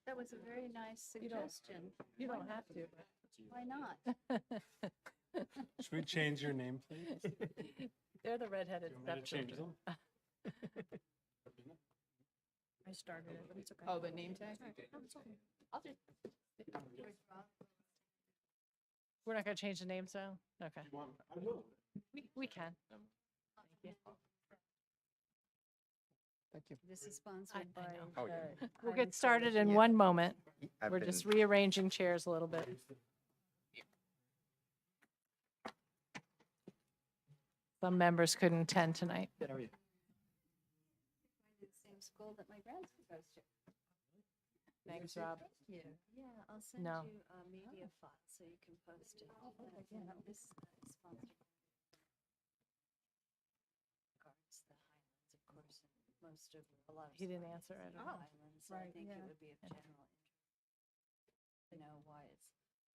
That was a very nice suggestion. You don't have to. Why not? Should we change your name, please? They're the redheaded Do you want me to change stepchildren. them? I started it, but it's okay. Oh, the name tag? I'll just. We're not going to change the name, so, okay. I will. We can. Thank you. This is sponsored by. know. Oh, yeah. We'll Highland get started in Coalition. one moment. I've We're been- just rearranging chairs a little bit. Some members couldn't attend tonight. Good, how are you? The same school that my grandson goes to. Thanks, Rob. Yeah, I'll send No. you a media file so you can post it. Yeah, this is sponsored. Guards the Highlands, of course, and most of, a lot of. He didn't Spartans answer, I in don't the know. Highlands, so I Right, think it yeah. would be of Yeah. general interest to know why it's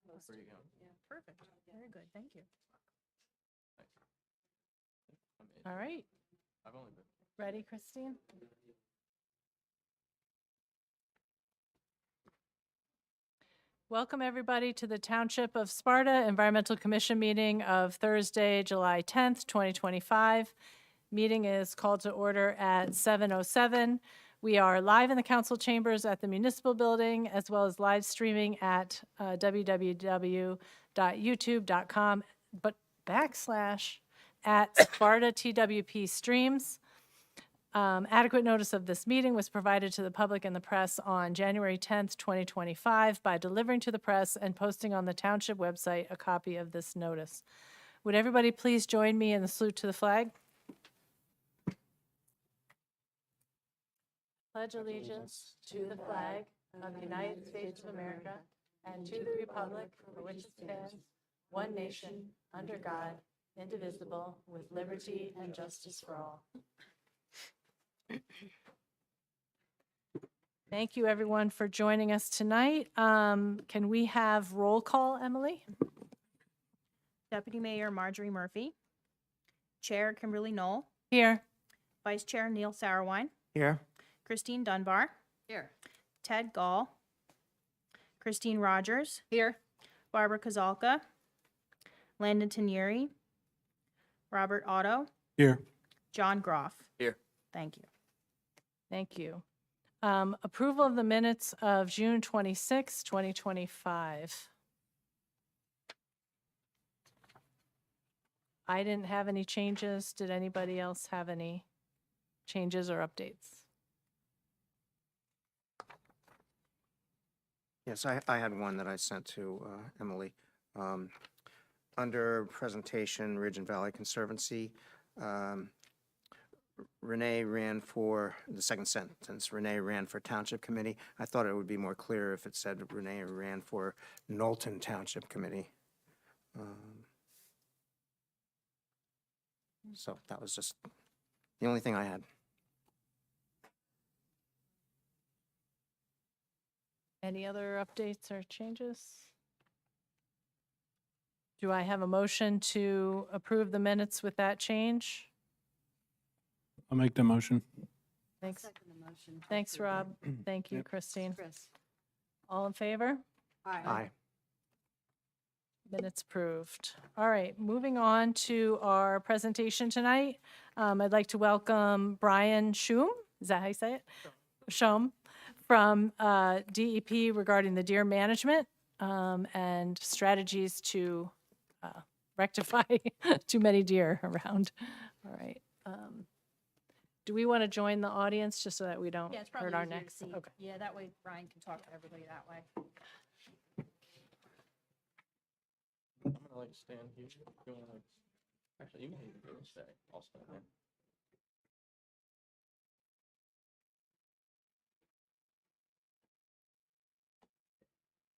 posted. you going? Yeah. Perfect. Very good. Thank you. I'm in. All right. I've only been. Ready, Christine? Welcome, everybody, to the Township of Sparta Environmental Commission meeting of Thursday, July 10th, 2025. Meeting is called to order at 7:07. We are live in the council chambers at the municipal building, as well as live streaming at www.youtube.com, but /Sparta TWP streams. Adequate notice of this meeting was provided to the public and the press on January 10th, 2025 by delivering to the press and posting on the township website a copy of this notice. Would everybody please join me in the salute to the flag? Pledge allegiance to the flag of the United States of America and to the republic for which it stands, one nation, under God, indivisible, with liberty and justice for all. Thank you, everyone, for joining us tonight. Can we have roll call, Emily? Deputy Mayor Marjorie Murphy. Chair Kimberly Knoll. Here. Vice Chair Neil Sauerwein. Here. Christine Dunbar. Here. Ted Gall. Christine Rogers. Here. Barbara Kozalka. Landon Tanieri. Robert Otto. Here. John Groff. Here. Thank you. Thank you. Approval of the minutes of June 26, 2025. I didn't have any changes. Did anybody else have any changes or updates? Yes, I had one that I sent to Emily. Under presentation, Ridge and Valley Conservancy, Renee ran for, the second sentence, Renee ran for Township Committee. I thought it would be more clear if it said Renee ran for Knowlton Township Committee. So that was just the only thing I had. Any other updates or changes? Do I have a motion to approve the minutes with that change? I'll make the motion. Thanks. Second the motion. to Thanks, approve. Rob. Thank you, Yep. Christine. Chris. All in favor? Aye. Minutes approved. All right, moving on to our presentation tonight. I'd like to welcome Brian Schum, is that how you say it? Schum, from DEP regarding the deer management and strategies to rectify too many deer around. All right. Do we want to join the audience just so that we don't Yeah, it's probably hurt our easier to necks? see. Okay. Yeah, that way Brian can talk to everybody that way. I'm gonna like stand here. You wanna like, actually, you can even go and stay. I'll stand there.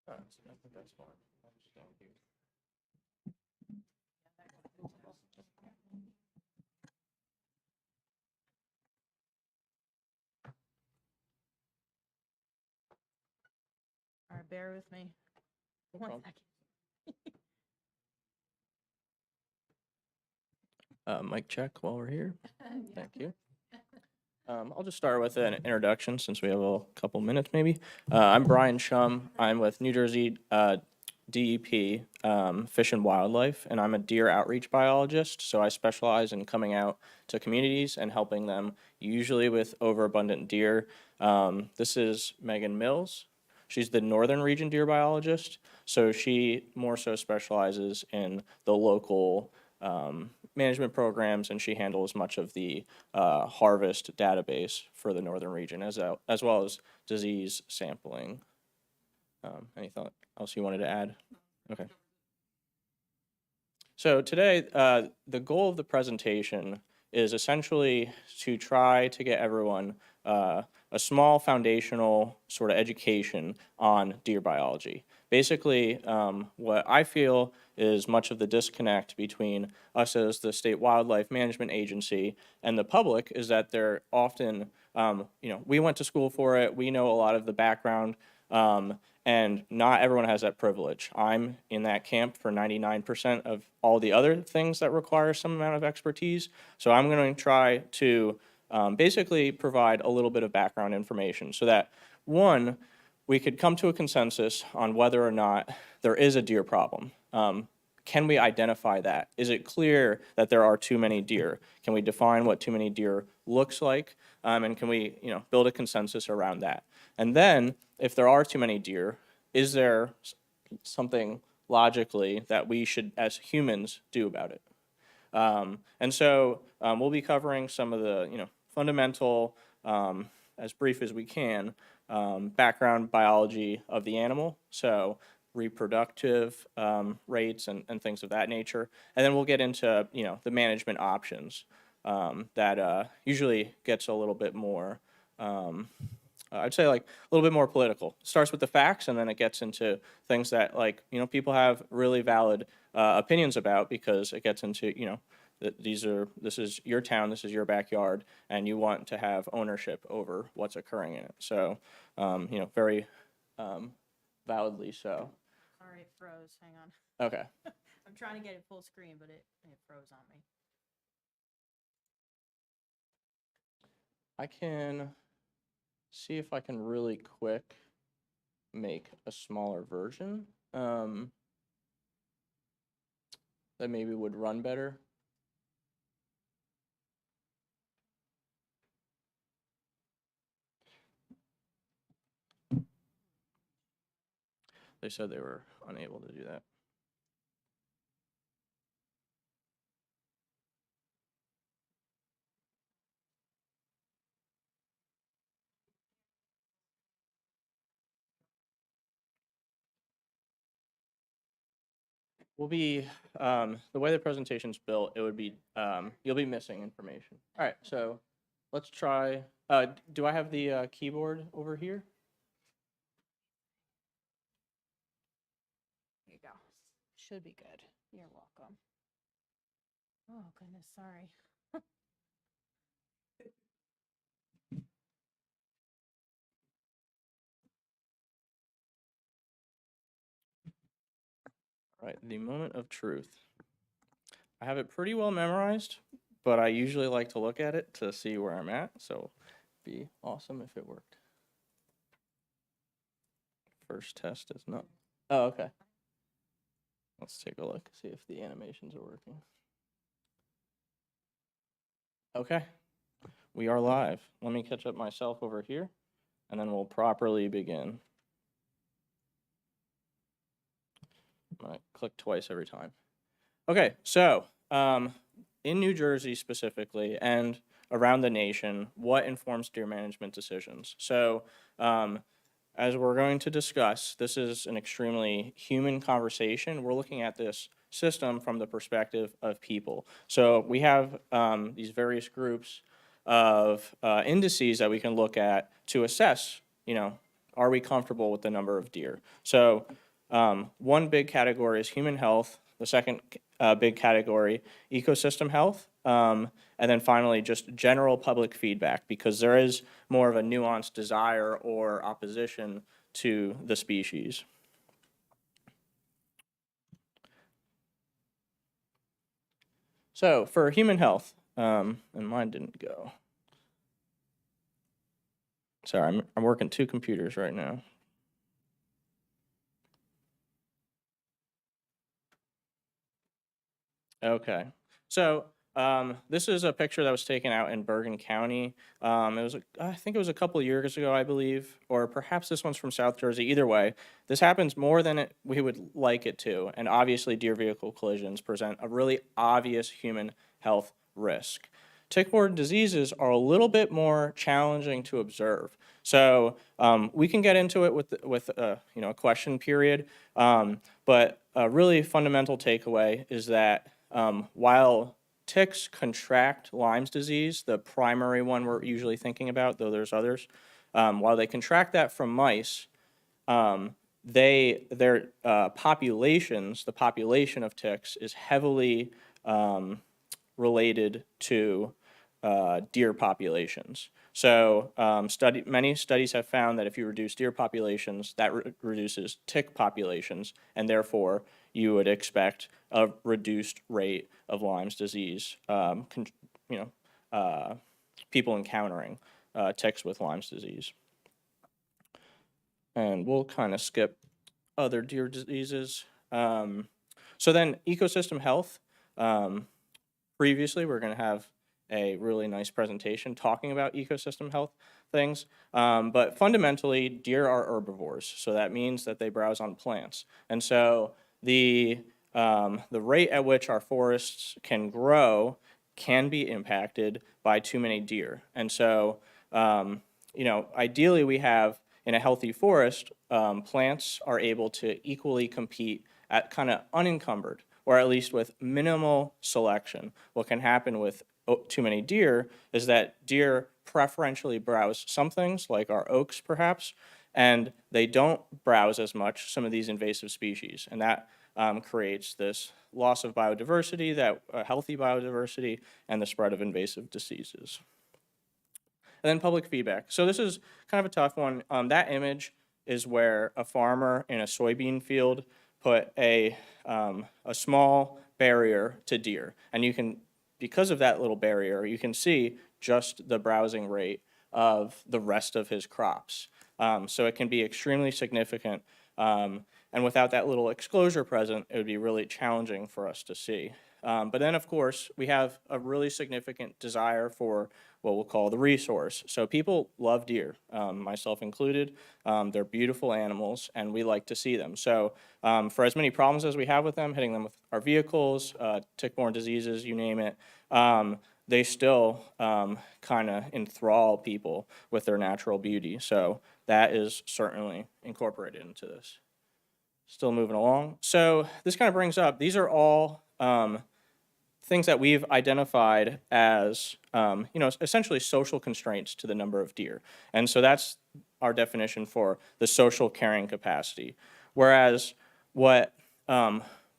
I think that's fine. I'll just stand here. All right, bear with me. No One problem. second. Mic check while we're here. Thank you. I'll just start with an introduction since we have a couple minutes maybe. I'm Brian Shum. I'm with New Jersey DEP, Fish and Wildlife, and I'm a deer outreach biologist. So I specialize in coming out to communities and helping them, usually with overabundant deer. This is Megan Mills. She's the northern region deer biologist. So she more so specializes in the local management programs, and she handles much of the harvest database for the northern region, as well as disease sampling. Anything else you wanted to add? Okay. So today, the goal of the presentation is essentially to try to get everyone a small foundational sort of education on deer biology. Basically, what I feel is much of the disconnect between us as the state wildlife management agency and the public is that they're often, we went to school for it, we know a lot of the background, and not everyone has that privilege. I'm in that camp for 99% of all the other things that require some amount of expertise. So I'm going to try to basically provide a little bit of background information so that, one, we could come to a consensus on whether or not there is a deer problem. Can we identify that? Is it clear that there are too many deer? Can we define what too many deer looks like? And can we, build a consensus around that? And then, if there are too many deer, is there something logically that we should, as humans, do about it? And so we'll be covering some of the, fundamental, as brief as we can, background biology of the animal. So reproductive rates and things of that nature. And then we'll get into, the management options that usually gets a little bit more, I'd say like a little bit more political. It starts with the facts and then it gets into things that people have really valid opinions about because it gets into, this is your town, this is your backyard, and you want to have ownership over what's occurring in it. So, very validly so. Sorry, it froze. Hang on. Okay. I'm trying to get it full screen, but it froze on me. I can see if I can really quick make a smaller version that maybe would run better. They said they were unable to do that. Will be, the way the presentation's built, it would be, you'll be missing information. All right, so let's try, do I have the keyboard over here? Here you go. Should be good. You're welcome. Oh, goodness, sorry. All right, the moment of truth. I have it pretty well memorized, but I usually like to look at it to see where I'm at, so it'd be awesome if it worked. First test is not. Oh, okay. Let's take a look, see if the animations are working. Okay, we are live. Let me catch up myself over here, and then we'll properly begin. I'm gonna click twice every time. Okay, so in New Jersey specifically, and around the nation, what informs deer management decisions? So as we're going to discuss, this is an extremely human conversation. We're looking at this system from the perspective of people. So we have these various groups of indices that we can look at to assess, are we comfortable with the number of deer? So one big category is human health. The second big category, ecosystem health. And then finally, just general public feedback, because there is more of a nuanced desire or opposition to the species. So for human health, and mine didn't go. Sorry, I'm working two computers right now. Okay, so this is a picture that was taken out in Bergen County. I think it was a couple of years ago, I believe, or perhaps this one's from South Jersey. Either way, this happens more than we would like it to, and obviously deer vehicle collisions present a really obvious human health risk. Tick-borne diseases are a little bit more challenging to observe. So we can get into it with a question period, but a really fundamental takeaway is that while ticks contract Lyme's disease, the primary one we're usually thinking about, though there's others, while they contract that from mice, their populations, the population of ticks, is heavily related to deer populations. So many studies have found that if you reduce deer populations, that reduces tick populations, and therefore you would expect a reduced rate of Lyme's disease, people encountering ticks with Lyme's disease. And we'll kind of skip other deer diseases. So then ecosystem health. Previously, we're going to have a really nice presentation talking about ecosystem health things. But fundamentally, deer are herbivores. So that means that they browse on plants. And so the rate at which our forests can grow can be impacted by too many deer. And so, ideally we have in a healthy forest, plants are able to equally compete at kind of unencumbered, or at least with minimal selection. What can happen with too many deer is that deer preferentially browse some things, like our oaks perhaps, and they don't browse as much some of these invasive species. And that creates this loss of biodiversity, healthy biodiversity, and the spread of invasive diseases. And then public feedback. So this is kind of a tough one. That image is where a farmer in a soybean field put a small barrier to deer. And you can, because of that little barrier, you can see just the browsing rate of the rest of his crops. So it can be extremely significant. And without that little exclosure present, it would be really challenging for us to see. But then, of course, we have a really significant desire for what we'll call the resource. So people love deer, myself included. They're beautiful animals, and we like to see them. So for as many problems as we have with them, hitting them with our vehicles, tick-borne diseases, you name it, they still kind of enthrall people with their natural beauty. So that is certainly incorporated into this. Still moving along. So this kind of brings up, these are all things that we've identified as, essentially social constraints to the number of deer. And so that's our definition for the social carrying capacity. Whereas what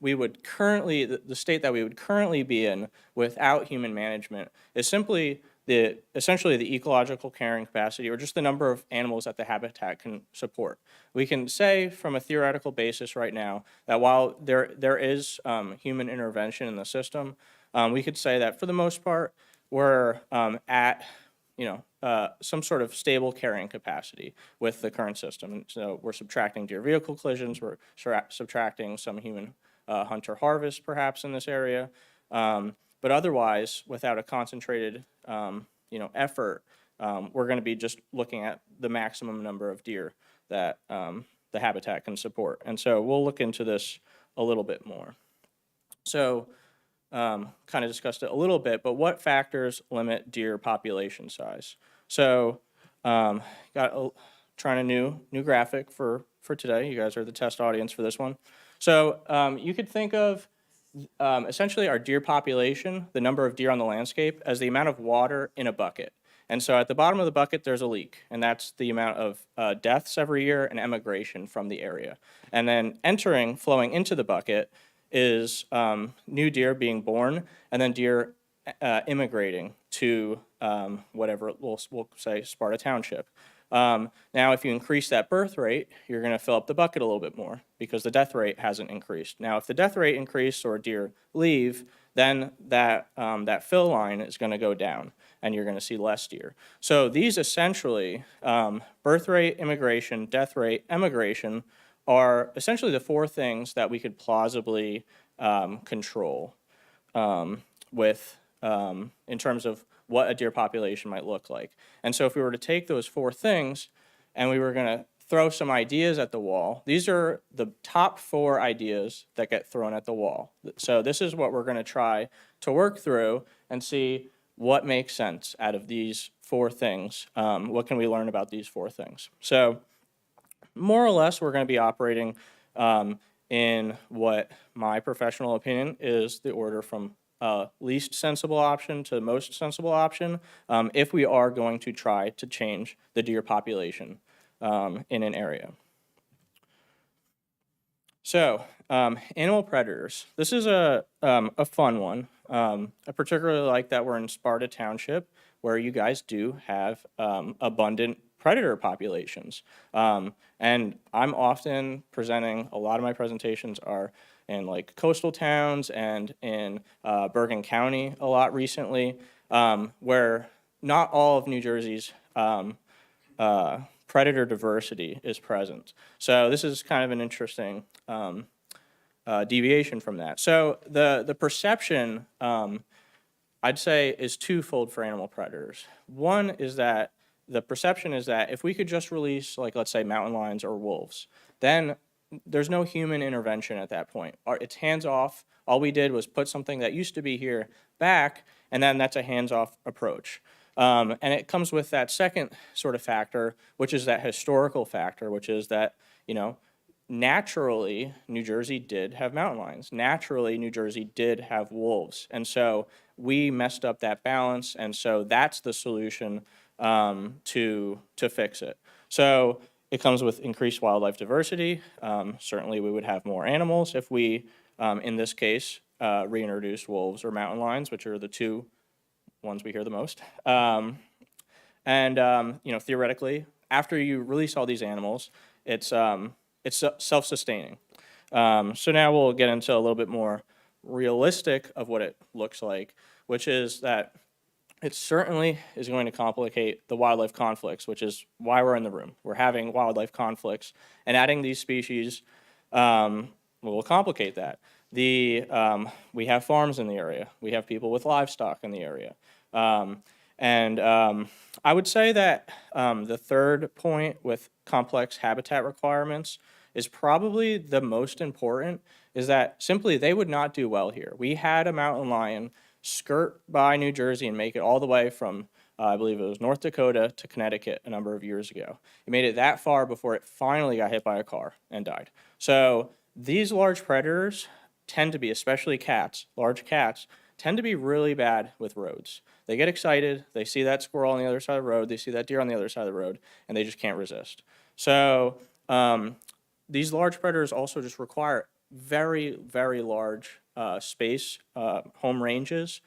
we would currently, the state that we would currently be in without human management is simply essentially the ecological carrying capacity, or just the number of animals that the habitat can support. We can say from a theoretical basis right now that while there is human intervention in the system, we could say that for the most part we're at some sort of stable carrying capacity with the current system. And so we're subtracting deer vehicle collisions, we're subtracting some human hunter harvest perhaps in this area. But otherwise, without a concentrated, effort, we're going to be just looking at the maximum number of deer that the habitat can support. And so we'll look into this a little bit more. So kind of discussed it a little bit, but what factors limit deer population size? So trying a new graphic for today. You guys are the test audience for this one. So you could think of essentially our deer population, the number of deer on the landscape, as the amount of water in a bucket. And so at the bottom of the bucket, there's a leak, and that's the amount of deaths every year and emigration from the area. And then flowing into the bucket is new deer being born, and then deer immigrating to whatever, we'll say Sparta Township. Now, if you increase that birth rate, you're going to fill up the bucket a little bit more because the death rate hasn't increased. Now, if the death rate increased or deer leave, then that fill line is going to go down, and you're going to see less deer. So these essentially, birth rate, immigration, death rate, emigration, are essentially the four things that we could plausibly control with in terms of what a deer population might look like. And so if we were to take those four things and we were going to throw some ideas at the wall, these are the top four ideas that get thrown at the wall. So this is what we're going to try to work through and see what makes sense out of these four things. What can we learn about these four things? So more or less, we're going to be operating in what my professional opinion is the order from least sensible option to most sensible option if we are going to try to change the deer population in an area. So, animal predators. This is a fun one. I particularly like that we're in Sparta Township, where you guys do have abundant predator populations. And I'm often presenting, a lot of my presentations are in like coastal towns and in Bergen County a lot recently, where not all of New Jersey's predator diversity is present. So this is kind of an interesting deviation from that. So the perception, I'd say, is twofold for animal predators. One is that the perception is that if we could just release, like, let's say, mountain lions or wolves, then there's no human intervention at that point. It's hands off. All we did was put something that used to be here back, and then that's a hands-off approach. And it comes with that second sort of factor, which is that historical factor, which is that, you know, naturally, New Jersey did have mountain lions. Naturally, New Jersey did have wolves. And so we messed up that balance, and so that's the solution to fix it. So it comes with increased wildlife diversity. Certainly, we would have more animals if we, in this case, reintroduce wolves or mountain lions, which are the two ones we hear the most. You know, theoretically, after you release all these animals, it's self-sustaining. So now we'll get into a little bit more realistic of what it looks like, which is that it certainly is going to complicate the wildlife conflicts, which is why we're in the room. We're having wildlife conflicts, and adding these species will complicate that. We have farms in the area. We have people with livestock in the area. I would say that the third point with complex habitat requirements is probably the most important, is that simply they would not do well here. We had a mountain lion skirt by New Jersey and make it all the way from, I believe it was North Dakota to Connecticut a number of years ago. It made it that far before it finally got hit by a car and died. So these large predators tend to be, especially cats, large cats, tend to be really bad with roads. They get excited, they see that squirrel on the other side of the road, they see that deer on the other side of the road, and they just can't resist. So these large predators also just require very, very large space, home ranges,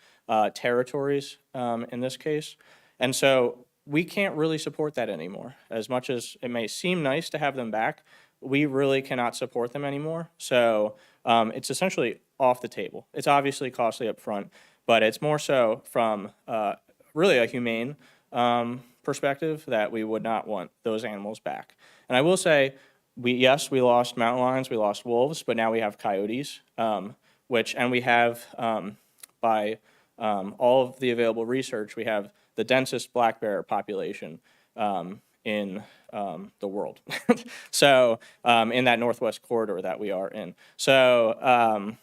territories in this case. And so we can't really support that anymore. As much as it may seem nice to have them back, we really cannot support them anymore. So it's essentially off the table. It's obviously costly up front, but it's more so from really a humane perspective that we would not want those animals back. And I will say, we lost mountain lions, we lost wolves, but now we have coyotes, and we have, by all of the available research, we have the densest black bear population in the world. So in that northwest corridor that we are in. So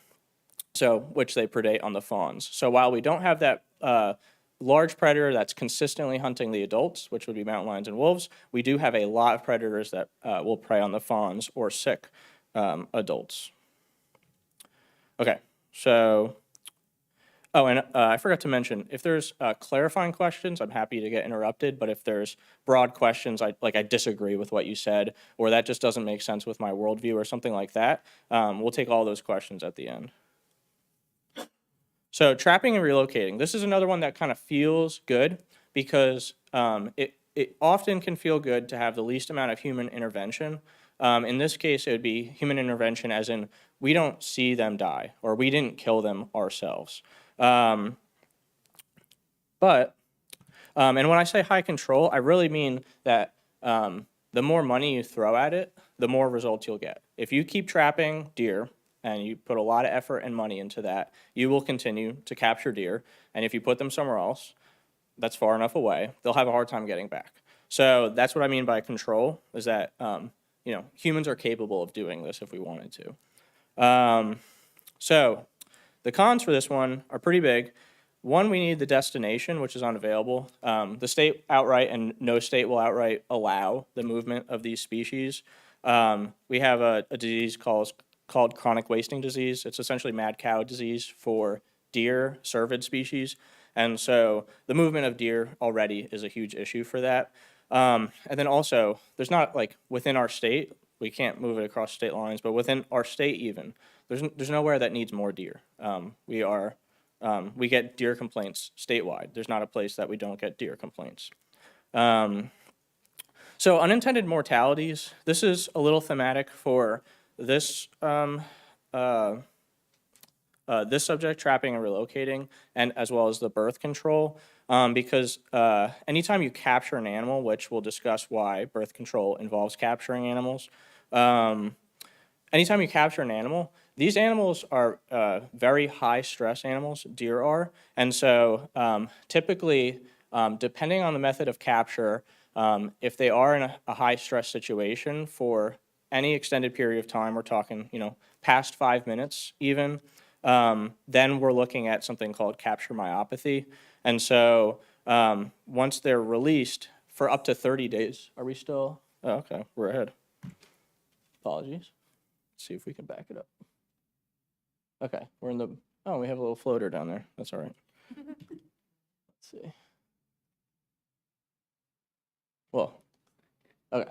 which they predate on the fawns. So while we don't have that large predator that's consistently hunting the adults, which would be mountain lions and wolves, we do have a lot of predators that will prey on the fawns or sick adults. Okay, so, I forgot to mention, if there's clarifying questions, I'm happy to get interrupted, but if there's broad questions, I disagree with what you said, or that just doesn't make sense with my worldview or something like that, we'll take all those questions at the end. So trapping and relocating. This is another one that kind of feels good because it often can feel good to have the least amount of human intervention. In this case, it would be human intervention as in we don't see them die or we didn't kill them ourselves. And when I say high control, I really mean that the more money you throw at it, the more results you'll get. If you keep trapping deer and you put a lot of effort and money into that, you will continue to capture deer. And if you put them somewhere else that's far enough away, they'll have a hard time getting back. So that's what I mean by control, is that humans are capable of doing this if we wanted to. So the cons for this one are pretty big. One, we need the destination, which is unavailable. The state outright, and no state will outright allow the movement of these species. We have a disease called chronic wasting disease. It's essentially mad cow disease for deer, cervid species. And so the movement of deer already is a huge issue for that. And then also, there's not, like, within our state, we can't move it across state lines, but within our state even, there's nowhere that needs more deer. We get deer complaints statewide. There's not a place that we don't get deer complaints. So unintended mortalities, this is a little thematic for this this subject, trapping and relocating, and as well as the birth control, because anytime you capture an animal, which we'll discuss why birth control involves capturing animals, anytime you capture an animal, these animals are very high stress animals, deer are, and so typically, depending on the method of capture, if they are in a high stress situation for any extended period of time, we're talking, past 5 minutes even, then we're looking at something called capture myopathy. And so once they're released for up to 30 days, are we still? Oh, okay, we're ahead. Apologies. Let's see if we can back it up. Okay, we're in the, oh, we have a little floater down there. That's all right. Let's see. Well, okay.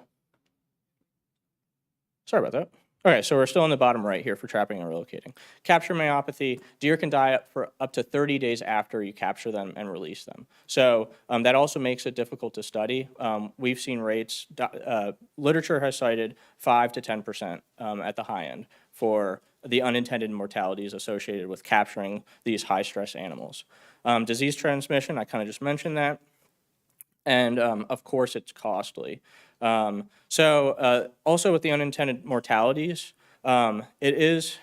Sorry about that. Okay, so we're still in the bottom right here for trapping and relocating. Capture myopathy, deer can die for up to 30 days after you capture them and release them. So that also makes it difficult to study. We've seen rates, literature has cited 5 to 10% at the high end for the unintended mortalities associated with capturing these high stress animals. Disease transmission, I kind of just mentioned that. And of course, it's costly. Also with the unintended mortalities, it is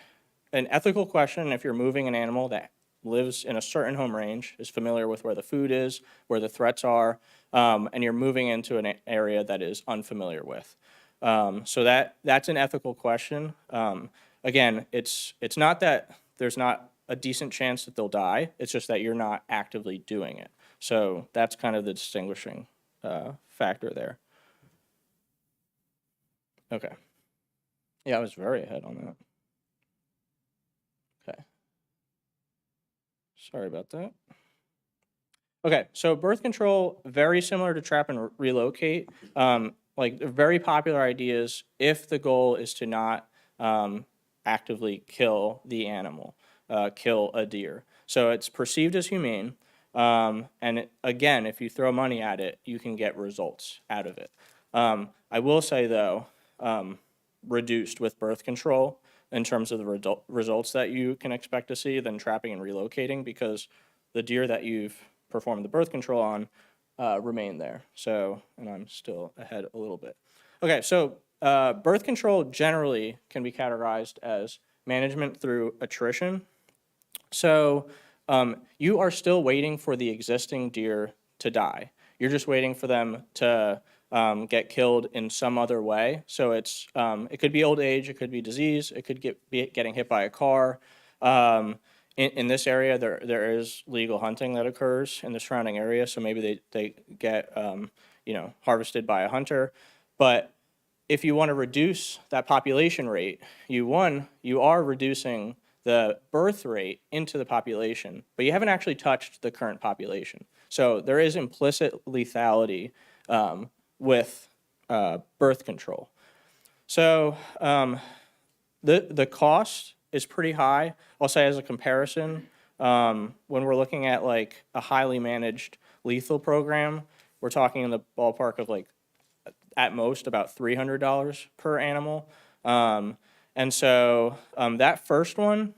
an ethical question if you're moving an animal that lives in a certain home range, is familiar with where the food is, where the threats are, and you're moving into an area that is unfamiliar with. So that's an ethical question. Again, it's not that there's not a decent chance that they'll die, it's just that you're not actively doing it. So that's kind of the distinguishing factor there. Okay. Yeah, I was very ahead on that. Okay. Sorry about that. Okay, so birth control, very similar to trap and relocate. Like very popular ideas if the goal is to not actively kill the animal, kill a deer. So it's perceived as humane. Again, if you throw money at it, you can get results out of it. I will say, though, reduced with birth control in terms of the results that you can expect to see than trapping and relocating, because the deer that you've performed the birth control on remain there. So, and I'm still ahead a little bit. Okay, so birth control generally can be categorized as management through attrition. So you are still waiting for the existing deer to die. You're just waiting for them to get killed in some other way. So it's it could be old age, it could be disease, it could be getting hit by a car. In this area, there is legal hunting that occurs in the surrounding area, so maybe they get harvested by a hunter. But if you want to reduce that population rate, you are reducing the birth rate into the population, but you haven't actually touched the current population. So there is implicit lethality with birth control. So the cost is pretty high. I'll say as a comparison, when we're looking at like a highly managed lethal program, we're talking in the ballpark of like at most about $300 per animal. And so that first one,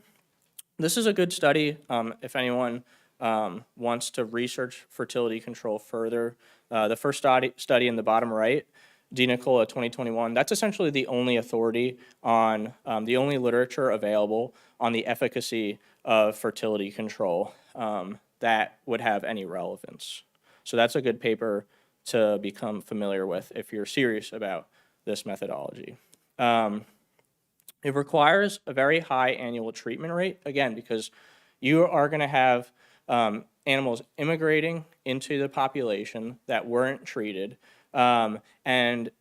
this is a good study if anyone wants to research fertility control further. The first study in the bottom right, DiNicola 2021, that's essentially the only authority on, the only literature available on the efficacy of fertility control that would have any relevance. So that's a good paper to become familiar with if you're serious about this methodology. It requires a very high annual treatment rate, again, because you are going to have animals immigrating into the population that weren't treated. And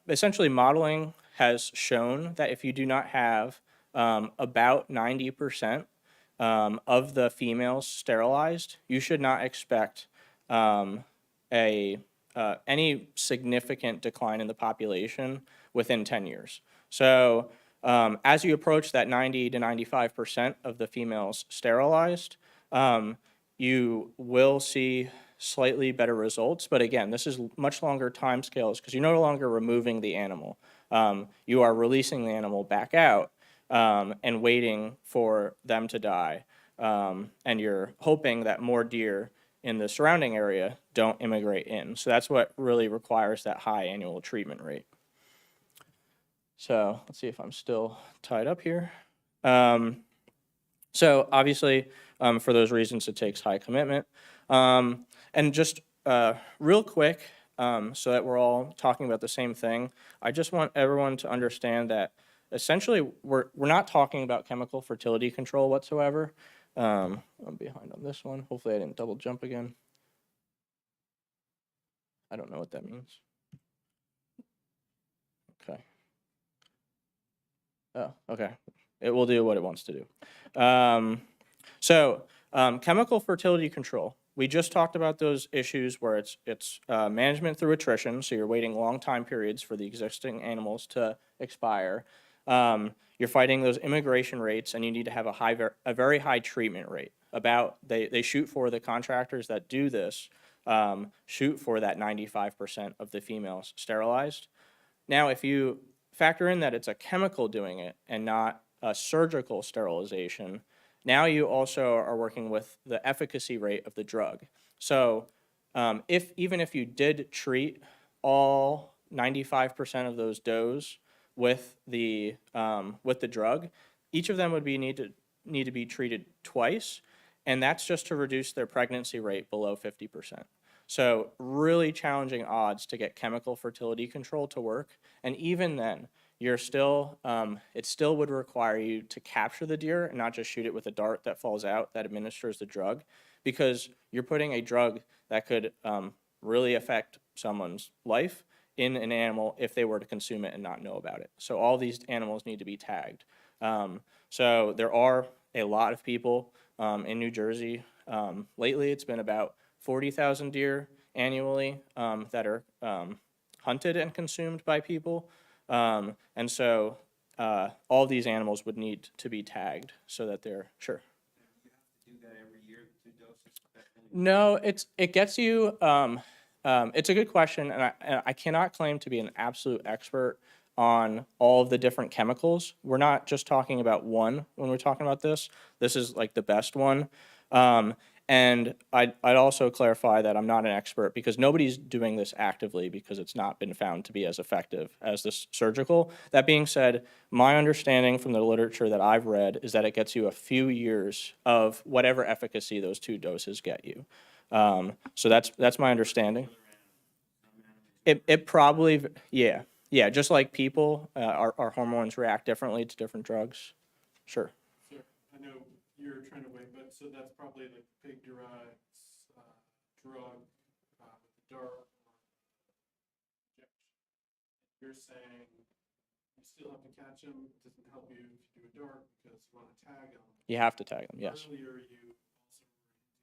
essentially modeling has shown that if you do not have about 90% of the females sterilized, you should not expect any significant decline in the population within 10 years. So as you approach that 90 to 95% of the females sterilized, you will see slightly better results. But again, this is much longer time scales because you're no longer removing the animal. You are releasing the animal back out and waiting for them to die. And you're hoping that more deer in the surrounding area don't immigrate in. So that's what really requires that high annual treatment rate. So let's see if I'm still tied up here. So obviously, for those reasons, it takes high commitment. And just real quick, so that we're all talking about the same thing, I just want everyone to understand that essentially we're not talking about chemical fertility control whatsoever. I'm behind on this one. Hopefully I didn't double jump again. I don't know what that means. Okay. Oh, okay. It will do what it wants to do. Chemical fertility control. We just talked about those issues where it's management through attrition, so you're waiting long time periods for the existing animals to expire. You're fighting those immigration rates, and you need to have a very high treatment rate. They shoot for the contractors that do this, shoot for that 95% of the females sterilized. Now, if you factor in that it's a chemical doing it and not a surgical sterilization, now you also are working with the efficacy rate of the drug. So even if you did treat all 95% of those does with the drug, each of them would need to be treated twice, and that's just to reduce their pregnancy rate below 50%. So really challenging odds to get chemical fertility control to work, and even then, it still would require you to capture the deer and not just shoot it with a dart that falls out that administers the drug, because you're putting a drug that could really affect someone's life in an animal if they were to consume it and not know about it. So all these animals need to be tagged. So there are a lot of people in New Jersey. Lately, it's been about 40,000 deer annually that are hunted and consumed by people. And so all these animals would need to be tagged so that they're sure. You have to do that every year, 2 doses? No, it gets you. It's a good question, and I cannot claim to be an absolute expert on all of the different chemicals. We're not just talking about one when we're talking about this. This is like the best one. And I'd also clarify that I'm not an expert because nobody's doing this actively because it's not been found to be as effective as this surgical. That being said, my understanding from the literature that I've read is that it gets you a few years of whatever efficacy those 2 doses get you. So that's my understanding. It probably, yeah, just like people, our hormones react differently to different drugs. Sure. Sure. I know you're trying to wait, but so that's probably the pig-derived drug with the dart injection. You're saying you still have to catch them. It doesn't help you if you do a dart because you want to tag them. You have to tag them, yes. Earlier, you also were hinting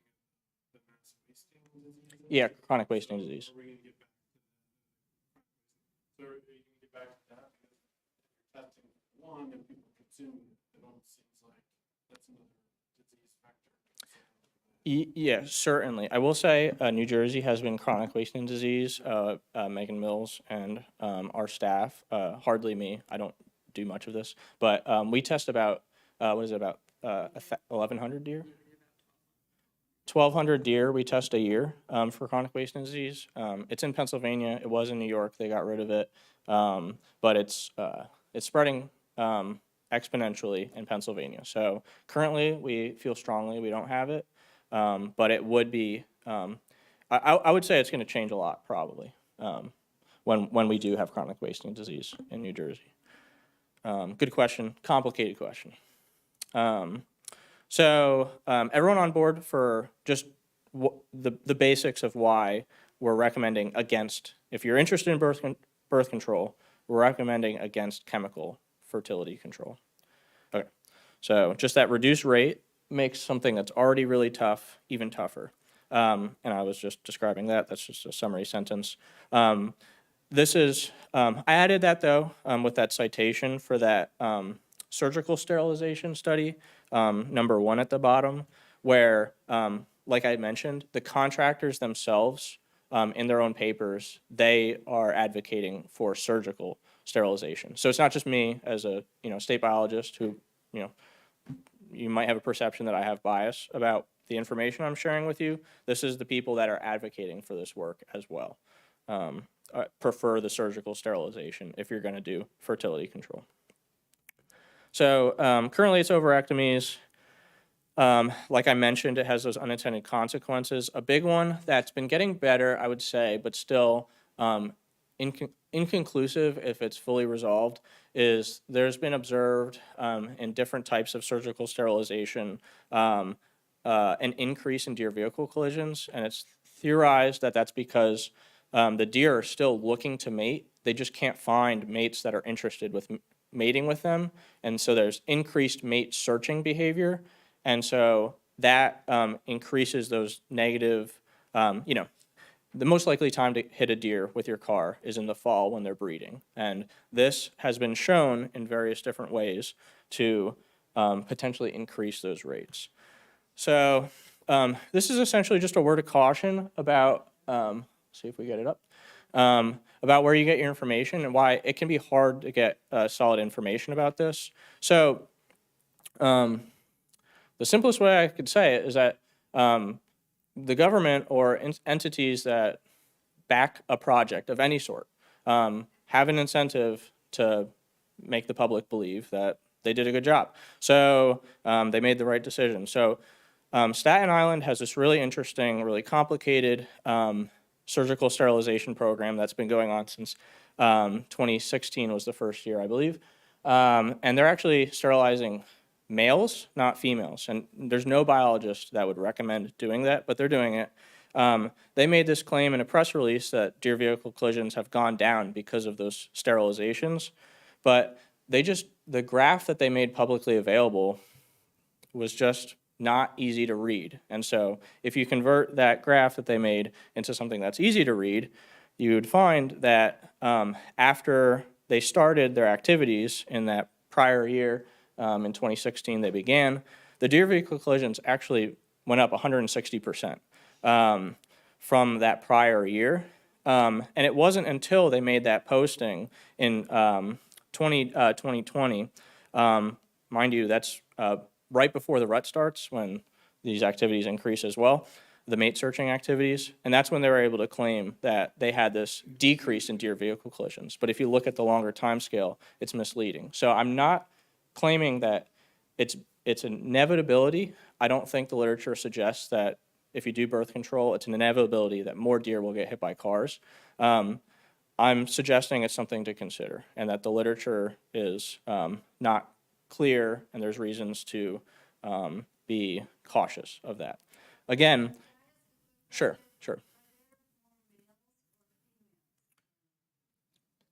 at the mass wasting disease. Yeah, chronic wasting disease. Are we going to get back to that? So are you going to get back to that? Because if you're testing one and people consume it, it almost seems like that's another disease factor. Yeah, certainly. I will say New Jersey has been chronic wasting disease. Megan Mills and our staff, hardly me, I don't do much of this, but we test about, what is it, about 1,100 deer? 1,200 deer we test a year for chronic wasting disease. It's in Pennsylvania. It was in New York. They got rid of it, but it's spreading exponentially in Pennsylvania. So currently, we feel strongly we don't have it, but it would be. I would say it's going to change a lot probably when we do have chronic wasting disease in New Jersey. Good question. Complicated question. So everyone on board for just the basics of why we're recommending against, if you're interested in birth control, we're recommending against chemical fertility control. Okay, so just that reduced rate makes something that's already really tough even tougher. And I was just describing that. That's just a summary sentence. This is, I added that though with that citation for that surgical sterilization study, number 1 at the bottom, where, like I mentioned, the contractors themselves, in their own papers, they are advocating for surgical sterilization. So it's not just me as a state biologist who, you might have a perception that I have bias about the information I'm sharing with you. This is the people that are advocating for this work as well. Prefer the surgical sterilization if you're going to do fertility control. So currently it's ovarectomies. Like I mentioned, it has those unintended consequences. A big one that's been getting better, I would say, but still inconclusive if it's fully resolved, is there's been observed in different types of surgical sterilization an increase in deer vehicle collisions, and it's theorized that that's because the deer are still looking to mate. They just can't find mates that are interested with mating with them, and so there's increased mate searching behavior, and so that increases those negative, the most likely time to hit a deer with your car is in the fall when they're breeding, and this has been shown in various different ways to potentially increase those rates. So this is essentially just a word of caution about, see if we get it up, about where you get your information and why it can be hard to get solid information about this. So the simplest way I could say it is that the government or entities that back a project of any sort have an incentive to make the public believe that they did a good job. So they made the right decision. So Staten Island has this really interesting, really complicated surgical sterilization program that's been going on since 2016 was the first year, I believe. And they're actually sterilizing males, not females. And there's no biologist that would recommend doing that, but they're doing it. They made this claim in a press release that deer vehicle collisions have gone down because of those sterilizations. But the graph that they made publicly available was just not easy to read. And so if you convert that graph that they made into something that's easy to read, you would find that after they started their activities in that prior year, in 2016 they began, the deer vehicle collisions actually went up 160% from that prior year. And it wasn't until they made that posting in 2020, mind you, that's right before the rut starts when these activities increase as well, the mate searching activities, and that's when they were able to claim that they had this decrease in deer vehicle collisions. But if you look at the longer time scale, it's misleading. So I'm not claiming that it's an inevitability. I don't think the literature suggests that if you do birth control, it's an inevitability that more deer will get hit by cars. I'm suggesting it's something to consider and that the literature is not clear and there's reasons to be cautious of that. Again, sure.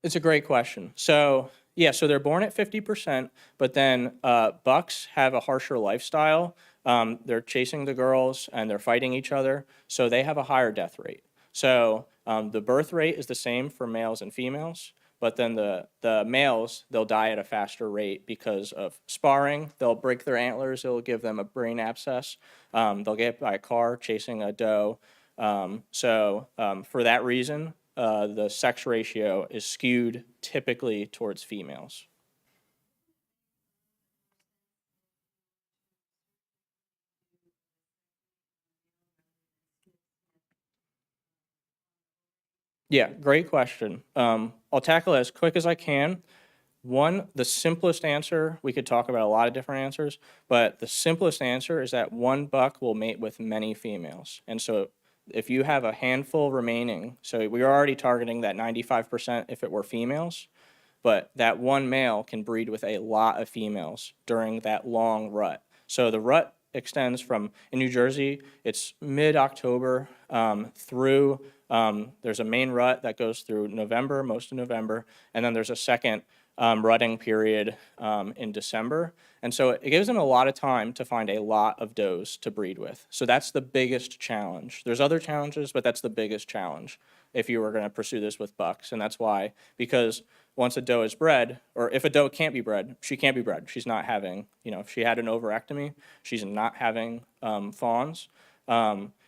It's a great question. So yeah, so they're born at 50%, but then bucks have a harsher lifestyle. They're chasing the girls and they're fighting each other, so they have a higher death rate. So the birth rate is the same for males and females, but then the males, they'll die at a faster rate because of sparring. They'll break their antlers. It'll give them a brain abscess. They'll get hit by a car chasing a doe. For that reason, the sex ratio is skewed typically towards females. Yeah, great question. I'll tackle it as quick as I can. One, the simplest answer, we could talk about a lot of different answers, but the simplest answer is that one buck will mate with many females. And so if you have a handful remaining, so we are already targeting that 95% if it were females, but that one male can breed with a lot of females during that long rut. So the rut extends from, in New Jersey, it's mid-October through, there's a main rut that goes through November, most of November, and then there's a second rutting period in December. And so it gives them a lot of time to find a lot of does to breed with. So that's the biggest challenge. There's other challenges, but that's the biggest challenge if you were going to pursue this with bucks. And that's why, because once a doe is bred, or if a doe can't be bred, she can't be bred. She's not having, if she had an ovariectomy, she's not having fawns.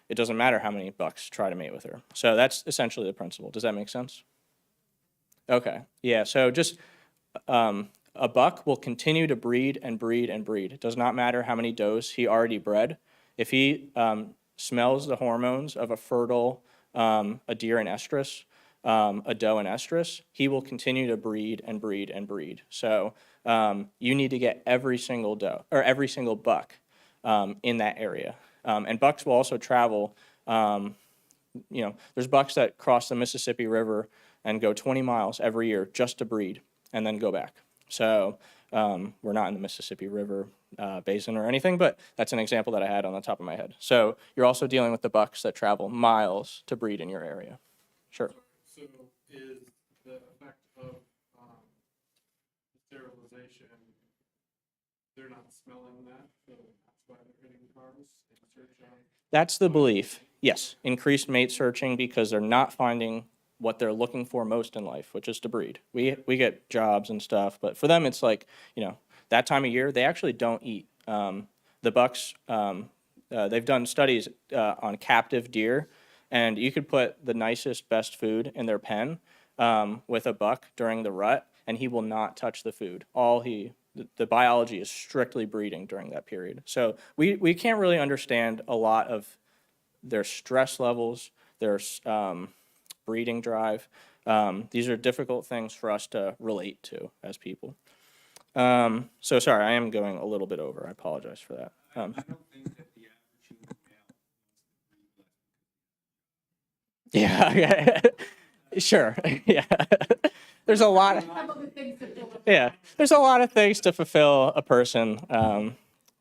It doesn't matter how many bucks try to mate with her. So that's essentially the principle. Does that make sense? Okay. Yeah. So just a buck will continue to breed and breed and breed. It does not matter how many does he already bred. If he smells the hormones of a fertile a deer in estrus, a doe in estrus, he will continue to breed and breed and breed. So you need to get every single doe or every single buck in that area. And bucks will also travel. There's bucks that cross the Mississippi River and go 20 miles every year just to breed and then go back. So we're not in the Mississippi River basin or anything, but that's an example that I had on the top of my head. So you're also dealing with the bucks that travel miles to breed in your area. Sure. So is the effect of sterilization, they're not smelling that, so that's why they're hitting cars in search of? That's the belief. Yes, increased mate searching because they're not finding what they're looking for most in life, which is to breed. We get jobs and stuff, but for them it's like, that time of year, they actually don't eat. The bucks, they've done studies on captive deer, and you could put the nicest, best food in their pen with a buck during the rut, and he will not touch the food. The biology is strictly breeding during that period. So we can't really understand a lot of their stress levels, their breeding drive. These are difficult things for us to relate to as people. So sorry, I am going a little bit over. I apologize for that. I don't think that the average human male wants to breed less. Yeah. Sure. Yeah. There's a lot. Yeah. There's a lot of things to fulfill a person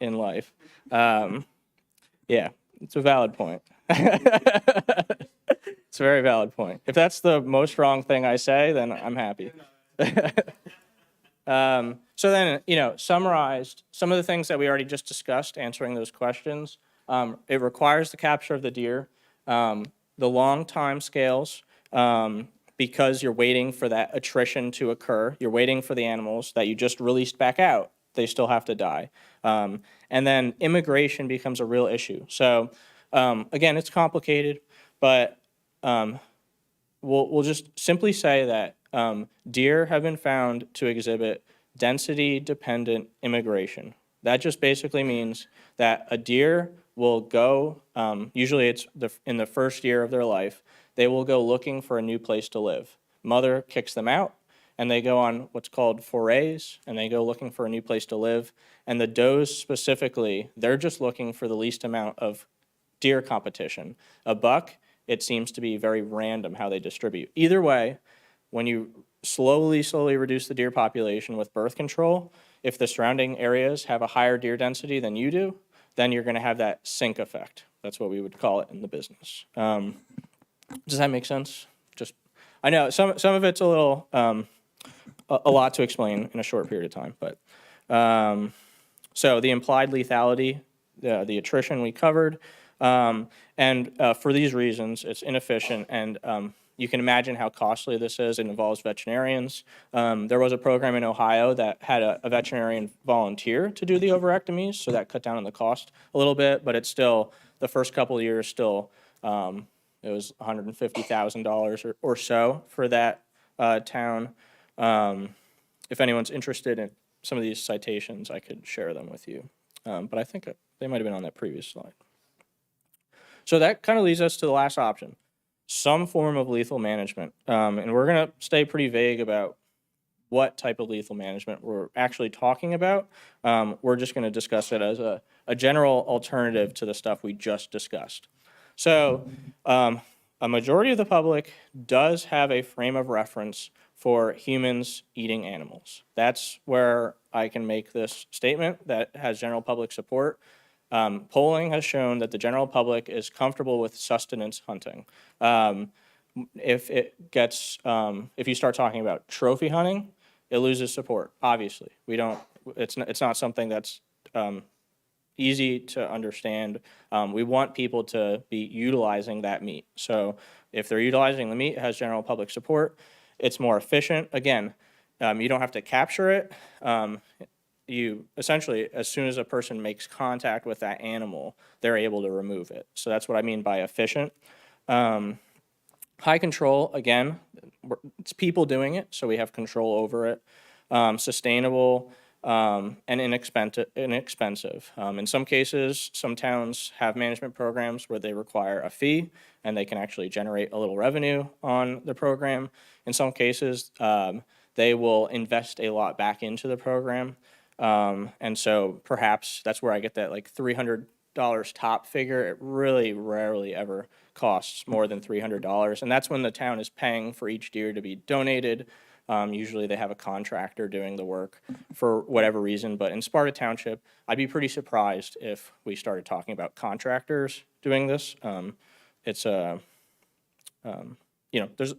in life. Yeah. It's a valid point. It's a very valid point. If that's the most wrong thing I say, then I'm happy. So then, summarized some of the things that we already just discussed, answering those questions. It requires the capture of the deer, the long time scales, because you're waiting for that attrition to occur. You're waiting for the animals that you just released back out. They still have to die. And then immigration becomes a real issue. So again, it's complicated, but we'll just simply say that deer have been found to exhibit density-dependent immigration. That just basically means that a deer will go, usually it's in the first year of their life, they will go looking for a new place to live. Mother kicks them out, and they go on what's called forays, and they go looking for a new place to live. And the does specifically, they're just looking for the least amount of deer competition. A buck, it seems to be very random how they distribute. Either way, when you slowly reduce the deer population with birth control, if the surrounding areas have a higher deer density than you do, then you're going to have that sink effect. That's what we would call it in the business. Does that make sense? I know some of it's a little, a lot to explain in a short period of time, but so the implied lethality, the attrition we covered, and for these reasons, it's inefficient and you can imagine how costly this is. It involves veterinarians. There was a program in Ohio that had a veterinarian volunteer to do the overectomies, so that cut down on the cost a little bit, but it's still, the first couple of years still, it was $150,000 or so for that town. If anyone's interested in some of these citations, I could share them with you. But I think they might have been on that previous slide. So that kind of leads us to the last option, some form of lethal management. And we're going to stay pretty vague about what type of lethal management we're actually talking about. We're just going to discuss it as a general alternative to the stuff we just discussed. So a majority of the public does have a frame of reference for humans eating animals. That's where I can make this statement that has general public support. Polling has shown that the general public is comfortable with sustenance hunting. If you start talking about trophy hunting, it loses support. Obviously, it's not something that's easy to understand. We want people to be utilizing that meat. So if they're utilizing the meat, it has general public support. It's more efficient. Again, you don't have to capture it. You essentially, as soon as a person makes contact with that animal, they're able to remove it. So that's what I mean by efficient. High control, again, it's people doing it, so we have control over it. Sustainable and inexpensive. In some cases, some towns have management programs where they require a fee and they can actually generate a little revenue on the program. In some cases, they will invest a lot back into the program. And so perhaps that's where I get that like $300 top figure. It really rarely ever costs more than $300. And that's when the town is paying for each deer to be donated. Usually they have a contractor doing the work for whatever reason. But in Sparta Township, I'd be pretty surprised if we started talking about contractors doing this. It's a,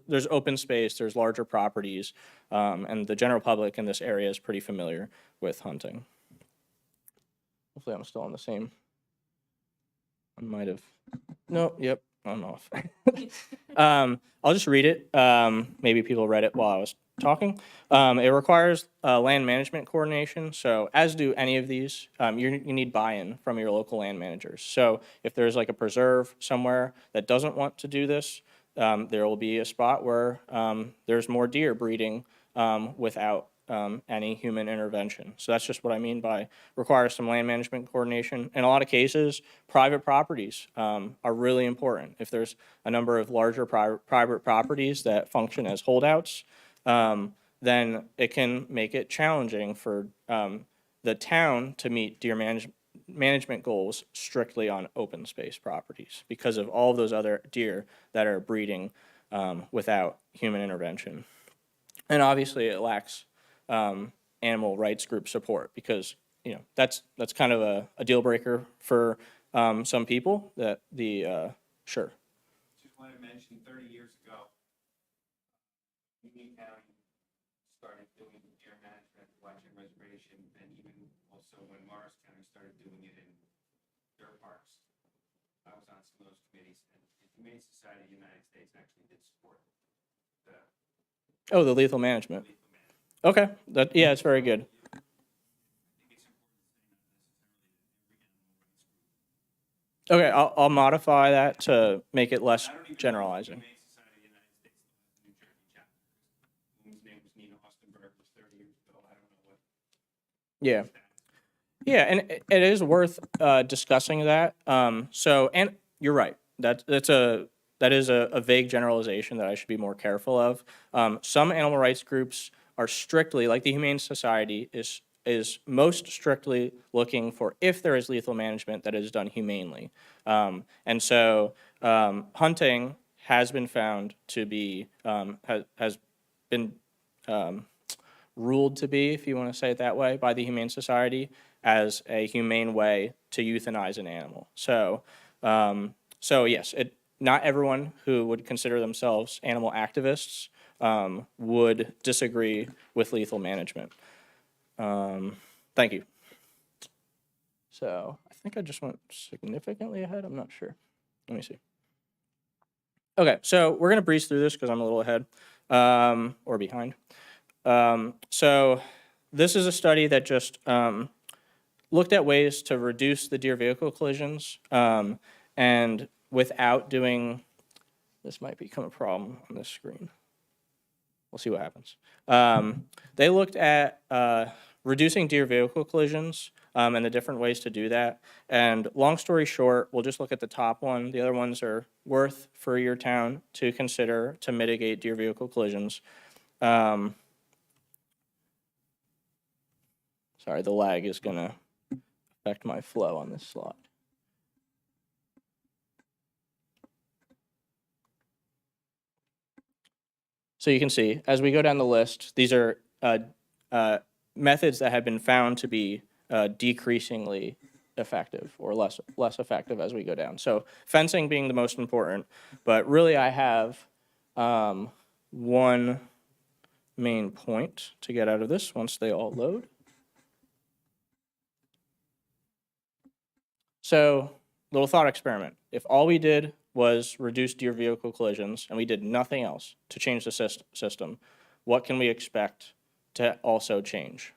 there's open space, there's larger properties, and the general public in this area is pretty familiar with hunting. Hopefully I'm still on the same. I might have, no, yep, I'm off. I'll just read it. Maybe people read it while I was talking. It requires land management coordination. So as do any of these, you need buy-in from your local land managers. So if there's like a preserve somewhere that doesn't want to do this, there will be a spot where there's more deer breeding without any human intervention. So that's just what I mean by requires some land management coordination. In a lot of cases, private properties are really important. If there's a number of larger private properties that function as holdouts, then it can make it challenging for the town to meet deer management goals strictly on open space properties because of all of those other deer that are breeding without human intervention. And obviously it lacks animal rights group support because that's kind of a deal breaker for some people that sure. Just wanted to mention 30 years ago, Union County started doing deer management, watching reservation, and even also when Morris County started doing it in their parks. I was on some of those committees, and the Humane Society of the United States actually did support the Oh, the lethal management. lethal management. Okay, yeah, it's very good. I think it's important to say not necessarily that every animal rights group. Okay, I'll modify that to make it less I don't even know if the generalizing. Humane Society of the United States still has the New Jersey chapter. Whose name was Nina Ostenberg, was 30 years ago. I don't know what. Yeah. Yeah, and it is worth discussing that. And you're right. That is a vague generalization that I should be more careful of. Some animal rights groups are strictly, like the Humane Society, is most strictly looking for if there is lethal management that is done humanely. And so hunting has been found to be, has been ruled to be, if you want to say it that way, by the Humane Society as a humane way to euthanize an animal. So yes, not everyone who would consider themselves animal activists would disagree with lethal management. Thank you. So I think I just went significantly ahead. I'm not sure. Let me see. Okay, so we're gonna breeze through this because I'm a little ahead, or behind. So this is a study that just looked at ways to reduce the deer vehicle collisions, and without doing, this might become a problem on this screen. We'll see what happens. They looked at reducing deer vehicle collisions and the different ways to do that. And long story short, we'll just look at the top one. The other ones are worth for your town to consider to mitigate deer vehicle collisions. Sorry, the lag is going to affect my flow on this slide. So you can see, as we go down the list, these are methods that have been found to be decreasingly effective or less effective as we go down. So fencing being the most important, but really I have one main point to get out of this once they all load. So, little thought experiment. If all we did was reduce deer vehicle collisions and we did nothing else to change the system, what can we expect to also change?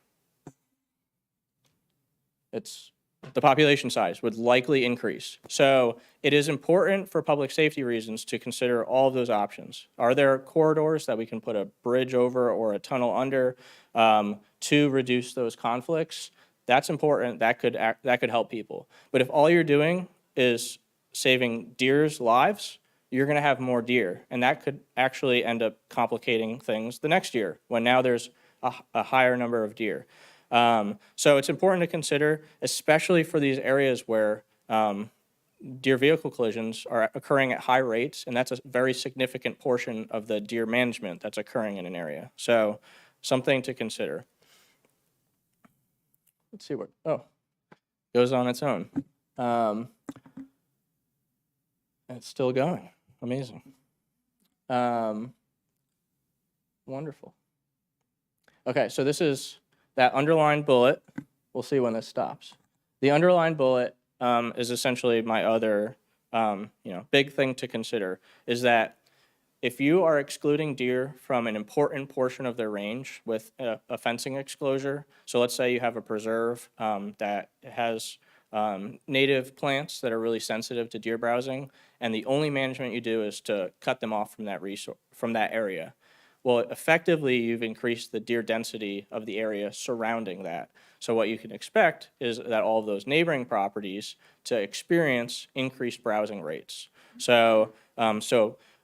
The population size would likely increase. So it is important for public safety reasons to consider all of those options. Are there corridors that we can put a bridge over or a tunnel under to reduce those conflicts? That's important. That could help people. But if all you're doing is saving deer's lives, you're going to have more deer, and that could actually end up complicating things the next year when now there's a higher number of deer. So it's important to consider, especially for these areas where deer vehicle collisions are occurring at high rates, and that's a very significant portion of the deer management that's occurring in an area. So something to consider. Let's see what, goes on its own. It's still going. Amazing. Wonderful. Okay, so this is that underlined bullet. We'll see when this stops. The underlined bullet is essentially my other, big thing to consider is that if you are excluding deer from an important portion of their range with a fencing exclosure, so let's say you have a preserve that has native plants that are really sensitive to deer browsing, and the only management you do is to cut them off from that area. Well, effectively, you've increased the deer density of the area surrounding that. So what you can expect is that all of those neighboring properties to experience increased browsing rates. So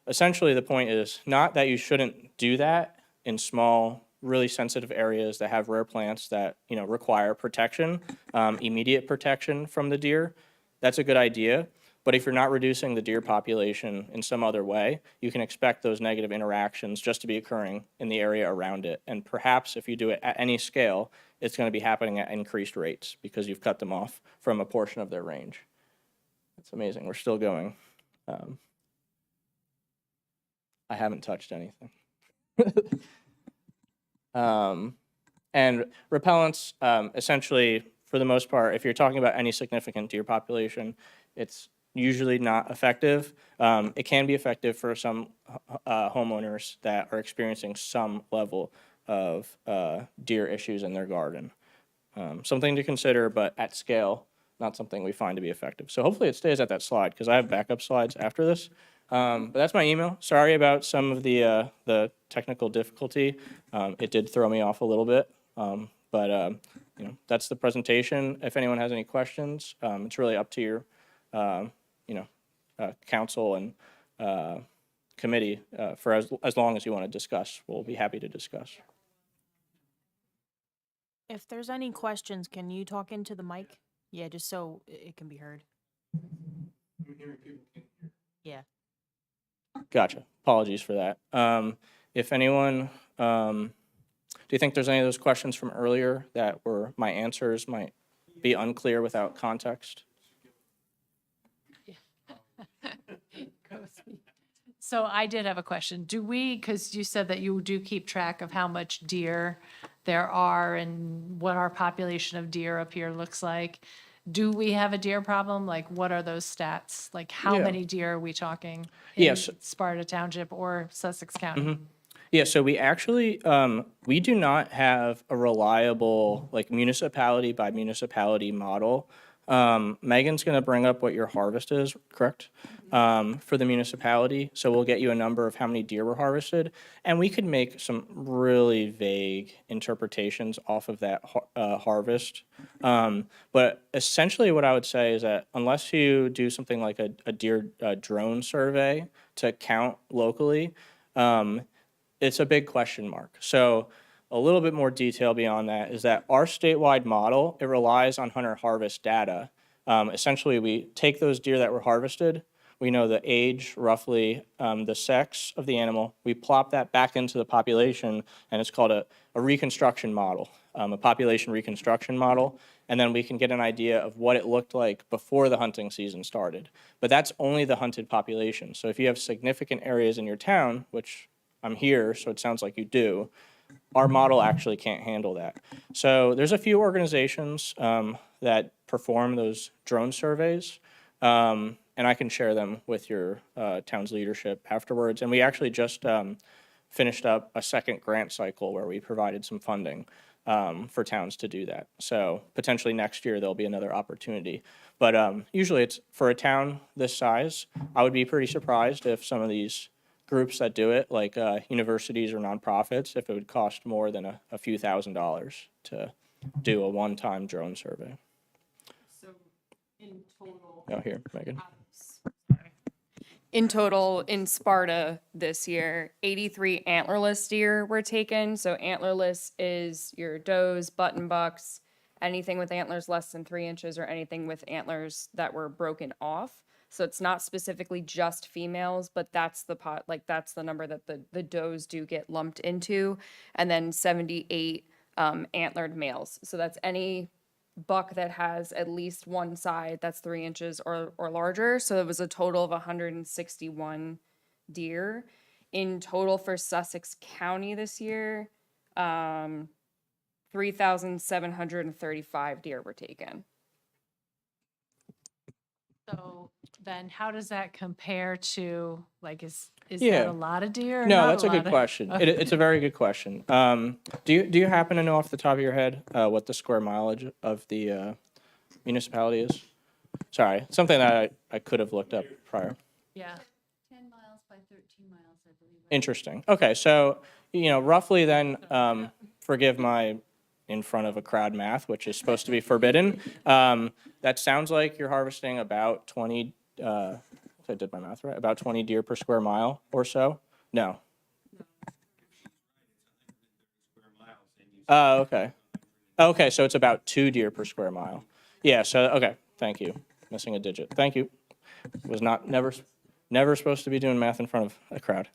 essentially, the point is not that you shouldn't do that in small, really sensitive areas that have rare plants that require protection, immediate protection from the deer. That's a good idea. But if you're not reducing the deer population in some other way, you can expect those negative interactions just to be occurring in the area around it. And perhaps if you do it at any scale, it's going to be happening at increased rates because you've cut them off from a portion of their range. That's amazing. We're still going. I haven't touched anything. And repellents, essentially, for the most part, if you're talking about any significant deer population, it's usually not effective. It can be effective for some homeowners that are experiencing some level of deer issues in their garden. Something to consider, but at scale, not something we find to be effective. So hopefully it stays at that slide because I have backup slides after this. But that's my email. Sorry about some of the technical difficulty. It did throw me off a little bit, but that's the presentation. If anyone has any questions, it's really up to your council and committee for as long as you want to discuss. We'll be happy to discuss. If there's any questions, can you talk into the mic? Yeah, just so it can be heard. I'm hearing people can't hear. Yeah. Gotcha. Apologies for that. If anyone, do you think there's any of those questions from earlier that were my answers might be unclear without context? So I did have a question. Because you said that you do keep track of how much deer there are and what our population of deer up here looks like. do we have a deer problem? Like, what are those stats? Like, how Yeah. many deer are we talking in Yes. Sparta Township or Sussex County? Yeah, so we actually, we do not have a reliable, like, municipality by municipality model. Megan's gonna bring up what your harvest is, correct? For the municipality, so we'll get you a number of how many deer were harvested, and we could make some really vague interpretations off of that harvest. But essentially what I would say is that unless you do something like a deer drone survey to count locally, it's a big question mark. So a little bit more detail beyond that is that our statewide model, it relies on hunter harvest data. Essentially, we take those deer that were harvested, we know the age, roughly, the sex of the animal, we plop that back into the population, and it's called a reconstruction model, a population reconstruction model, and then we can get an idea of what it looked like before the hunting season started. But that's only the hunted population. So if you have significant areas in your town, which I'm here, so it sounds like you do, our model actually can't handle that. So there's a few organizations that perform those drone surveys, and I can share them with your town's leadership afterwards. And we actually just finished up a second grant cycle where we provided some funding for towns to do that. So potentially next year there'll be another opportunity. But usually it's for a town this size, I would be pretty surprised if some of these groups that do it, like universities or nonprofits, if it would cost more than a few $1,000s to do a one-time drone survey. So in total. Oh, here, Megan. In total, in Sparta this year, 83 antlerless deer were taken. So antlerless is your does, button bucks, anything with antlers less than 3 inches, or anything with antlers that were broken off. So it's not specifically just females, but that's the that's the number that the does do get lumped into. And then 78 antlered males. So that's any buck that has at least one side that's 3 inches or larger. So it was a total of 161 deer. In total for Sussex County this year, 3,735 deer were taken. So then how does that compare to, like, is Yeah. that a lot of deer? or No, not that's a lot good of- question. It's a very good question. Do you happen to know off the top of your head what the square mileage of the municipality is? Sorry, something that I could have looked up prior. Yeah. 10 miles by 13 miles, I believe. Interesting. Okay, so, roughly then, forgive my in front of a crowd math, which is supposed to be forbidden. That sounds like you're harvesting about 20, if I did my math right, about 20 deer per square mile or so? No. Oh, okay. Okay, so it's about 2 deer per square mile. Yeah, so, okay, thank you. Missing a digit. Thank you. Was never supposed to be doing math in front of a crowd.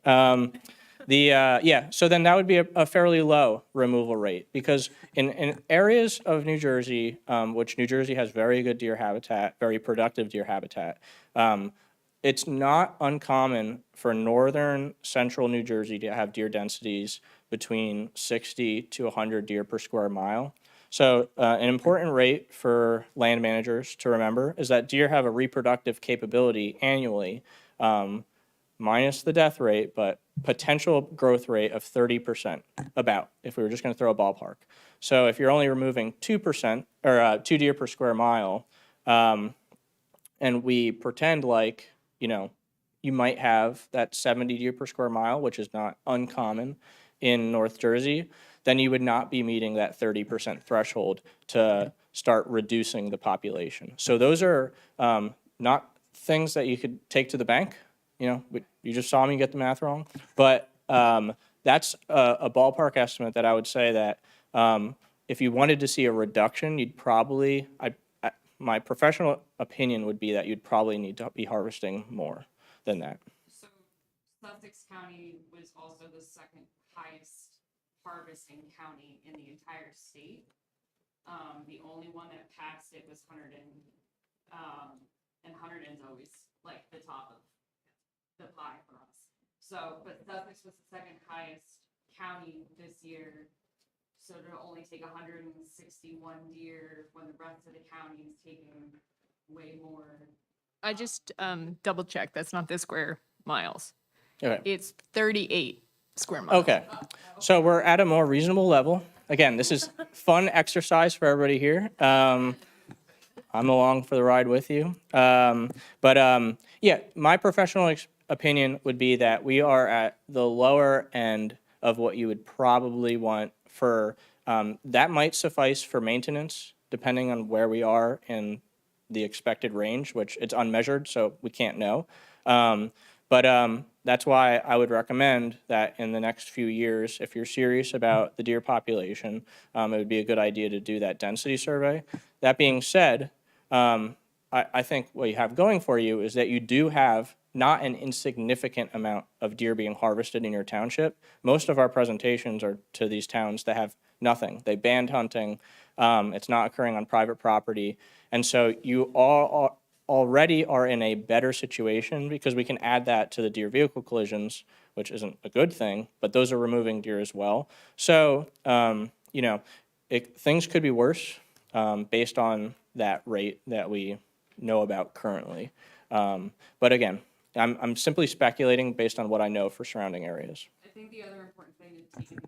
So then that would be a fairly low removal rate, because in areas of New Jersey, which New Jersey has very good deer habitat, very productive deer habitat, it's not uncommon for northern central New Jersey to have deer densities between 60 to 100 deer per square mile. So an important rate for land managers to remember is that deer have a reproductive capability annually, minus the death rate, but potential growth rate of 30%, about, if we were just going to throw a ballpark. So if you're only removing 2% or 2 deer per square mile, and we pretend like, you might have that 70 deer per square mile, which is not uncommon in North Jersey, then you would not be meeting that 30% threshold to start reducing the population. So those are not things that you could take to the bank. You just saw me get the math wrong. But that's a ballpark estimate that I would say that if you wanted to see a reduction, you'd probably, my professional opinion would be that you'd probably need to be harvesting more than that. So Sussex County was also the second highest harvesting county in the entire state. The only one that passed it was Hunterdon, and Hunterdon's always like the top of the pie for us. So, but Sussex was the second highest county this year. So to only take 161 deer when the rest of the county is taking way more. I just double checked. That's not the square miles. Okay. It's 38 square miles. Okay, so we're at a more reasonable level. Again, this is fun exercise for everybody here. I'm along for the ride with you. Yeah, my professional opinion would be that we are at the lower end of what you would probably want for, that might suffice for maintenance, depending on where we are in the expected range, which it's unmeasured, so we can't know. That's why I would recommend that in the next few years, if you're serious about the deer population, it would be a good idea to do that density survey. That being said, I think what you have going for you is that you do have not an insignificant amount of deer being harvested in your township. Most of our presentations are to these towns that have nothing. They banned hunting. It's not occurring on private property. And so you all already are in a better situation because we can add that to the deer vehicle collisions, which isn't a good thing, but those are removing deer as well. So, things could be worse based on that rate that we know about currently. But again, I'm simply speculating based on what I know for surrounding areas. I think the other important thing to take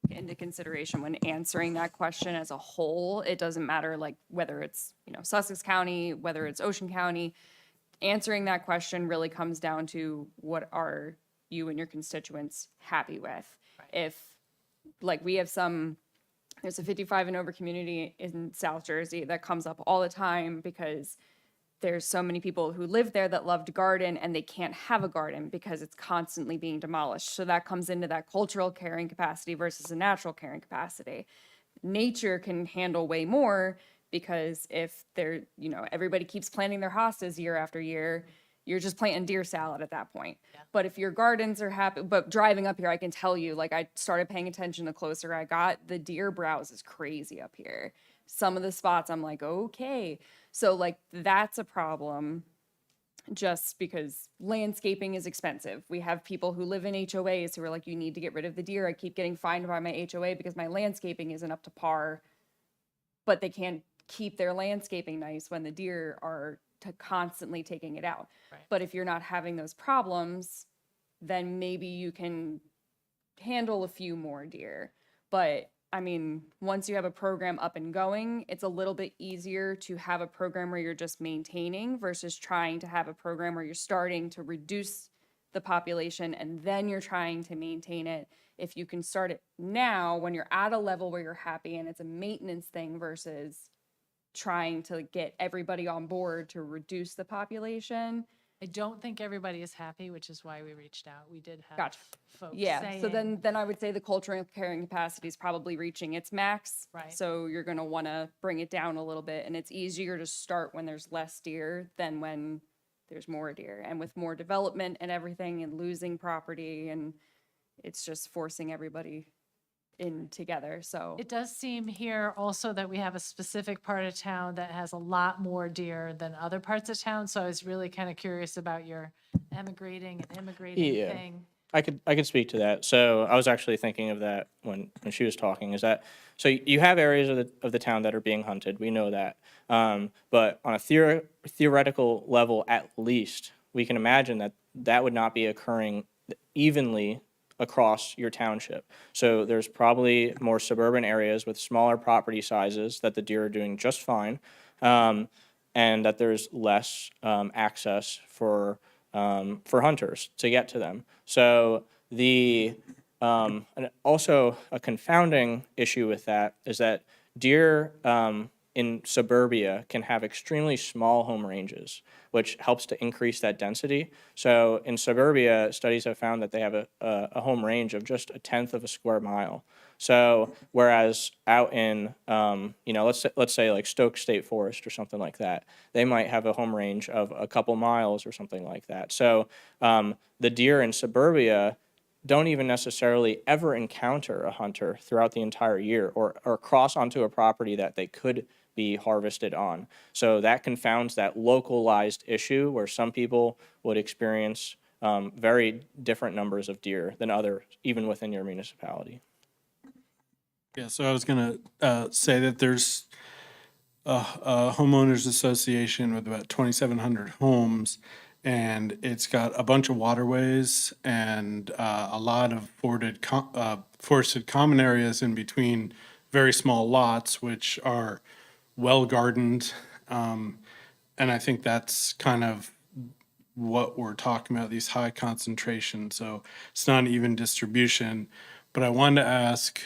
into consideration when answering that question as a whole, it doesn't matter like whether it's, Sussex County, whether it's Ocean County, answering that question really comes down to what are you and your constituents happy with? If, like, we have there's a 55 and over community in South Jersey that comes up all the time because there's so many people who live there that love to garden and they can't have a garden because it's constantly being demolished. So that comes into that cultural carrying capacity versus a natural carrying capacity. Nature can handle way more because if everybody keeps planting their hostas year after year, you're just planting deer salad at that point. Yeah. But if your gardens are happy, but driving up here, I can tell you, like, I started paying attention the closer I got, the deer browse is crazy up here. Some of the spots I'm like, okay. So like that's a problem just because landscaping is expensive. We have people who live in HOAs who are like, you need to get rid of the deer. I keep getting fined by my HOA because my landscaping isn't up to par, but they can't keep their landscaping nice when the deer are constantly taking it out. Right. But if you're not having those problems, then maybe you can handle a few more deer. But I mean, once you have a program up and going, it's a little bit easier to have a program where you're just maintaining versus trying to have a program where you're starting to reduce the population and then you're trying to maintain it. If you can start it now when you're at a level where you're happy and it's a maintenance thing versus trying to get everybody on board to reduce the population. I don't think everybody is happy, which is why we reached out. We did have Gotcha. folks Yeah, saying, so then I would say the cultural carrying capacity is probably reaching its max. Right. So you're going to want to bring it down a little bit, and it's easier to start when there's less deer than when there's more deer. And with more development and everything and losing property, and it's just forcing everybody in together. So it does seem here also that we have a specific part of town that has a lot more deer than other parts of town. So I was really kind of curious about your emigrating and immigrating Yeah. thing. I could speak to that. So I was actually thinking of that when she was talking. Is that so? You have areas of the town that are being hunted. We know that, but on a theoretical level, at least we can imagine that would not be occurring evenly across your township. So there's probably more suburban areas with smaller property sizes that the deer are doing just fine, and that there's less access for hunters to get to them. So and also a confounding issue with that is that deer in suburbia can have extremely small home ranges, which helps to increase that density. So in suburbia, studies have found that they have a home range of just 1/10 of a square mile. So whereas out in, let's say like Stoke State Forest or something like that, they might have a home range of a couple miles or something like that. So the deer in suburbia don't even necessarily ever encounter a hunter throughout the entire year or cross onto a property that they could be harvested on. So that confounds that localized issue where some people would experience very different numbers of deer than others, even within your municipality. Yeah, so I was gonna say that there's a homeowners association with about 2,700 homes, and it's got a bunch of waterways and a lot of forested common areas in between very small lots, which are well gardened. And I think that's kind of what we're talking about, these high concentrations. So it's not an even distribution. But I wanted to ask,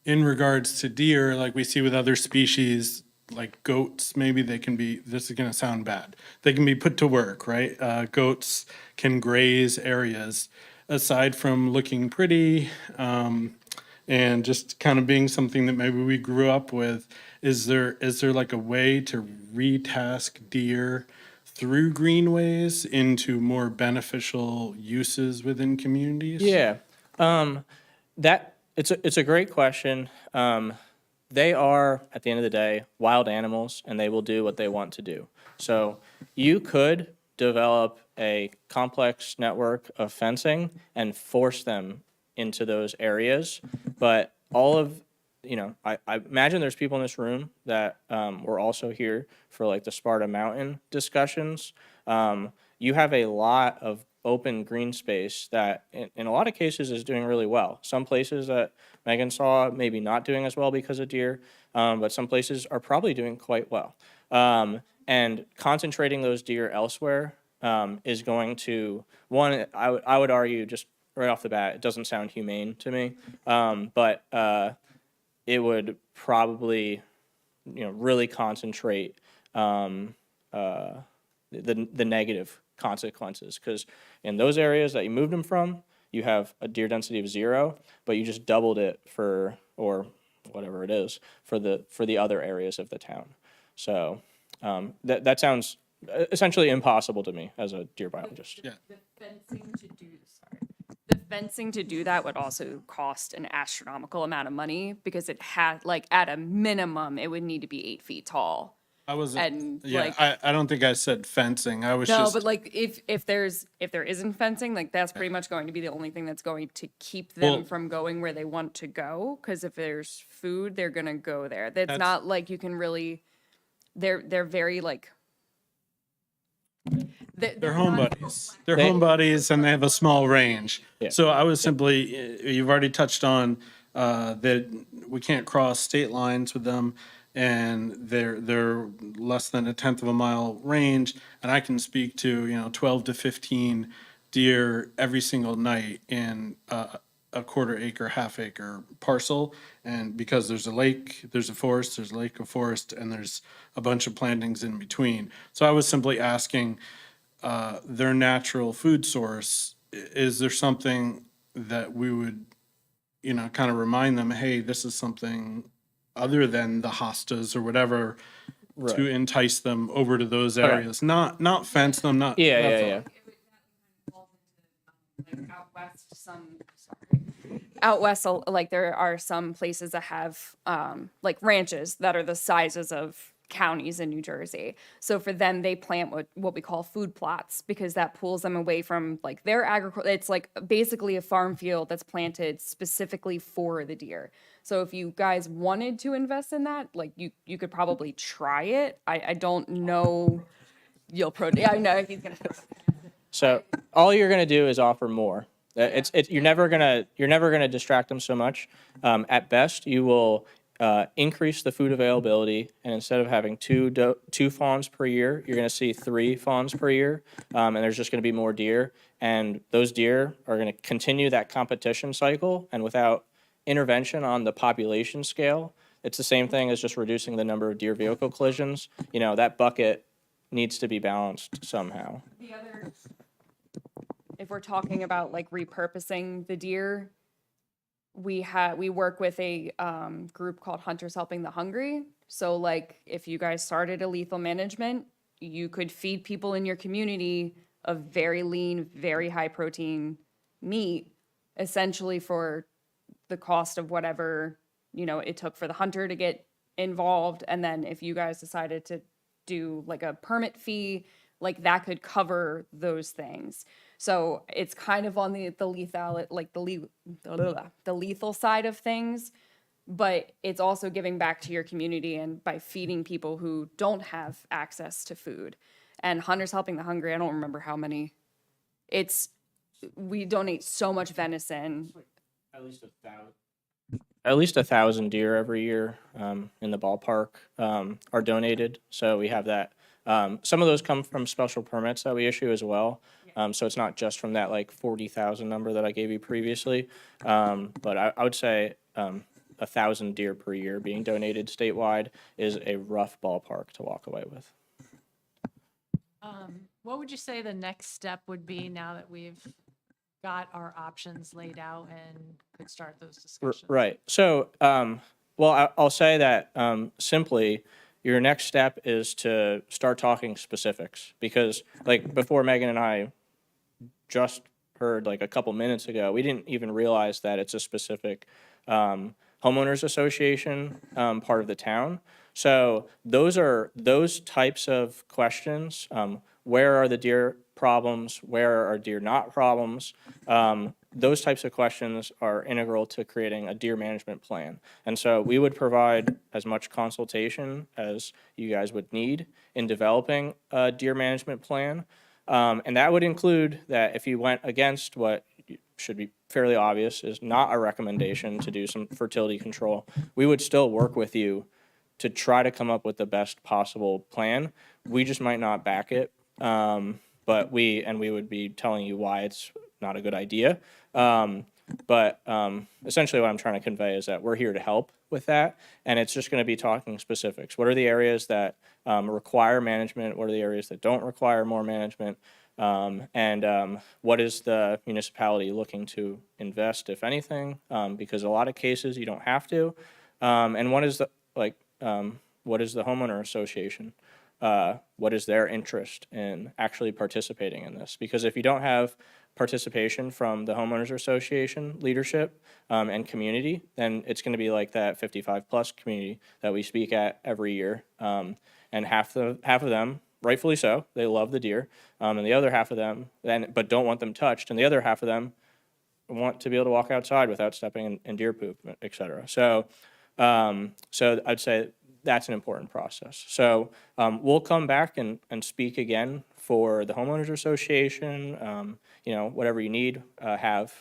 in regards to deer, like we see with other species, like goats, maybe they can be, this is going to sound bad, they can be put to work, right? Goats can graze areas. Aside from looking pretty and just kind of being something that maybe we grew up with, is there like a way to retask deer through greenways into more beneficial uses within communities? Yeah, that it's a great question. They are, at the end of the day, wild animals, and they will do what they want to do. So you could develop a complex network of fencing and force them into those areas, but all of, I imagine there's people in this room that were also here for like the Sparta Mountain discussions. You have a lot of open green space that in a lot of cases is doing really well. Some places that Megan saw maybe not doing as well because of deer, but some places are probably doing quite well. And concentrating those deer elsewhere is going to, one, I would argue just right off the bat, it doesn't sound humane to me, but it would probably, really concentrate the negative consequences, because in those areas that you moved them from, you have a deer density of 0, but you just doubled it for, or whatever it is, for the other areas of the town. So that sounds essentially impossible to me as a deer biologist. Yeah. The fencing to do that would also cost an astronomical amount of money, because it had, like, at a minimum, it would need to be 8 feet tall. I was, And, yeah, like- I don't think I said fencing. I was No, just, but like if there isn't fencing, like that's pretty much going to be the only thing that's going to keep them Well- from going where they want to go. Because if there's food, they're gonna go there. That's That's- not like you can really. They're very like. they're home buddies. They're They- home buddies and they have a small range. Yeah. So I was simply, you've already touched on that we can't cross state lines with them, and they're less than 1/10 of a mile range. And I can speak to, 12 to 15 deer every single night in a quarter acre, half acre parcel. And because there's a lake, there's a forest, there's a lake, a forest, and there's a bunch of plantings in between. So I was simply asking, their natural food source, is there something that we would, kind of remind them, hey, this is something other than the hostas or whatever, to entice them over to those areas, not fence them, not. Yeah, that's yeah, all. yeah. Out west, like there are some places that have like ranches that are the sizes of counties in New Jersey. So for them, they plant what we call food plots, because that pulls them away from like their agriculture. It's like basically a farm field that's planted specifically for the deer. So if you guys wanted to invest in that, like you could probably try it. I don't know. Yeah, I know he's gonna. So all you're gonna do is offer more. You're never gonna distract them so much. At best, you will increase the food availability, and instead of having two fawns per year, you're gonna see 3 fawns per year, and there's just gonna be more deer, and those deer are gonna continue that competition cycle, and without intervention on the population scale, it's the same thing as just reducing the number of deer vehicle collisions. That bucket needs to be balanced somehow. If we're talking about like repurposing the deer, we work with a group called Hunters Helping the Hungry. So like if you guys started a lethal management, you could feed people in your community a very lean, very high protein meat, essentially for the cost of whatever, it took for the hunter to get involved. And then if you guys decided to do like a permit fee, like that could cover those things. So it's kind of on the lethal, like the lethal side of things, but it's also giving back to your community and by feeding people who don't have access to food. And Hunters Helping the Hungry, I don't remember how many. We donate so much venison. At least 1,000 deer every year in the ballpark are donated. So we have that. Some of those come from special permits that we issue as well. So it's not just from that like 40,000 number that I gave you previously. But I would say 1,000 deer per year being donated statewide is a rough ballpark to walk away with. What would you say the next step would be now that we've got our options laid out and could start those discussions? Right. So, I'll say that simply, your next step is to start talking specifics because, like, before Megan and I just heard like a couple minutes ago, we didn't even realize that it's a specific homeowners association part of the town. So those types of questions. Where are the deer problems? Where are deer not problems? Those types of questions are integral to creating a deer management plan. And so we would provide as much consultation as you guys would need in developing a deer management plan. And that would include that if you went against what should be fairly obvious is not a recommendation to do some fertility control, we would still work with you to try to come up with the best possible plan. We just might not back it. But we would be telling you why it's not a good idea. But essentially what I'm trying to convey is that we're here to help with that. And it's just going to be talking specifics. What are the areas that require management? What are the areas that don't require more management? And what is the municipality looking to invest, if anything? Because a lot of cases you don't have to. And what is the homeowner association? What is their interest in actually participating in this? Because if you don't have participation from the homeowners association leadership and community, then it's going to be like that 55 plus community that we speak at every year. And half of them, rightfully so, they love the deer, and the other half of them but don't want them touched, and the other half of them want to be able to walk outside without stepping in deer poop, et cetera. So I'd say that's an important process. So we'll come back and speak again for the homeowners association, whatever you need, have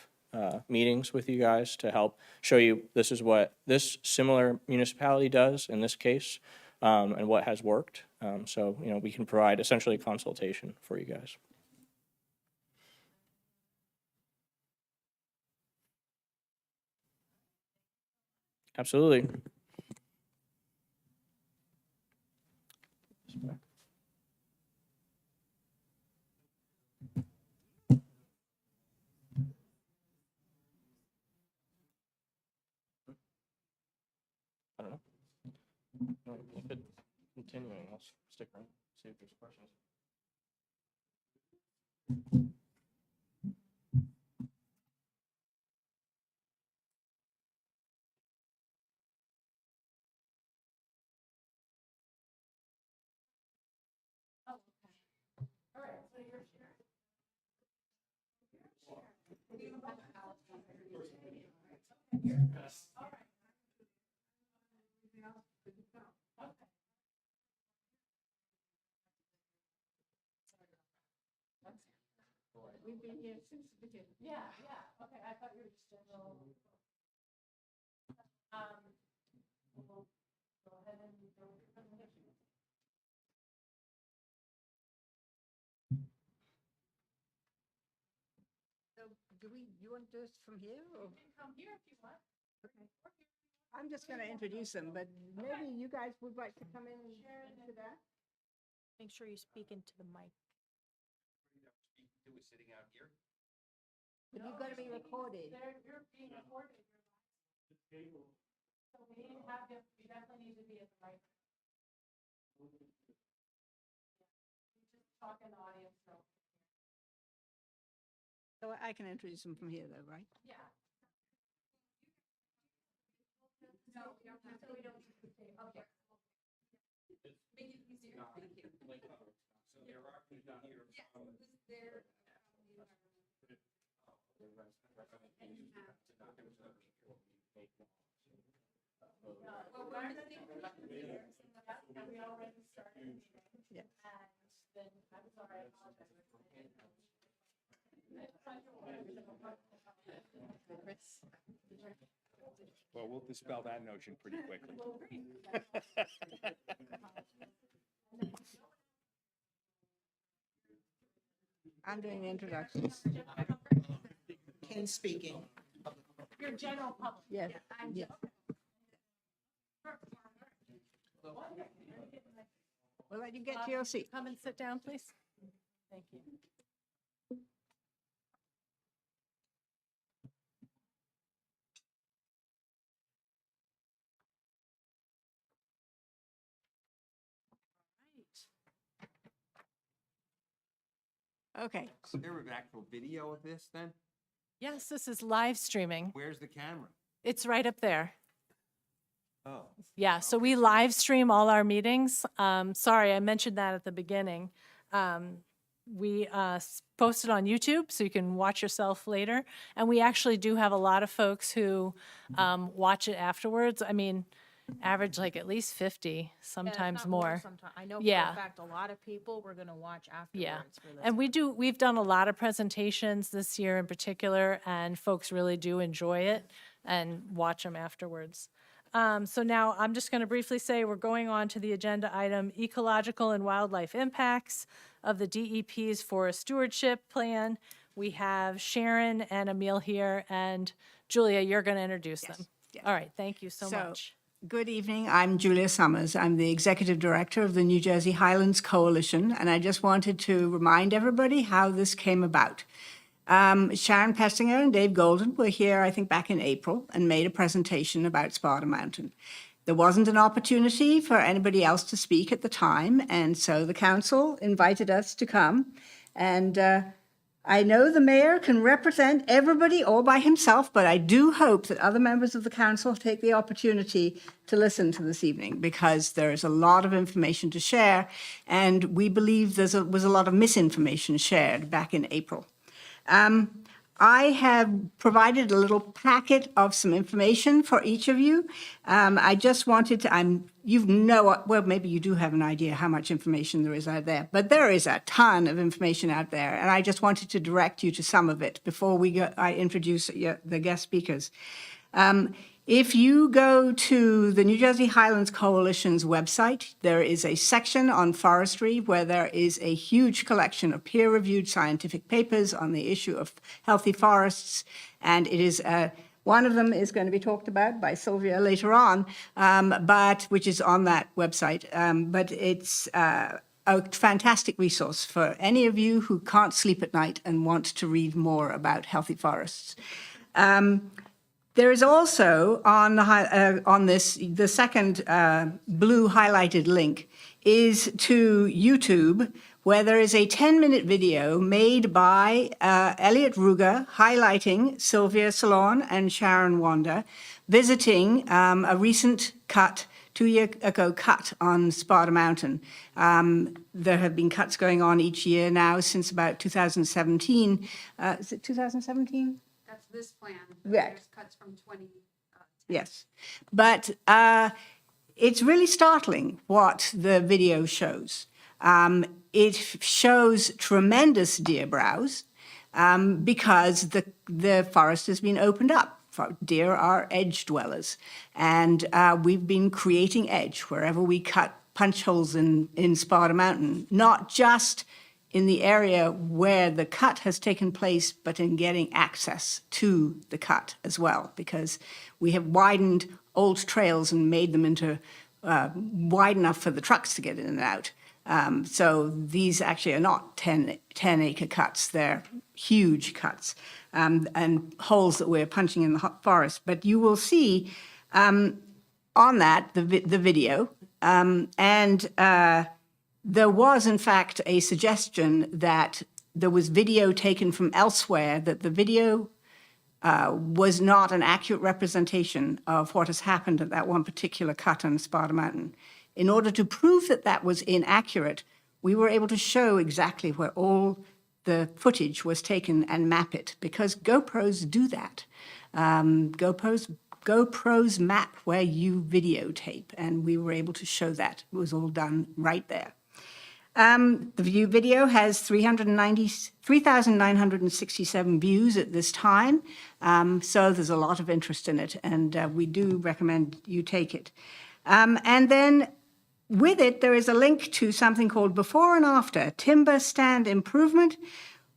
meetings with you guys to help show you this is what this similar municipality does in this case and what has worked. So we can provide essentially consultation for you guys. Absolutely. I don't know. If it's continuing, I'll stick around, see if there's questions. Okay, I thought you were just general. We'll go ahead and go with your presentation. So you want to do this from here or? You can come here if you want. Okay. I'm just going to introduce them, but maybe you guys would like to come in and to that? Make sure you speak into the mic. Do we sitting out here? But you're going to be recorded. You're being recorded. So we definitely need to be at the right. You just talk in the audience, so. So I can introduce them from here though, right? Yeah. No, we don't have to. We don't. Okay. So there are people here. There. Well, we'll dispel that notion pretty quickly. I'm doing the introductions. Ken speaking. Your general public. Yes, yes. We'll let you get to your seat. Come and sit down, please. Thank you. Okay. Is there an actual video of this then? Yes, this is live streaming. Where's the camera? It's right up there. Oh. Yeah, so we live stream all our meetings. Sorry, I mentioned that at the beginning. We post it on YouTube, so you can watch yourself later. And we actually do have a lot of folks who watch it afterwards. I mean, average like at least 50, sometimes more. I know for Yeah. a fact, a lot of people were gonna watch Yeah, afterwards for this. and we've done a lot of presentations this year in particular, and folks really do enjoy it and watch them afterwards. So now I'm just going to briefly say we're going on to the agenda item, ecological and wildlife impacts of the DEP's forest stewardship plan. We have Sharon and Emil here, and Julia, you're going to introduce them. yes. All right, thank you so So, much. Good evening. I'm Julia Summers. I'm the Executive Director of the New Jersey Highlands Coalition, and I just wanted to remind everybody how this came about. Sharon Pessinger and Dave Golden were here, I think, back in April and made a presentation about Sparta Mountain. There wasn't an opportunity for anybody else to speak at the time, and so the council invited us to come. And I know the mayor can represent everybody all by himself, but I do hope that other members of the council take the opportunity to listen to this evening, because there is a lot of information to share, and we believe was a lot of misinformation shared back in April. I have provided a little packet of some information for each of you. I just wanted to, well, maybe you do have an idea how much information there is out there, but there is a ton of information out there, and I just wanted to direct you to some of it before I introduce the guest speakers. If you go to the New Jersey Highlands Coalition's website, there is a section on forestry where there is a huge collection of peer-reviewed scientific papers on the issue of healthy forests, and it is one of them is going to be talked about by Sylvia later on, which is on that website. But it's a fantastic resource for any of you who can't sleep at night and want to read more about healthy forests. There is also on this, the second blue highlighted link is to YouTube, where there is a 10-minute video made by Elliot Ruger highlighting Sylvia Salon and Sharon Wanda visiting a recent cut, 2-year ago cut on Sparta Mountain. There have been cuts going on each year now since about 2017. Is it 2017? That's this plan. Right. There's cuts from 20. Yes, but it's really startling what the video shows. It shows tremendous deer browse because the forest has been opened up. Deer are edge dwellers, and we've been creating edge wherever we cut punch holes in Sparta Mountain, not just in the area where the cut has taken place, but in getting access to the cut as well, because we have widened old trails and made them into wide enough for the trucks to get in and out. So these actually are not 10-acre cuts, they're huge cuts and holes that we're punching in the forest. But you will see on that, the video, there was, in fact, a suggestion that there was video taken from elsewhere, that the video was not an accurate representation of what has happened at that one particular cut on Sparta Mountain. In order to prove that that was inaccurate, we were able to show exactly where all the footage was taken and map it, because GoPros do that. GoPros GoPro's map where you videotape, and we were able to show that. It was all done right there. The view video has 3,967 views at this time, so there's a lot of interest in it, and we do recommend you take it. And then with it, there is a link to something called Before and After Timber Stand Improvement,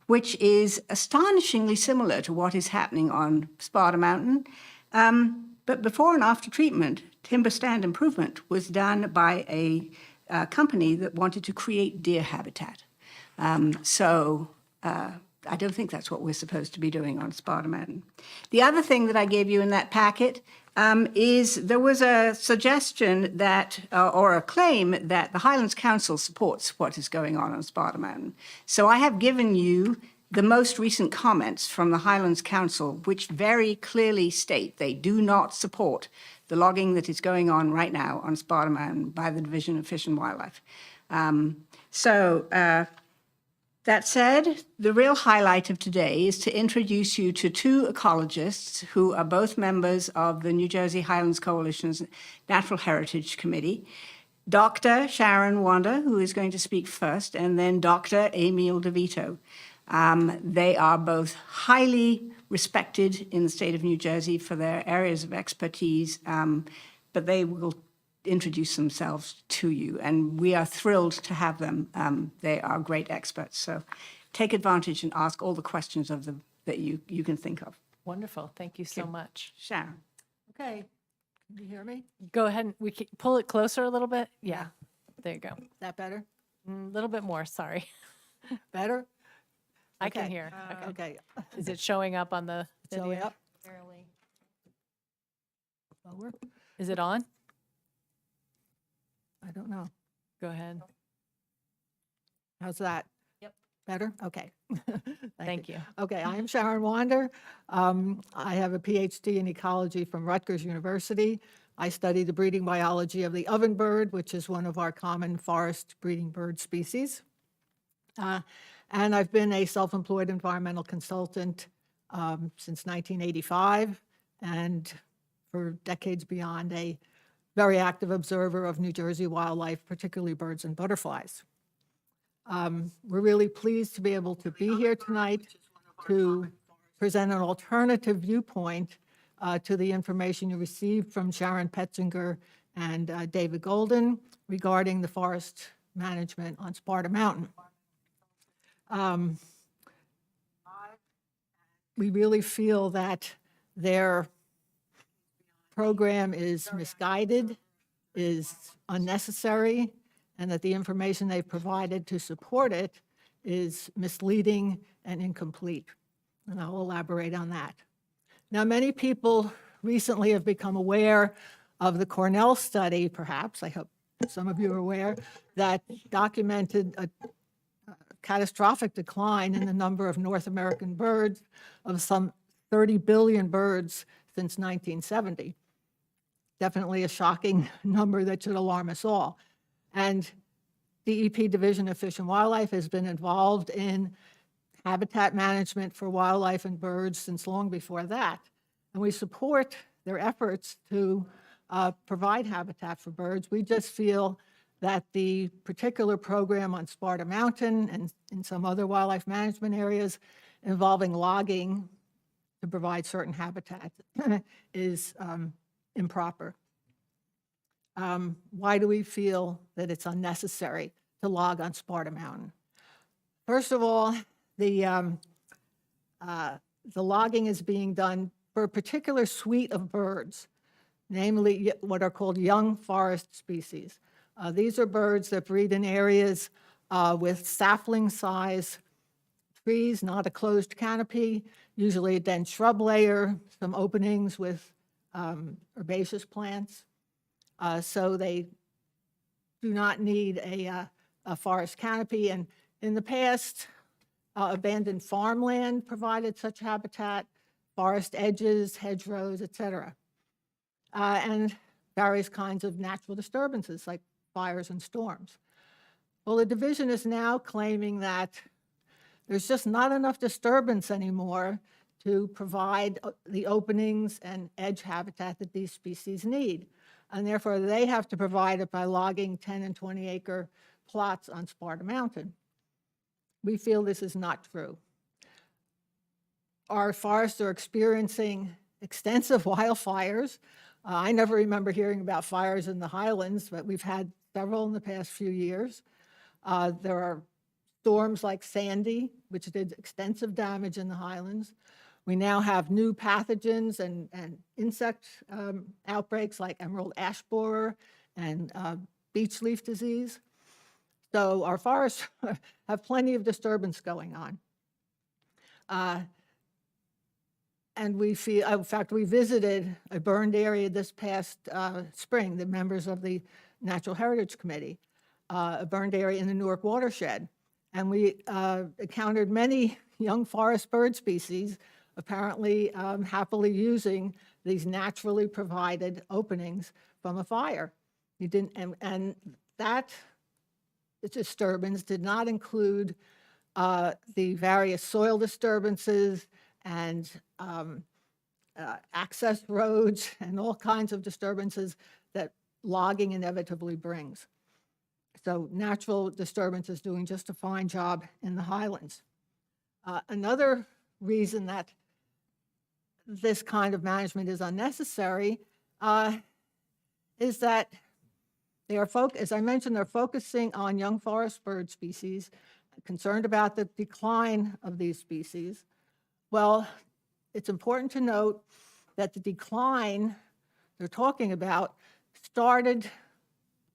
which is astonishingly similar to what is happening on Sparta Mountain. But before and after treatment, timber stand improvement was done by a company that wanted to create deer habitat. I don't think that's what we're supposed to be doing on Sparta Mountain. The other thing that I gave you in that packet is there was a suggestion that, or a claim that the Highlands Council supports what is going on Sparta Mountain. So I have given you the most recent comments from the Highlands Council, which very clearly state they do not support the logging that is going on right now on Sparta Mountain by the Division of Fish and Wildlife. That said, the real highlight of today is to introduce you to two ecologists who are both members of the New Jersey Highlands Coalition's Natural Heritage Committee. Dr. Sharon Wander, who is going to speak first, and then Dr. Emil DeVito. They are both highly respected in the state of New Jersey for their areas of expertise, but they will introduce themselves to you, and we are thrilled to have them. They are great experts, so take advantage and ask all the questions of them that you can think of. Wonderful. Thank you so much. Sharon. Okay, can you hear me? Go ahead and we can pull it closer a little bit. Yeah, there you go. Is that better? A little bit more, sorry. Better? I can Okay. hear. Okay. Okay. Is it showing up on the Showing video? up? Barely. Lower? Is it on? I don't know. Go ahead. How's that? Yep. Better? Okay. Thank you. Okay, I am Sharon Wander. I have a PhD in ecology from Rutgers University. I study the breeding biology of the ovenbird, which is one of our common forest breeding bird species. And I've been a self-employed environmental consultant since 1985, and for decades beyond, a very active observer of New Jersey wildlife, particularly birds and butterflies. We're really pleased to be able to be here tonight to present an alternative viewpoint to the information you received from Sharon Petzinger and David Golden regarding the forest management on Sparta Mountain. We really feel that their program is misguided, is unnecessary, and that the information they've provided to support it is misleading and incomplete. And I'll elaborate on that. Now, many people recently have become aware of the Cornell study, perhaps, I hope some of you are aware, that documented a catastrophic decline in the number of North American birds of some 30 billion birds since 1970. Definitely a shocking number that should alarm us all. And the DEP Division of Fish and Wildlife has been involved in habitat management for wildlife and birds since long before that. And we support their efforts to provide habitat for birds. We just feel that the particular program on Sparta Mountain and in some other wildlife management areas involving logging to provide certain habitat is improper. Why do we feel that it's unnecessary to log on Sparta Mountain? First of all, the logging is being done for a particular suite of birds, namely what are called young forest species. These are birds that breed in areas with sapling-size trees, not a closed canopy, usually a dense shrub layer, some openings with herbaceous plants. So they do not need a forest canopy. And in the past, abandoned farmland provided such habitat, forest edges, hedgerows, et cetera. And various kinds of natural disturbances like fires and storms. Well, the division is now claiming that there's just not enough disturbance anymore to provide the openings and edge habitat that these species need. And therefore, they have to provide it by logging 10 and 20 acre plots on Sparta Mountain. We feel this is not true. Our forests are experiencing extensive wildfires. I never remember hearing about fires in the highlands, but we've had several in the past few years. There are storms like Sandy, which did extensive damage in the highlands. We now have new pathogens and insect outbreaks like emerald ash borer and beech leaf disease. So our forests have plenty of disturbance going on. And we feel, in fact, we visited a burned area this past spring, the members of the Natural Heritage Committee, a burned area in the Newark watershed. And we encountered many young forest bird species apparently happily using these naturally provided openings from a fire. You didn't, and that disturbance did not include the various soil disturbances and access roads and all kinds of disturbances that logging inevitably brings. So natural disturbance is doing just a fine job in the highlands. Another reason that this kind of management is unnecessary is that they are, as I mentioned, they're focusing on young forest bird species, concerned about the decline of these species. Well, it's important to note that the decline they're talking about started,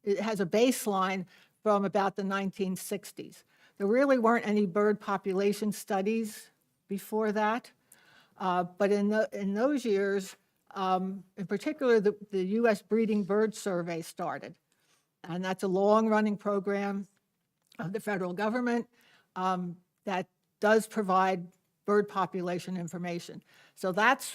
it has a baseline from about the 1960s. There really weren't any bird population studies before that, but in those years, in particular, the U.S. Breeding Bird Survey started, and that's a long-running program of the federal government that does provide bird population information. So that's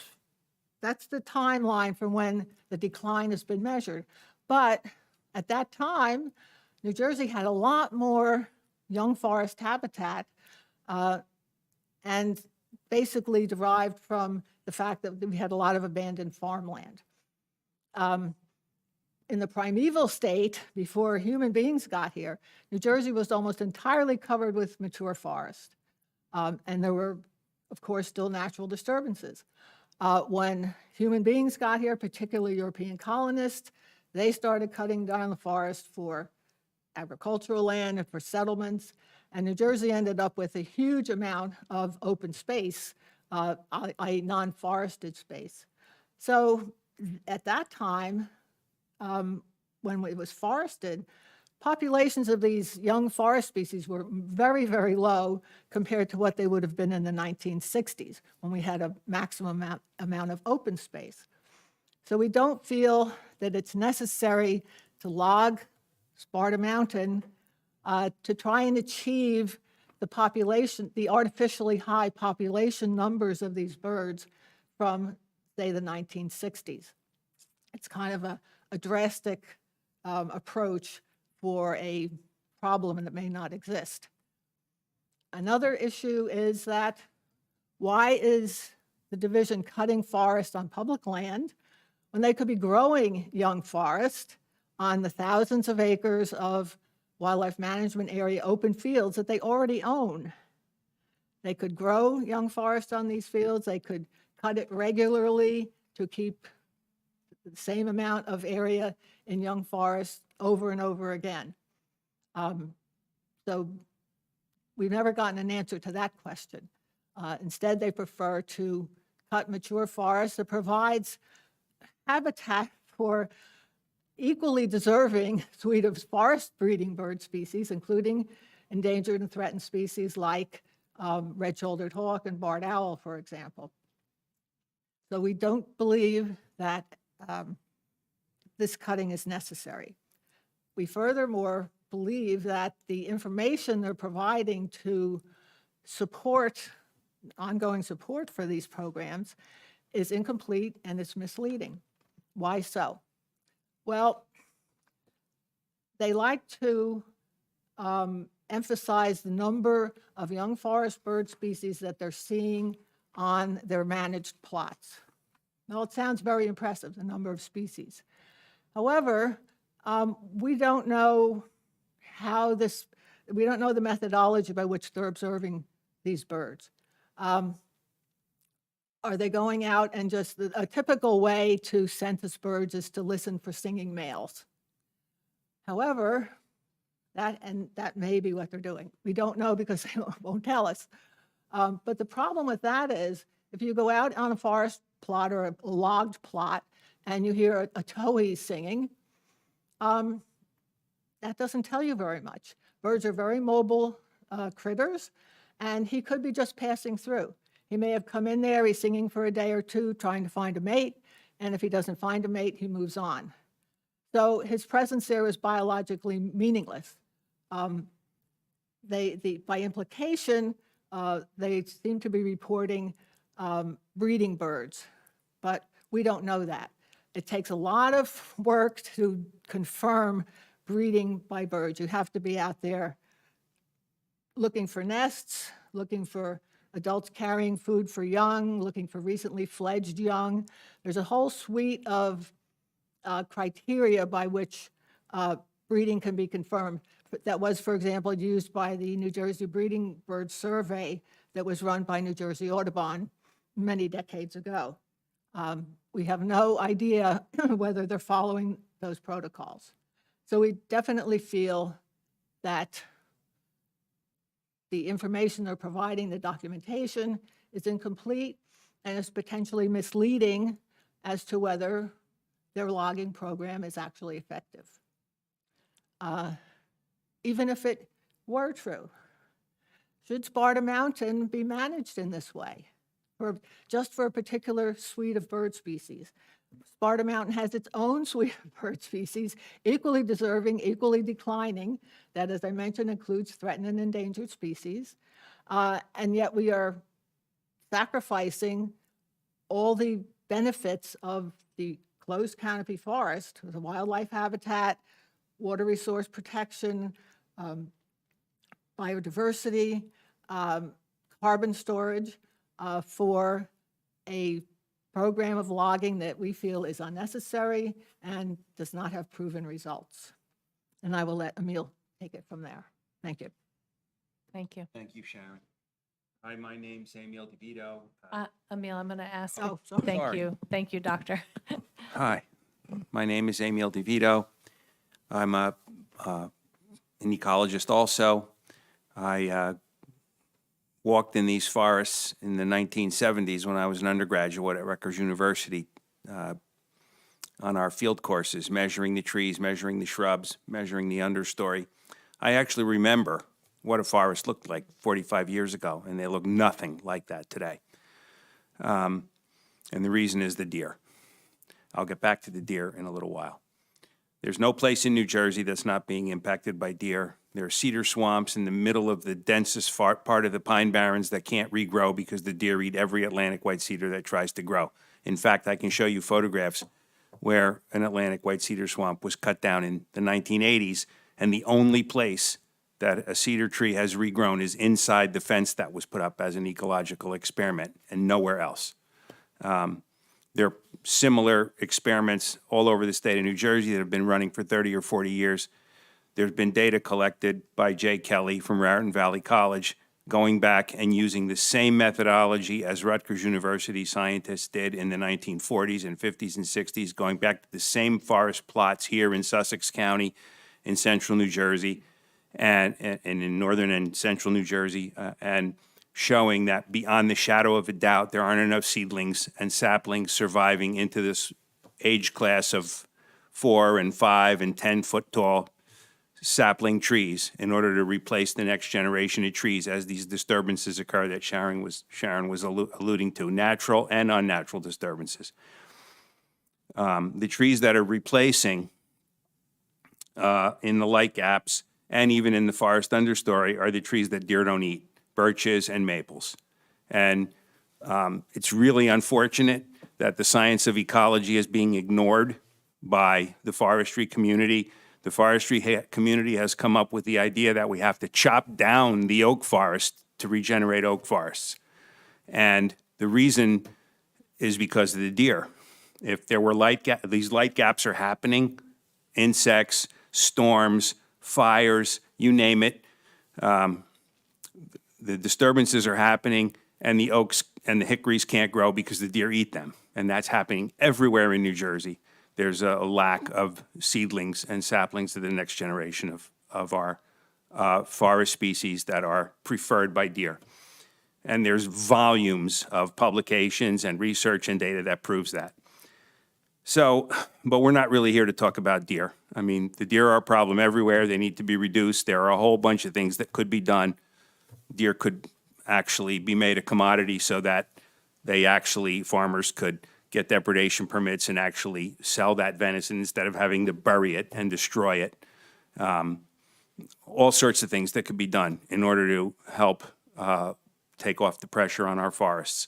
the timeline from when the decline has been measured. But at that time, New Jersey had a lot more young forest habitat and basically derived from the fact that we had a lot of abandoned farmland. In the primeval state, before human beings got here, New Jersey was almost entirely covered with mature forest. And there were, of course, still natural disturbances. When human beings got here, particularly European colonists, they started cutting down the forest for agricultural land and for settlements. And New Jersey ended up with a huge amount of open space, i.e. non-forested space. So at that time, when it was forested, populations of these young forest species were very, very low compared to what they would have been in the 1960s, when we had a maximum amount of open space. So we don't feel that it's necessary to log Sparta Mountain to try and achieve the population, the artificially high population numbers of these birds from, say, the 1960s. It's kind of a drastic approach for a problem that may not exist. Another issue is that why is the division cutting forest on public land when they could be growing young forest on the thousands of acres of wildlife management area open fields that they already own? They could grow young forest on these fields. They could cut it regularly to keep the same amount of area in young forest over and over again. So we've never gotten an answer to that question. Instead, they prefer to cut mature forest that provides habitat for equally deserving suite of forest-breeding bird species, including endangered and threatened species like red-shouldered hawk and barred owl, for example. So we don't believe that this cutting is necessary. We furthermore believe that the information they're providing to support, ongoing support for these programs is incomplete and it's misleading. Why so? Well, they like to emphasize the number of young forest bird species that they're seeing on their managed plots. Now, it sounds very impressive, the number of species. However, we don't know we don't know the methodology by which they're observing these birds. Are they going out and just, a typical way to census birds is to listen for singing males. However, that may be what they're doing. We don't know because they won't tell us. But the problem with that is, if you go out on a forest plot or a logged plot and you hear a towhee singing, that doesn't tell you very much. Birds are very mobile critters, and he could be just passing through. He may have come in there, he's singing for a day or two, trying to find a mate, and if he doesn't find a mate, he moves on. So his presence there is biologically meaningless. By implication, they seem to be reporting breeding birds, but we don't know that. It takes a lot of work to confirm breeding by birds. You have to be out there looking for nests, looking for adults carrying food for young, looking for recently fledged young. There's a whole suite of criteria by which breeding can be confirmed. That was, for example, used by the New Jersey Breeding Bird Survey that was run by New Jersey Audubon many decades ago. We have no idea whether they're following those protocols. So we definitely feel that the information they're providing, the documentation, is incomplete and is potentially misleading as to whether their logging program is actually effective. Even if it were true, should Sparta Mountain be managed in this way, just for a particular suite of bird species? Sparta Mountain has its own suite of bird species, equally deserving, equally declining, that, as I mentioned, includes threatened and endangered species. And yet we are sacrificing all the benefits of the closed canopy forest, the wildlife habitat, water resource protection, biodiversity, carbon storage, for a program of logging that we feel is unnecessary and does not have proven results. And I will let Emil take it from there. Thank you. Thank you. Thank you, Sharon. Hi, my name's Samuel DeVito. Emil, I'm going to ask. Oh, sorry. Thank Sorry. you. Thank you, doctor. Hi, my name is Emil DeVito. I'm an ecologist also. I walked in these forests in the 1970s when I was an undergraduate at Rutgers University on our field courses, measuring the trees, measuring the shrubs, measuring the understory. I actually remember what a forest looked like 45 years ago, and they look nothing like that today. And the reason is the deer. I'll get back to the deer in a little while. There's no place in New Jersey that's not being impacted by deer. There are cedar swamps in the middle of the densest part of the pine barrens that can't regrow because the deer eat every Atlantic white cedar that tries to grow. In fact, I can show you photographs where an Atlantic white cedar swamp was cut down in the 1980s, and the only place that a cedar tree has regrown is inside the fence that was put up as an ecological experiment and nowhere else. There are similar experiments all over the state of New Jersey that have been running for 30 or 40 years. There's been data collected by Jay Kelly from Raritan Valley College going back and using the same methodology as Rutgers University scientists did in the 1940s and 50s and 60s, going back to the same forest plots here in Sussex County, in central New Jersey, and in northern and central New Jersey, and showing that beyond the shadow of a doubt, there aren't enough seedlings and saplings surviving into this age class of 4 and 5 and 10 foot tall sapling trees in order to replace the next generation of trees as these disturbances occur that Sharon was alluding to, natural and unnatural disturbances. The trees that are replacing in the light gaps and even in the forest understory are the trees that deer don't eat, birches and maples. And it's really unfortunate that the science of ecology is being ignored by the forestry community. The forestry community has come up with the idea that we have to chop down the oak forest to regenerate oak forests. And The reason is because of the deer. If there were these light gaps are happening, insects, storms, fires, you name it, the disturbances are happening, and the oaks and the hickories can't grow because the deer eat them. And that's happening everywhere in New Jersey. There's a lack of seedlings and saplings to the next generation of our forest species that are preferred by deer. And there's volumes of publications and research and data that proves that. So, but we're not really here to talk about deer. I mean, the deer are a problem everywhere. They need to be reduced. There are a whole bunch of things that could be done. Deer could actually be made a commodity so that farmers could get depredation permits and actually sell that venison instead of having to bury it and destroy it. All sorts of things that could be done in order to help take off the pressure on our forests.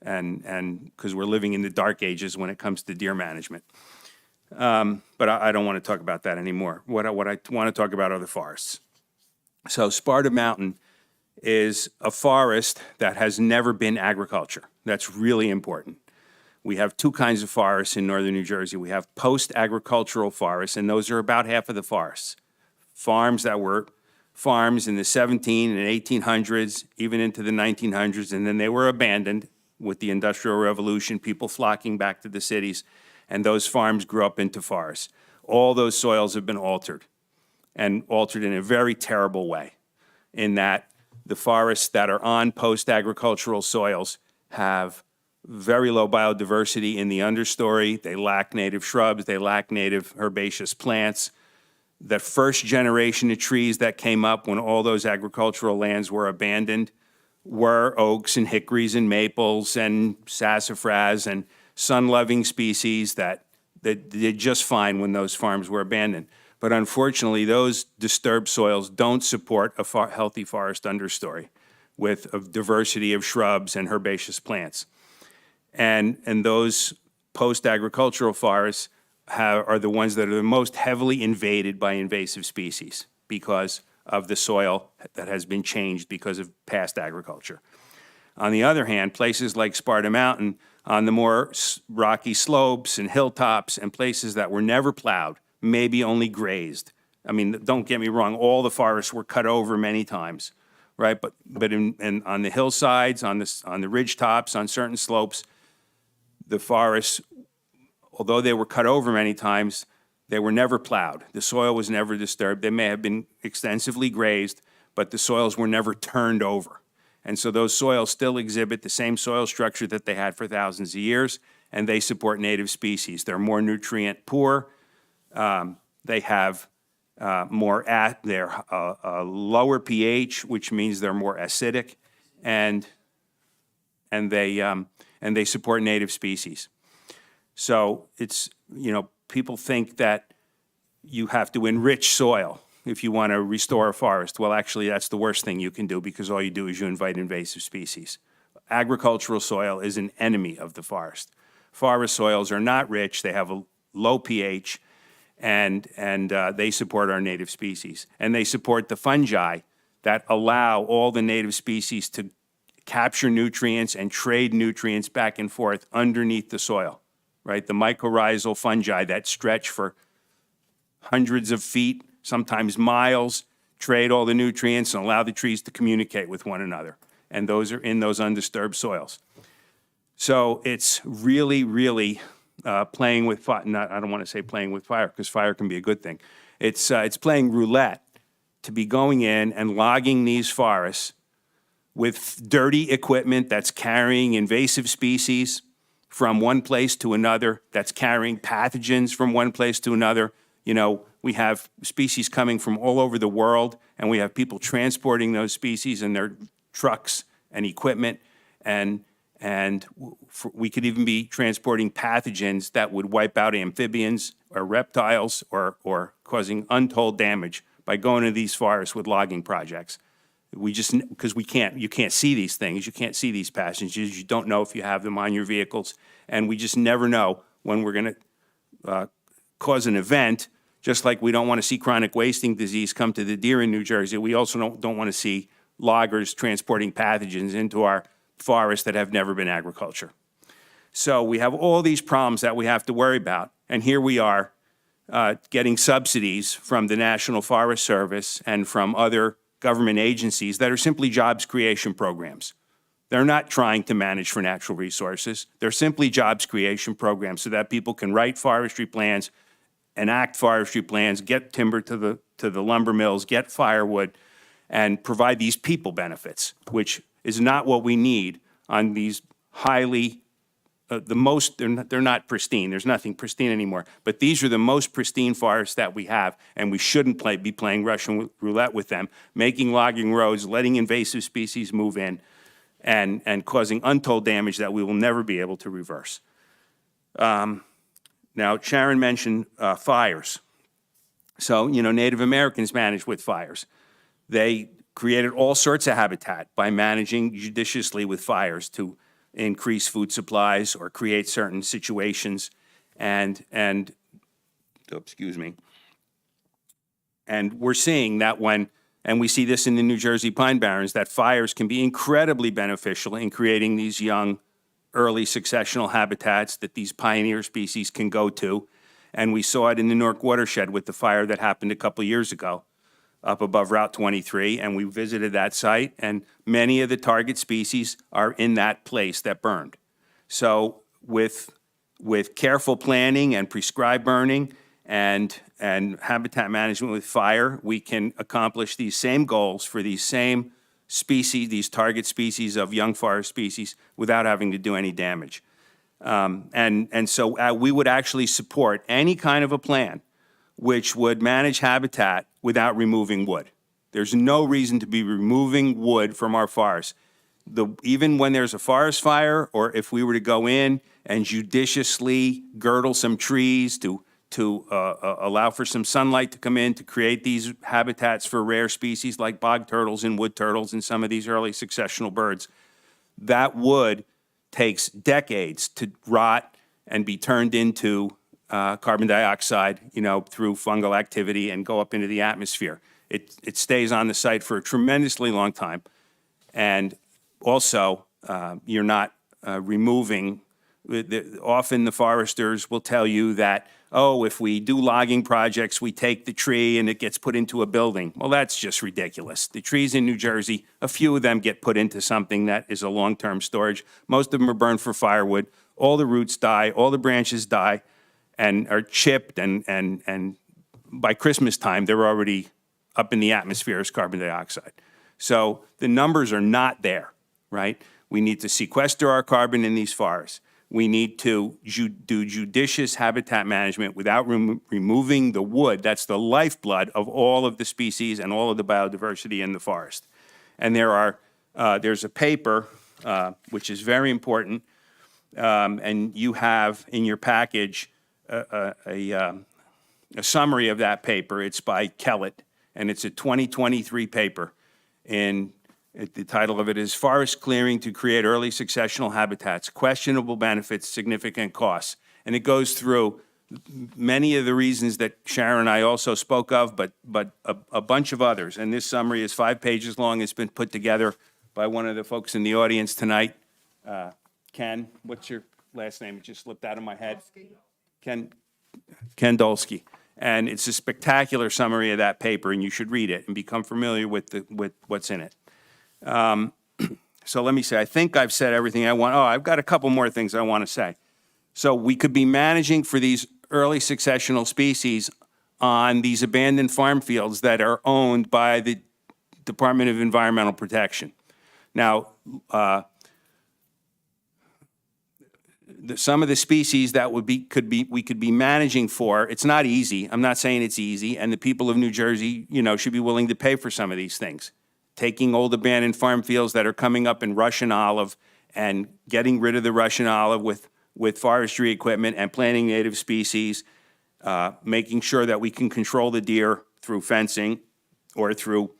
And because we're living in the dark ages when it comes to deer management. But I don't want to talk about that anymore. What I want to talk about are the forests. So Sparta Mountain is a forest that has never been agriculture. That's really important. We have two kinds of forests in northern New Jersey. We have post-agricultural forests, and those are about half of the forests. Farms that were farms in the 17 and 1800s, even into the 1900s, and then they were abandoned with the Industrial Revolution, people flocking back to the cities, and those farms grew up into forests. All those soils have been altered, and altered in a very terrible way, in that the forests that are on post-agricultural soils have very low biodiversity in the understory. They lack native shrubs. They lack native herbaceous plants. That first generation of trees that came up when all those agricultural lands were abandoned were oaks and hickories and maples and sassafras and sun-loving species that did just fine when those farms were abandoned. But unfortunately, those disturbed soils don't support a healthy forest understory with a diversity of shrubs and herbaceous plants. And those post-agricultural forests are the ones that are the most heavily invaded by invasive species because of the soil that has been changed because of past agriculture. On the other hand, places like Sparta Mountain, on the more rocky slopes and hilltops and places that were never plowed, maybe only grazed. I mean, don't get me wrong, all the forests were cut over many times, right? But on the hillsides, on the ridge tops, on certain slopes, the forests, although they were cut over many times, they were never plowed. The soil was never disturbed. They may have been extensively grazed, but the soils were never turned over. And so those soils still exhibit the same soil structure that they had for thousands of years, and they support native species. They're more nutrient poor. They have they're a lower pH, which means they're more acidic, and they support native species. So it's, people think that you have to enrich soil if you want to restore a forest. Well, actually, that's the worst thing you can do because all you do is you invite invasive species. Agricultural soil is an enemy of the forest. Forest soils are not rich. They have a low pH, and they support our native species. And they support the fungi that allow all the native species to capture nutrients and trade nutrients back and forth underneath the soil, right? The mycorrhizal fungi that stretch for hundreds of feet, sometimes miles, trade all the nutrients and allow the trees to communicate with one another. And those are in those undisturbed soils. So it's really, really playing with fire. I don't want to say playing with fire because fire can be a good thing. It's playing roulette to be going in and logging these forests with dirty equipment that's carrying invasive species from one place to another, that's carrying pathogens from one place to another. We have species coming from all over the world, and we have people transporting those species in their trucks and equipment, and we could even be transporting pathogens that would wipe out amphibians or reptiles or causing untold damage by going to these forests with logging projects. Because you can't see these things, you can't see these pathogens, you don't know if you have them on your vehicles, and we just never know when we're going to cause an event. Just like we don't want to see chronic wasting disease come to the deer in New Jersey, we also don't want to see loggers transporting pathogens into our forests that have never been agriculture. So we have all these problems that we have to worry about. And here we are getting subsidies from the National Forest Service and from other government agencies that are simply jobs creation programs. They're not trying to manage for natural resources. They're simply jobs creation programs so that people can write forestry plans, enact forestry plans, get timber to the lumber mills, get firewood, and provide these people benefits, which is not what we need on these highly, they're not pristine. There's nothing pristine anymore. But these are the most pristine forests that we have, and we shouldn't be playing Russian roulette with them, making logging roads, letting invasive species move in, and causing untold damage that we will never be able to reverse. Now, Sharon mentioned fires. So, Native Americans manage with fires. They created all sorts of habitat by managing judiciously with fires to increase food supplies or create certain situations. And we're seeing that and we see this in the New Jersey Pine Barrens, that fires can be incredibly beneficial in creating these young, early successional habitats that these pioneer species can go to. And we saw it in the Newark watershed with the fire that happened a couple years ago up above Route 23, and we visited that site, and many of the target species are in that place that burned. So with careful planning and prescribed burning and habitat management with fire, we can accomplish these same goals for these same species, these target species of young forest species, without having to do any damage. So we would actually support any kind of a plan which would manage habitat without removing wood. There's no reason to be removing wood from our forests. Even when there's a forest fire, or if we were to go in and judiciously girdle some trees to allow for some sunlight to come in to create these habitats for rare species like bog turtles and wood turtles and some of these early successional birds, that wood takes decades to rot and be turned into carbon dioxide, through fungal activity and go up into the atmosphere. It stays on the site for a tremendously long time. And also, you're not removing, often the foresters will tell you that, if we do logging projects, we take the tree and it gets put into a building. Well, that's just ridiculous. The trees in New Jersey, a few of them get put into something that is a long-term storage. Most of them are burned for firewood. All the roots die, all the branches die, and are chipped, and by Christmas time, they're already up in the atmosphere as carbon dioxide. So the numbers are not there, right? We need to sequester our carbon in these forests. We need to do judicious habitat management without removing the wood. That's the lifeblood of all of the species and all of the biodiversity in the forest. And there's a paper, which is very important, and you have in your package a summary of that paper. It's by Kellett, and it's a 2023 paper. And the title of it is Forest Clearing to Create Early Successional Habitats, Questionable Benefits, Significant Costs. And it goes through many of the reasons that Sharon and I also spoke of, but a bunch of others. And this summary is 5 pages long. It's been put together by one of the folks in the audience tonight. Ken, what's your last name? It just slipped out of my head. Ken Dolsky. And it's a spectacular summary of that paper, and you should read it and become familiar with what's in it. So let me say, I think I've said everything I want. I've got a couple more things I want to say. So we could be managing for these early successional species on these abandoned farm fields that are owned by the Department of Environmental Protection. Now, some of the species that we could be managing for, it's not easy. I'm not saying it's easy, and the people of New Jersey, should be willing to pay for some of these things. Taking old abandoned farm fields that are coming up in Russian olive and getting rid of the Russian olive with forestry equipment and planting native species, making sure that we can control the deer through fencing or through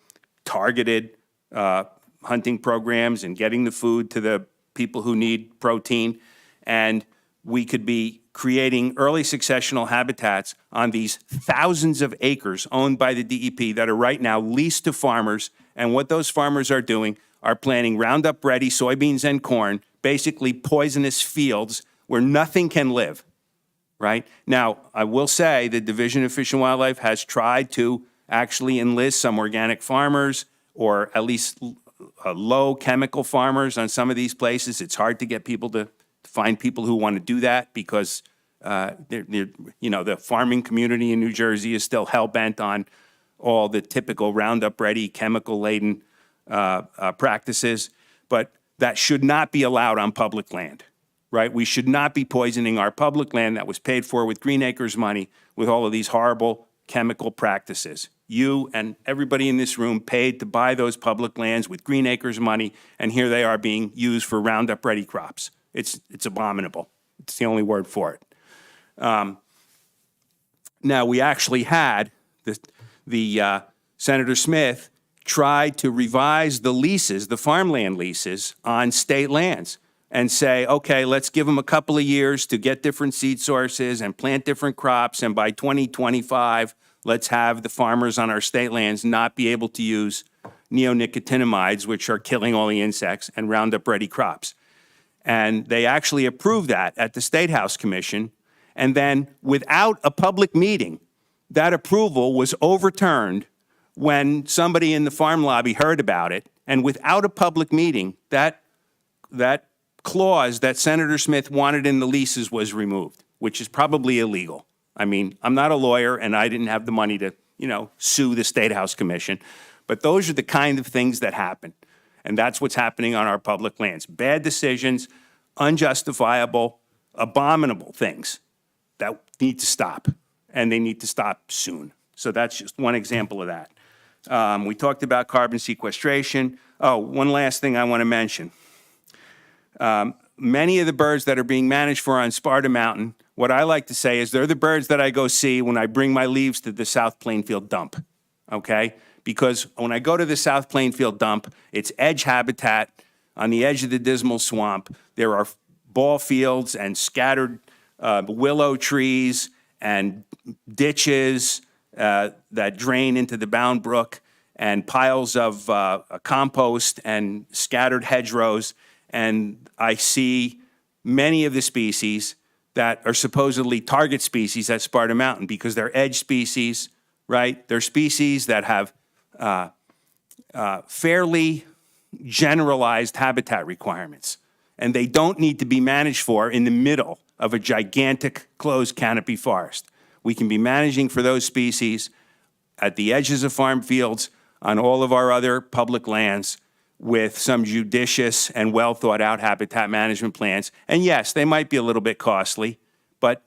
targeted hunting programs and getting the food to the people who need protein. And we could be creating early successional habitats on these thousands of acres owned by the DEP that are right now leased to farmers. And what those farmers are doing are planting Roundup Ready soybeans and corn, basically poisonous fields where nothing can live, right? Now, I will say the Division of Fish and Wildlife has tried to actually enlist some organic farmers or at least low chemical farmers on some of these places. It's hard to get people to find people who want to do that because the farming community in New Jersey is still hell-bent on all the typical Roundup Ready chemical-laden practices. But that should not be allowed on public land, right? We should not be poisoning our public land that was paid for with Green Acres money with all of these horrible chemical practices. You and everybody in this room paid to buy those public lands with Green Acres money, and here they are being used for Roundup Ready crops. It's abominable. It's the only word for it. Now, we actually had Senator Smith tried to revise the leases, the farmland leases on state lands and say, okay, let's give them a couple of years to get different seed sources and plant different crops. And by 2025, let's have the farmers on our state lands not be able to use neonicotinoids, which are killing all the insects, and Roundup Ready crops. And they actually approved that at the State House Commission. And then without a public meeting, that approval was overturned when somebody in the farm lobby heard about it. And without a public meeting, that clause that Senator Smith wanted in the leases was removed, which is probably illegal. I mean, I'm not a lawyer and I didn't have the money to, sue the State House Commission. But those are the kind of things that happen. And that's what's happening on our public lands. Bad decisions, unjustifiable, abominable things that need to stop. And they need to stop soon. So that's just one example of that. We talked about carbon sequestration. Oh, one last thing I want to mention. Many of the birds that are being managed for on Sparta Mountain, what I like to say is they're the birds that I go see when I bring my leaves to the South Plainfield dump, okay? Because when I go to the South Plainfield dump, it's edge habitat on the edge of the Dismal Swamp. There are ball fields and scattered willow trees and ditches that drain into the Bound Brook and piles of compost and scattered hedgerows. And I see many of the species that are supposedly target species at Sparta Mountain because they're edge species, right? They're species that have fairly generalized habitat requirements. And they don't need to be managed for in the middle of a gigantic closed canopy forest. We can be managing for those species at the edges of farm fields on all of our other public lands with some judicious and well thought out habitat management plans. And yes, they might be a little bit costly, but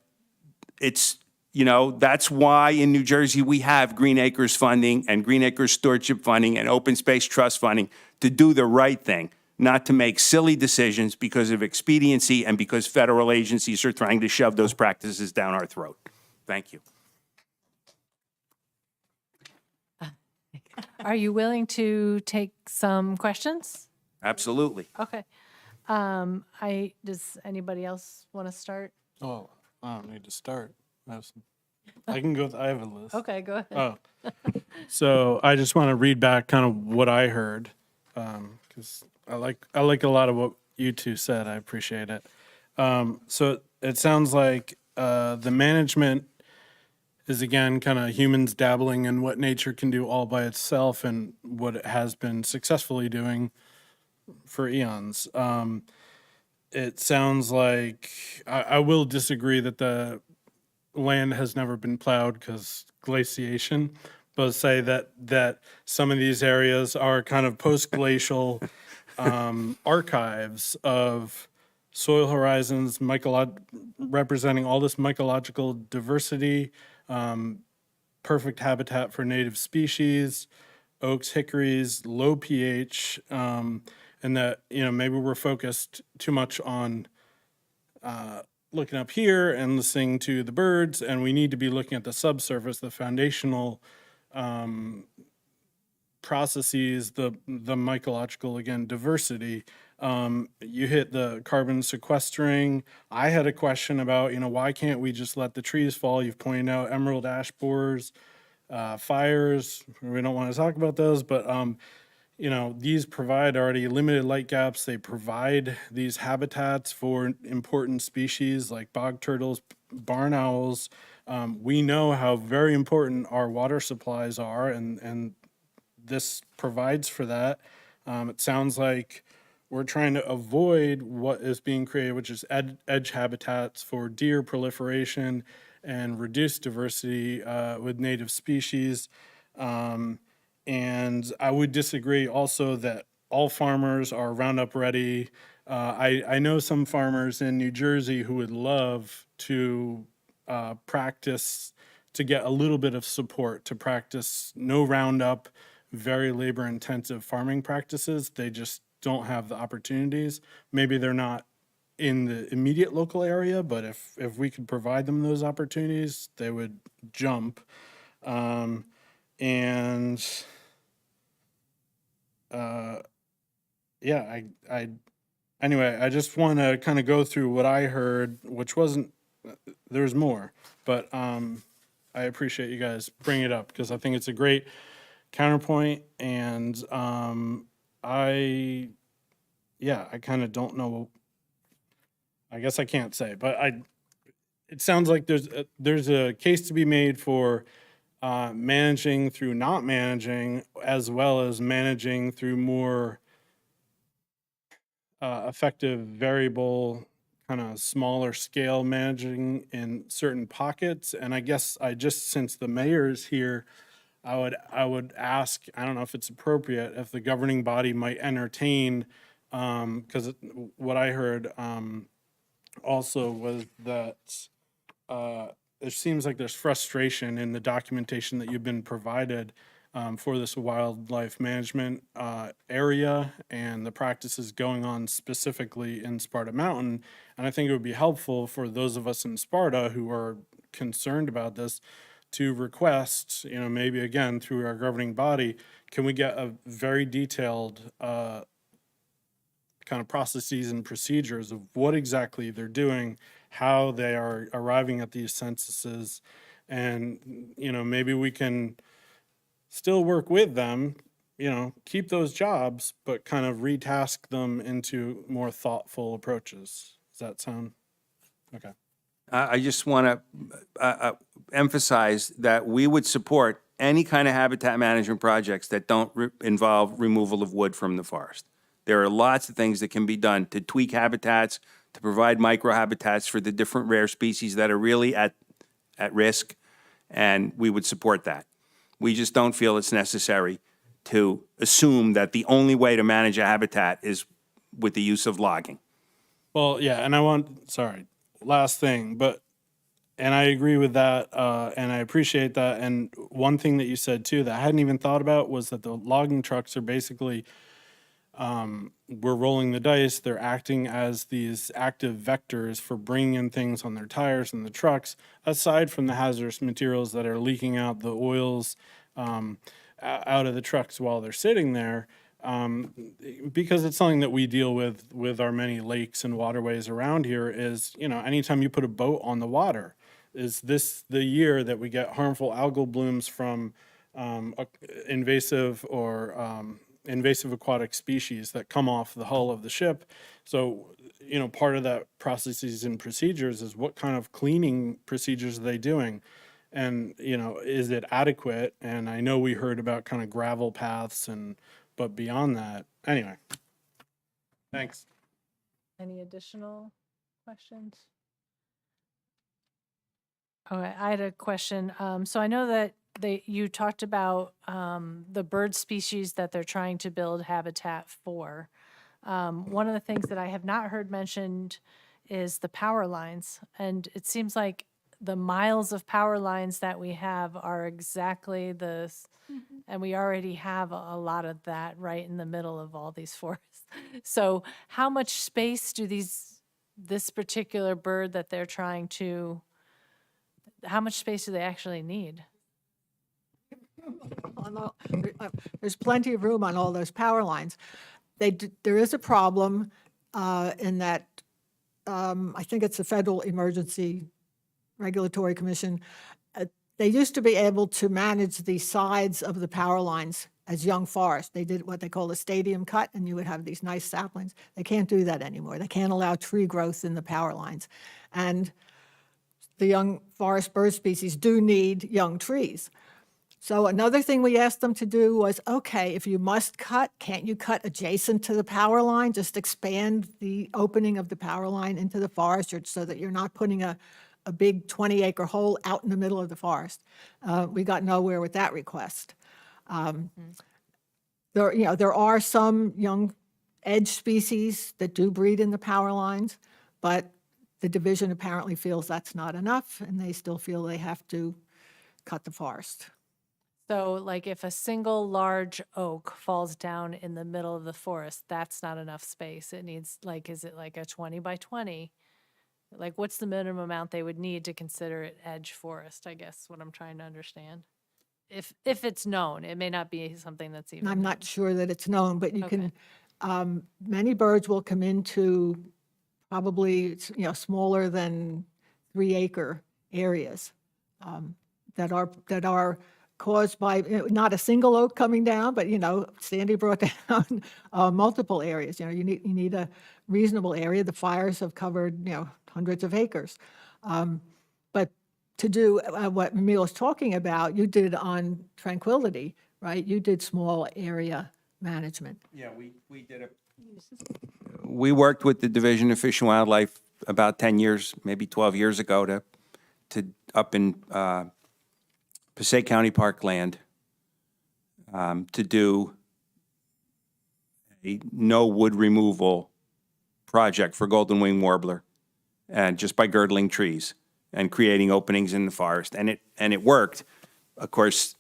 it's, that's why in New Jersey we have Green Acres funding and Green Acres stewardship funding and open space trust funding to do the right thing, not to make silly decisions because of expediency and because federal agencies are trying to shove those practices down our throat. Thank you. Are you willing to take some questions? Absolutely. Okay. Does anybody else want to start? Oh, I don't need to start. I can go, I have a list. Okay, go ahead. Oh, so I just want to read back kind of what I heard, because I like a lot of what you two said. I appreciate it. So it sounds like the management is, again, kind of humans dabbling in what nature can do all by itself and what it has been successfully doing for eons. It sounds like I will disagree that the land has never been plowed because glaciation, but say that some of these areas are kind of post-glacial archives of soil horizons, representing all this mycological diversity, perfect habitat for native species, oaks, hickories, low pH, and that, maybe we're focused too much on looking up here and listening to the birds, and we need to be looking at the subsurface, the foundational processes, the mycological, again, diversity. You hit the carbon sequestering. I had a question about, why can't we just let the trees fall? You've pointed out emerald ash borers, fires. We don't want to talk about those, but, you know, these provide already limited light gaps. They provide these habitats for important species like bog turtles, barn owls. We know how very important our water supplies are, and this provides for that. It sounds like we're trying to avoid what is being created, which is edge habitats for deer proliferation and reduce diversity with native species. And I would disagree also that all farmers are Roundup ready. I know some farmers in New Jersey who would love to practice, to get a little bit of support to practice no Roundup, very labor intensive farming practices. They just don't have the opportunities. Maybe they're not in the immediate local area, but if we could provide them those opportunities, they would jump. Yeah, anyway, I just want to kind of go through what I heard, which wasn't, there's more, but I appreciate you guys bringing it up because I think it's a great counterpoint, and I kind of don't know. I guess I can't say, but it sounds like there's a case to be made for managing through not managing, as well as managing through more effective variable, kind of smaller scale managing in certain pockets. And I guess since the mayor's here, I would ask, I don't know if it's appropriate, if the governing body might entertain, because what I heard also was that it seems like there's frustration in the documentation that you've been provided for this wildlife management area and the practices going on specifically in Sparta Mountain. And I think it would be helpful for those of us in Sparta who are concerned about this to request, you know, maybe again through our governing body, can we get a very detailed kind of processes and procedures of what exactly they're doing, how they are arriving at these censuses, and, you know, maybe we can still work with them, you know, keep those jobs, but kind of retask them into more thoughtful approaches. Does that sound okay? I just want to emphasize that we would support any kind of habitat management projects that don't involve removal of wood from the forest. There are lots of things that can be done to tweak habitats, to provide microhabitats for the different rare species that are really at risk, and we would support that. We just don't feel it's necessary to assume that the only way to manage a habitat is with the use of logging. Well, yeah, and last thing, and I agree with that, and I appreciate that. And one thing that you said too that I hadn't even thought about was that the logging trucks are basically, we're rolling the dice. They're acting as these active vectors for bringing in things on their tires and the trucks, aside from the hazardous materials that are leaking out, the oils out of the trucks while they're sitting there. Because it's something that we deal with our many lakes and waterways around here is, you know, anytime you put a boat on the water, is this the year that we get harmful algal blooms from invasive aquatic species that come off the hull of the ship? So, you know, part of that processes and procedures is what kind of cleaning procedures are they doing? And, you know, is it adequate? And I know we heard about kind of gravel paths but beyond that, anyway, thanks. Any additional questions? Okay, I had a question. So I know that you talked about the bird species that they're trying to build habitat for. One of the things that I have not heard mentioned is the power lines. And it seems like the miles of power lines that we have are exactly and we already have a lot of that right in the middle of all these forests. So how much space do this particular bird that they're trying to, how much space do they actually need? There's plenty of room on all those power lines. There is a problem in that I think it's the Federal Emergency Regulatory Commission. They used to be able to manage the sides of the power lines as young forest. They did what they call a stadium cut, and you would have these nice saplings. They can't do that anymore. They can't allow tree growth in the power lines. And the young forest bird species do need young trees. So another thing we asked them to do was, okay, if you must cut, can't you cut adjacent to the power line? Just expand the opening of the power line into the forest so that you're not putting a big 20-acre hole out in the middle of the forest. We got nowhere with that request. There are some young edge species that do breed in the power lines, but the division apparently feels that's not enough, and they still feel they have to cut the forest. So like if a single large oak falls down in the middle of the forest, that's not enough space. It needs like, is it like a 20 by 20? Like what's the minimum amount they would need to consider it edge forest, I guess, what I'm trying to understand. If it's known, it may not be something that's even. I'm not sure that it's known, but you Okay. can, many birds will come into probably, smaller than 3-acre areas that are caused by, not a single oak coming down, but, Sandy brought down multiple areas. You need a reasonable area. The fires have covered, hundreds of acres. But to do what Emil was talking about, you did on Tranquility, right? You did small area management. Yeah, we did a. We worked with the Division of Fish and Wildlife about 10 years, maybe 12 years ago to up in Passaic County Park land to do a no wood removal project for golden wing warbler, and just by girdling trees and creating openings in the forest, and it worked. Of course,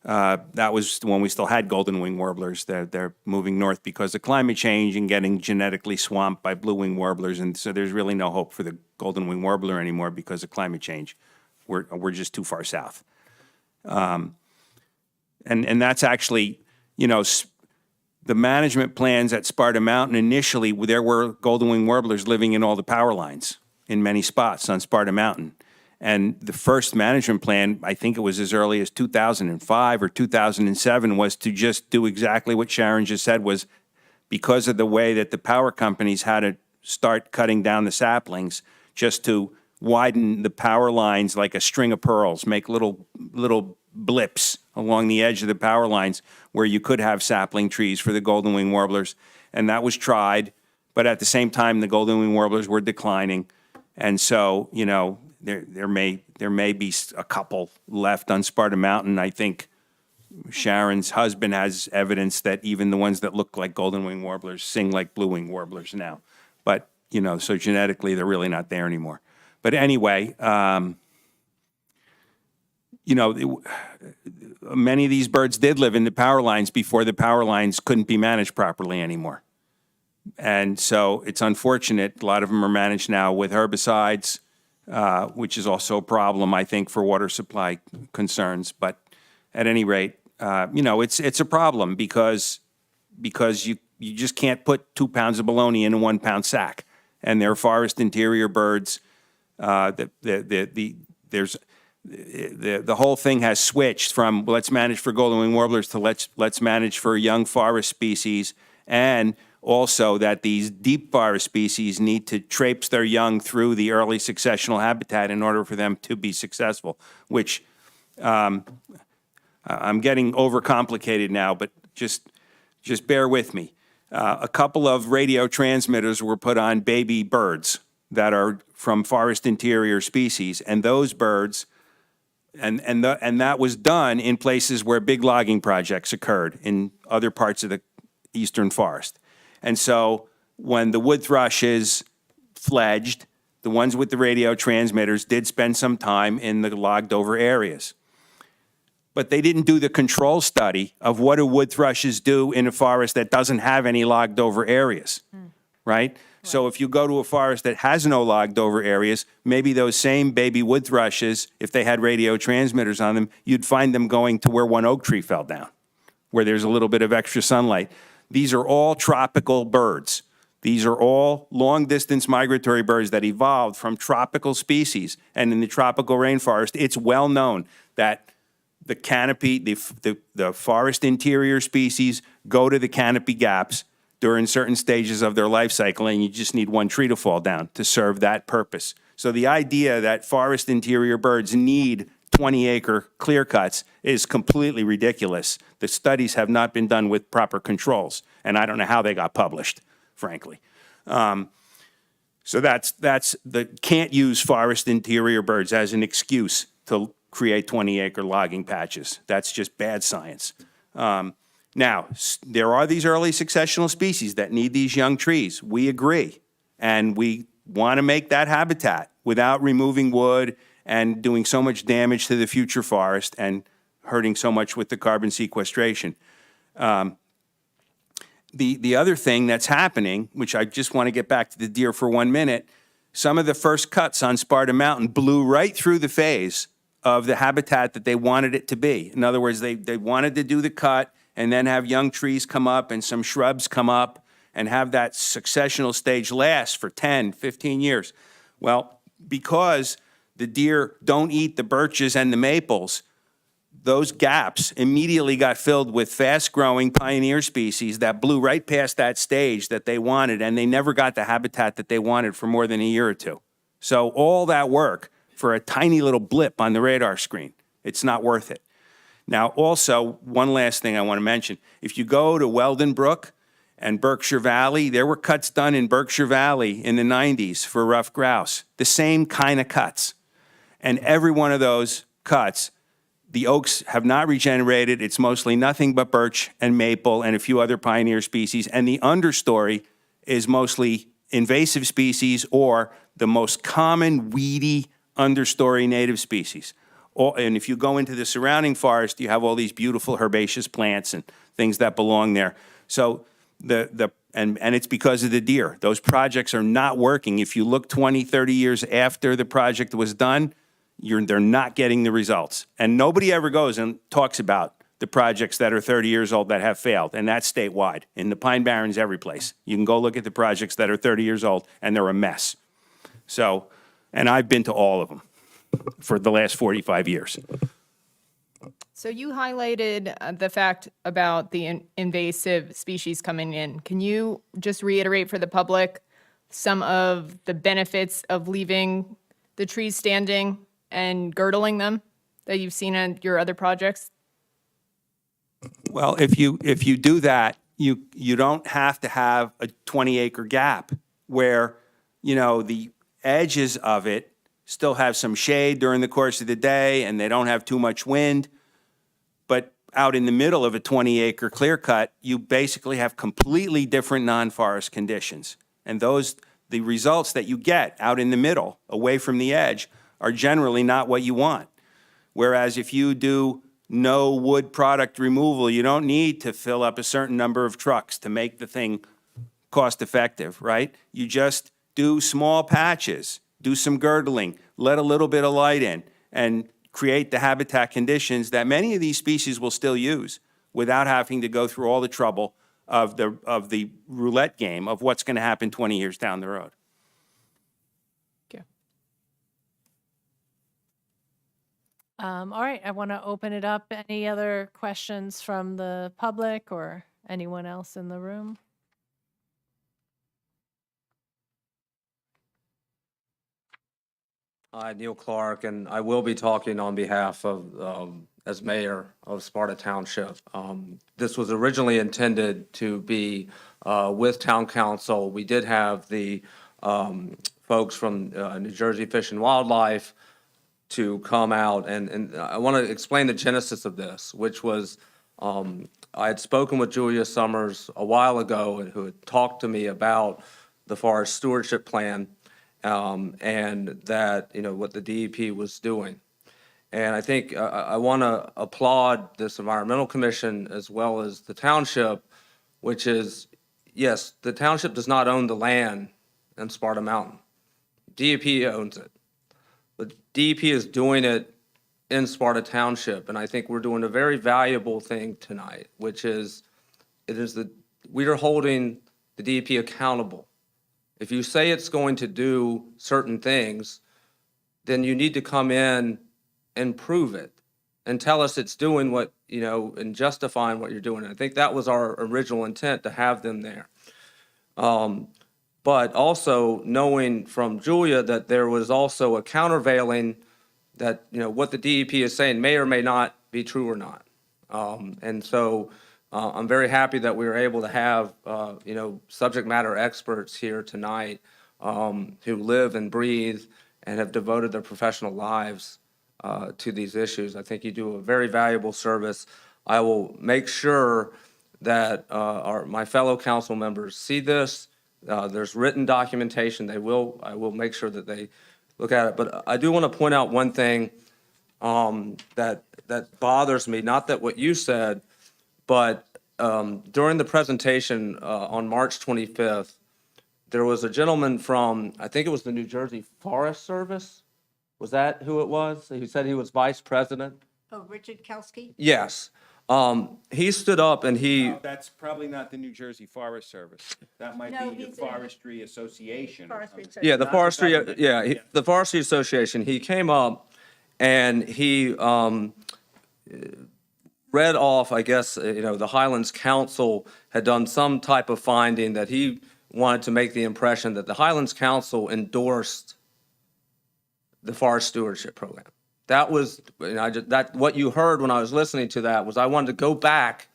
that was when we still had golden wing warblers. They're moving north because of climate change and getting genetically swamped by blue wing warblers, and so there's really no hope for the golden wing warbler anymore because of climate change. We're just too far south. And that's actually, the management plans at Sparta Mountain initially, there were golden wing warblers living in all the power lines in many spots on Sparta Mountain. And the first management plan, I think it was as early as 2005 or 2007, was to just do exactly what Sharon just said, was because of the way that the power companies had to start cutting down the saplings, just to widen the power lines like a string of pearls, make little blips along the edge of the power lines where you could have sapling trees for the golden wing warblers. And that was tried, but at the same time, the golden wing warblers were declining. And so, there may be a couple left on Sparta Mountain. I think Sharon's husband has evidence that even the ones that look like golden wing warblers sing like blue wing warblers now. But, so genetically, they're really not there anymore. But anyway, many of these birds did live in the power lines before the power lines couldn't be managed properly anymore. And so it's unfortunate. A lot of them are managed now with herbicides, which is also a problem, I think, for water supply concerns. But at any rate, it's a problem because you just can't put 2 pounds of bologna in a 1 pound sack. And they're forest interior birds. The whole thing has switched from let's manage for golden wing warblers to let's manage for young forest species, and also that these deep forest species need to traipse their young through the early successional habitat in order for them to be successful, which I'm getting overcomplicated now, but just bear with me. A couple of radio transmitters were put on baby birds that are from forest interior species, and those birds, and that was done in places where big logging projects occurred in other parts of the eastern forest. And so when the wood thrushes fledged, the ones with the radio transmitters did spend some time in the logged over areas. But they didn't do the control study of what do wood thrushes do in a forest that doesn't have any logged over areas, right? So if you go to a forest that has no logged over areas, maybe those same baby wood thrushes, if they had radio transmitters on them, you'd find them going to where one oak tree fell down, where there's a little bit of extra sunlight. These are all tropical birds. These are all long-distance migratory birds that evolved from tropical species. And in the tropical rainforest, it's well known that the canopy, the forest interior species go to the canopy gaps during certain stages of their life cycle, and you just need one tree to fall down to serve that purpose. So the idea that forest interior birds need 20-acre clear cuts is completely ridiculous. The studies have not been done with proper controls, and I don't know how they got published, frankly. So that's can't use forest interior birds as an excuse to create 20-acre logging patches. That's just bad science. Now, there are these early successional species that need these young trees. We agree. And we want to make that habitat without removing wood and doing so much damage to the future forest and hurting so much with the carbon sequestration. The other thing that's happening, which I just want to get back to the deer for 1 minute, some of the first cuts on Sparta Mountain blew right through the phase of the habitat that they wanted it to be. In other words, they wanted to do the cut and then have young trees come up and some shrubs come up and have that successional stage last for 10, 15 years. Well, because the deer don't eat the birches and the maples, those gaps immediately got filled with fast-growing pioneer species that blew right past that stage that they wanted, and they never got the habitat that they wanted for more than a year or two. So all that work for a tiny little blip on the radar screen, it's not worth it. Now, also, one last thing I want to mention. If you go to Weldon Brook and Berkshire Valley, there were cuts done in Berkshire Valley in the 90s for rough grouse, the same kind of cuts. And every one of those cuts, the oaks have not regenerated. It's mostly nothing but birch and maple and a few other pioneer species. And the understory is mostly invasive species or the most common weedy understory native species. And if you go into the surrounding forest, you have all these beautiful herbaceous plants and things that belong there. So and it's because of the deer. Those projects are not working. If you look 20, 30 years after the project was done, they're not getting the results. And nobody ever goes and talks about the projects that are 30 years old that have failed, and that's statewide. In the Pine Barrens, every place. You can go look at the projects that are 30 years old, and they're a mess. So, and I've been to all of them for the last 45 years. So you highlighted the fact about the invasive species coming in. Can you just reiterate for the public some of the benefits of leaving the trees standing and girdling them that you've seen in your other projects? Well, if you do that, you don't have to have a 20-acre gap where, the edges of it still have some shade during the course of the day and they don't have too much wind. But out in the middle of a 20-acre clear cut, you basically have completely different non-forest conditions. And the results that you get out in the middle, away from the edge, are generally not what you want. Whereas if you do no wood product removal, you don't need to fill up a certain number of trucks to make the thing cost effective, right? You just do small patches, do some girdling, let a little bit of light in, and create the habitat conditions that many of these species will still use without having to go through all the trouble of the roulette game of what's going to happen 20 years down the road. All right, I want to open it up. Any other questions from the public or anyone else in the room? Hi, Neil Clark, and I will be talking on behalf of, as mayor of Sparta Township. This was originally intended to be with town council. We did have the folks from New Jersey Fish and Wildlife to come out, and I want to explain the genesis of this, which was I had spoken with Julia Summers a while ago, and who had talked to me about the forest stewardship plan. And that, what the DEP was doing. And I think I want to applaud this environmental commission as well as the township, which is, yes, the township does not own the land in Sparta Mountain. DEP owns it. But DEP is doing it in Sparta Township. And I think we're doing a very valuable thing tonight, which is, we are holding the DEP accountable. If you say it's going to do certain things, then you need to come in and prove it. and tell us it's doing what, and justifying what you're doing. I think that was our original intent, to have them there. But also knowing from Julia that there was also a countervailing that, what the DEP is saying may or may not be true or not. And so I'm very happy that we were able to have, subject matter experts here tonight who live and breathe and have devoted their professional lives to these issues. I think you do a very valuable service. I will make sure that my fellow council members see this. There's written documentation. I will make sure that they look at it. But I do want to point out one thing that bothers me, not that what you said, but during the presentation on March 25th, there was a gentleman from, I think it was the New Jersey Forest Service. Was that who it was? He said he was vice president. Oh, Richard Kelsky? Yes. He stood up and he, That's probably not the New Jersey Forest Service. That might No, be the he's in- Forestry Association. or Forestry something. yeah, the Not the forestry, government. the Forestry Association, he came up and he read off, I guess, the Highlands Council had done some type of finding that he wanted to make the impression that the Highlands Council endorsed the forest stewardship program. That was, what you heard when I was listening to that was I wanted to go back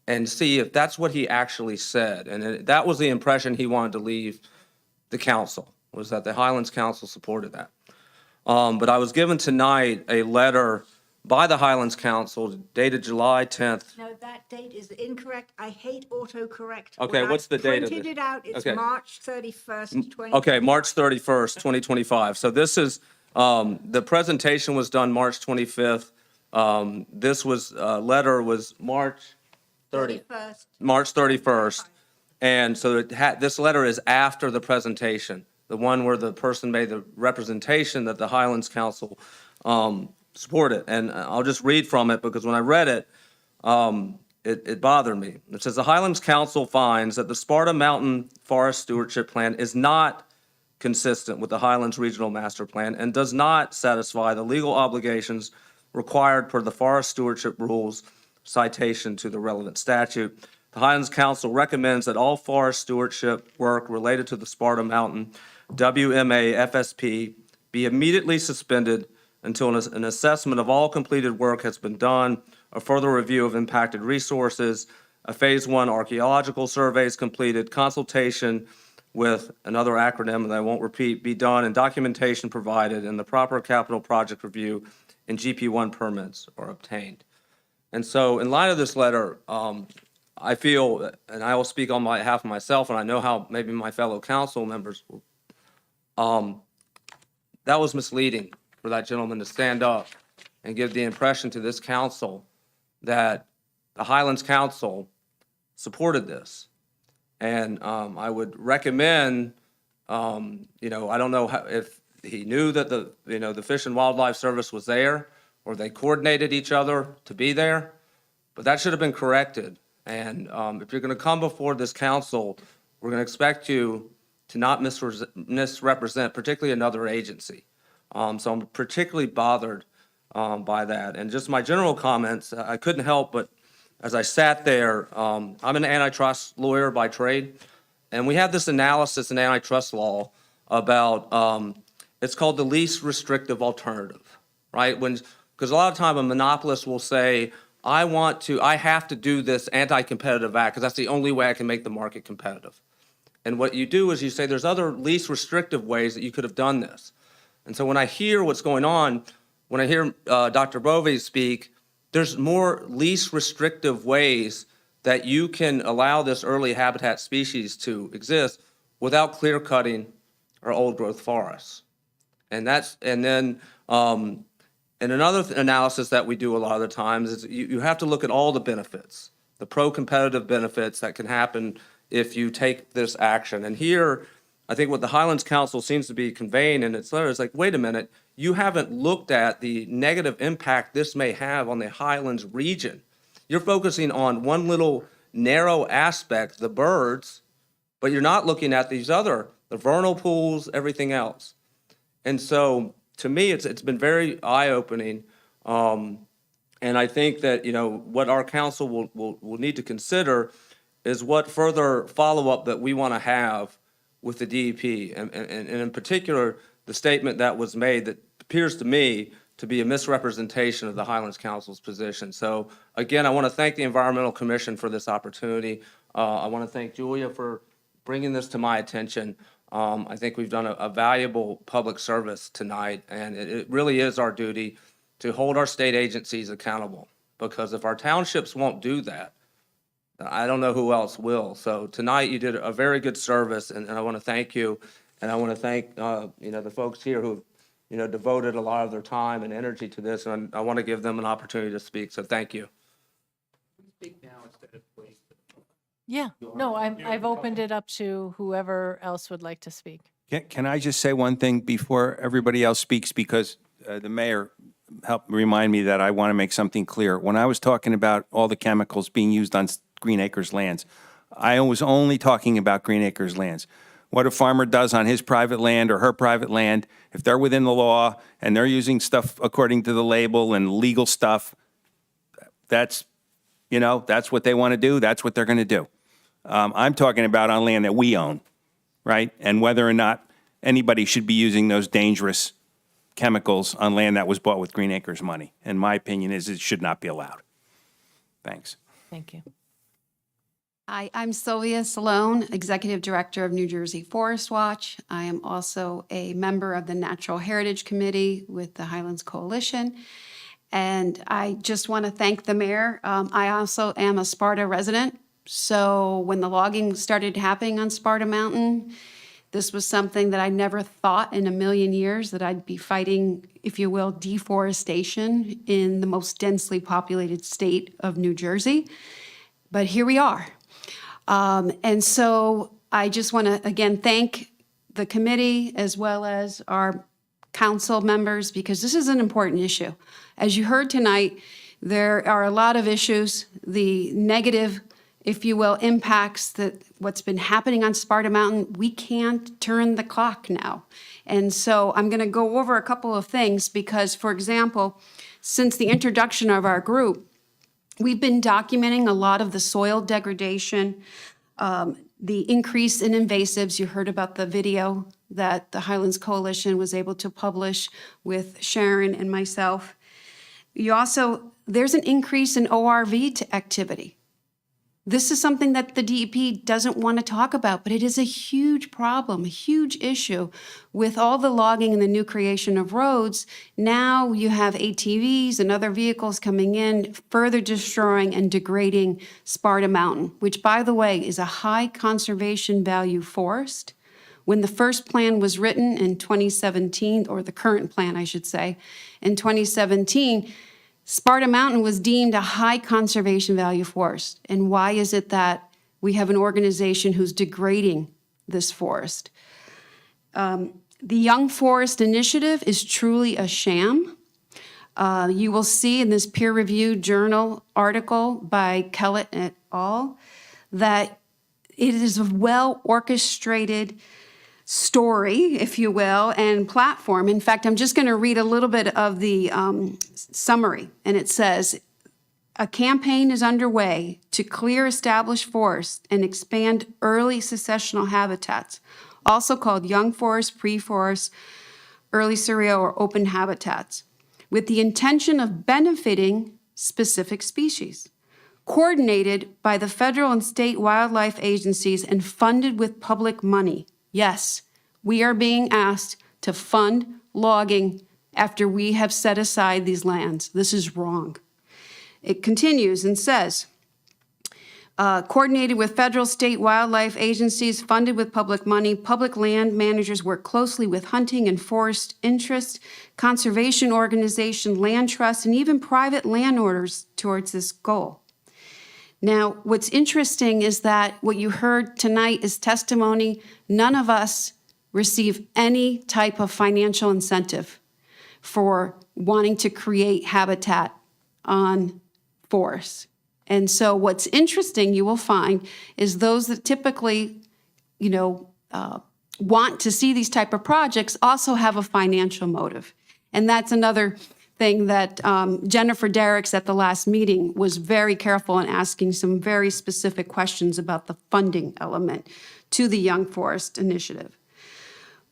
and see if that's what he actually said. And that was the impression he wanted to leave the council, was that the Highlands Council supported that. But I was given tonight a letter by the Highlands Council dated July 10th. No, that date is incorrect. I hate autocorrect. Okay, When I what's the date of printed it? it out, it's Okay. March 31st, 20. Okay, March 31st, 2025. So this is, the presentation was done March 25th. This was, letter was March 30th. 31st. March 31st. And so this letter is after the presentation, the one where the person made the representation that the Highlands Council supported. And I'll just read from it because when I read it, it bothered me. It says, the Highlands Council finds that the Sparta Mountain Forest Stewardship Plan is not consistent with the Highlands Regional Master Plan and does not satisfy the legal obligations required per the Forest Stewardship Rules citation to the relevant statute. The Highlands Council recommends that all forest stewardship work related to the Sparta Mountain WMA FSP be immediately suspended until an assessment of all completed work has been done, a further review of impacted resources, a Phase 1 archaeological survey is completed, consultation with another acronym that I won't repeat be done, and documentation provided, and the proper capital project review and GP1 permits are obtained. And so in light of this letter, I feel, and I will speak on behalf of myself, and I know how maybe my fellow council members, that was misleading for that gentleman to stand up and give the impression to this council that the Highlands Council supported this. And I would recommend, I don't know if he knew that the Fish and Wildlife Service was there, or they coordinated each other to be there, but that should have been corrected. And if you're going to come before this council, we're going to expect you to not misrepresent, particularly another agency. So I'm particularly bothered by that. And just my general comments, I couldn't help but, as I sat there, I'm an antitrust lawyer by trade, and we have this analysis in antitrust law about, it's called the least restrictive alternative, right? Because a lot of time a monopolist will say, I have to do this anti-competitive act because that's the only way I can make the market competitive. And what you do is you say there's other least restrictive ways that you could have done this. And so when I hear what's going on, when I hear Dr. Bove speak, there's more least restrictive ways that you can allow this early habitat species to exist without clear cutting or old growth forests. And then another analysis that we do a lot of the times is you have to look at all the benefits, the pro-competitive benefits that can happen if you take this action. And here, I think what the Highlands Council seems to be conveying in its letter is like, wait a minute, you haven't looked at the negative impact this may have on the Highlands region. You're focusing on one little narrow aspect, the birds, but you're not looking at these other, the vernal pools, everything else. And so to me, it's been very eye-opening. And And I think that, what our council will need to consider is what further follow-up that we want to have with the DEP. And in particular, the statement that was made that appears to me to be a misrepresentation of the Highlands Council's position. So again, I want to thank the Environmental Commission for this opportunity. I want to thank Julia for bringing this to my attention. I think we've done a valuable public service tonight, and it really is our duty to hold our state agencies accountable, because if our townships won't do that, I don't know who else will. So tonight you did a very good service, and I want to thank you. And I want to thank, the folks here who, devoted a lot of their time and energy to this, and I want to give them an opportunity to speak. So thank you. Yeah, no, I've opened it up to whoever else would like to speak. Can I just say one thing before everybody else speaks? Because the mayor helped remind me that I want to make something clear. When I was talking about all the chemicals being used on Green Acres lands, I was only talking about Green Acres lands. What a farmer does on his private land or her private land, if they're within the law and they're using stuff according to the label and legal stuff, that's what they want to do. That's what they're going to do. I'm talking about on land that we own, right? And whether or not anybody should be using those dangerous chemicals on land that was bought with Green Acres money. And my opinion is it should not be allowed. Thanks. Thank you. Hi, I'm Sylvia Salone, Executive Director of New Jersey Forest Watch. I am also a member of the Natural Heritage Committee with the Highlands Coalition. And I just want to thank the mayor. I also am a Sparta resident. So when the logging started happening on Sparta Mountain, this was something that I never thought in a million years that I'd be fighting, if you will, deforestation in the most densely populated state of New Jersey. But here we are. And so I just want to, again, thank the committee as well as our council members, because this is an important issue. As you heard tonight, there are a lot of issues, the negative, if you will, impacts that what's been happening on Sparta Mountain. We can't turn the clock now. And so I'm going to go over a couple of things because, for example, since the introduction of our group, we've been documenting a lot of the soil degradation, the increase in invasives. You heard about the video that the Highlands Coalition was able to publish with Sharon and myself. There's an increase in ORV activity. This is something that the DEP doesn't want to talk about, but it is a huge problem, a huge issue. With all the logging and the new creation of roads, now you have ATVs and other vehicles coming in, further destroying and degrading Sparta Mountain, which, by the way, is a high conservation value forest. When the first plan was written in 2017, or the current plan, I should say, in 2017, Sparta Mountain was deemed a high conservation value forest. And why is it that we have an organization who's degrading this forest? The Young Forest Initiative is truly a sham. You will see in this peer-reviewed journal article by Kellett et al. That it is a well-orchestrated story, if you will, and platform. In fact, I'm just going to read a little bit of the summary, and it says, a campaign is underway to clear established forests and expand early successional habitats, also called young forest, pre-forest, early surreal, or open habitats, with the intention of benefiting specific species, coordinated by the federal and state wildlife agencies and funded with public money. Yes, we are being asked to fund logging after we have set aside these lands. This is wrong. It continues and says, coordinated with federal, state wildlife agencies, funded with public money, public land managers work closely with hunting and forest interests, conservation organization, land trusts, and even private landowners towards this goal. Now, what's interesting is that what you heard tonight is testimony. None of us receive any type of financial incentive for wanting to create habitat on forests. And so what's interesting, you will find, is those that typically, want to see these type of projects also have a financial motive. And that's another thing that Jennifer Derricks at the last meeting was very careful in asking some very specific questions about the funding element to the Young Forest Initiative.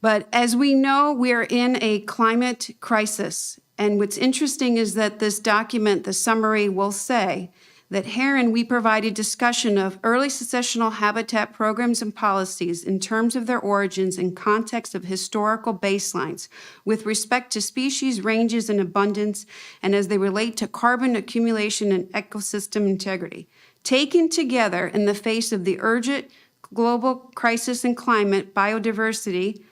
But as we know, we're in a climate crisis. And what's interesting is that this document, the summary, will say that herein we provided discussion of early successional habitat programs and policies in terms of their origins and context of historical baselines with respect to species, ranges, and abundance, and as they relate to carbon accumulation and ecosystem integrity. Taken together in the face of the urgent global crisis in climate, biodiversity,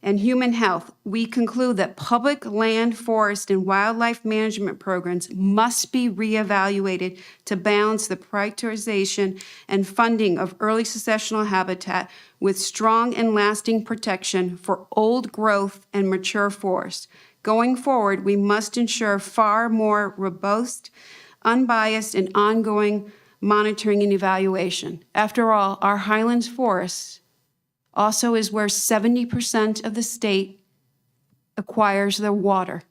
and human health, we conclude that public land, forest, and wildlife management programs must be reevaluated to balance the prioritization and funding of early successional habitat with strong and lasting protection for old growth and mature forests. Going forward, we must ensure far more robust, unbiased, and ongoing monitoring and evaluation. After all, our highlands forests also is where 70% of the state acquires their water.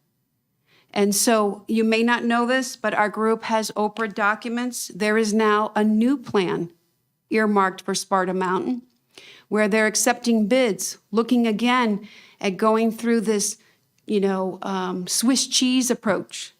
And so you may not know this, but our group has Oprah documents. There is now a new plan earmarked for Sparta Mountain, where they're accepting bids, looking again at going through this, Swiss cheese approach.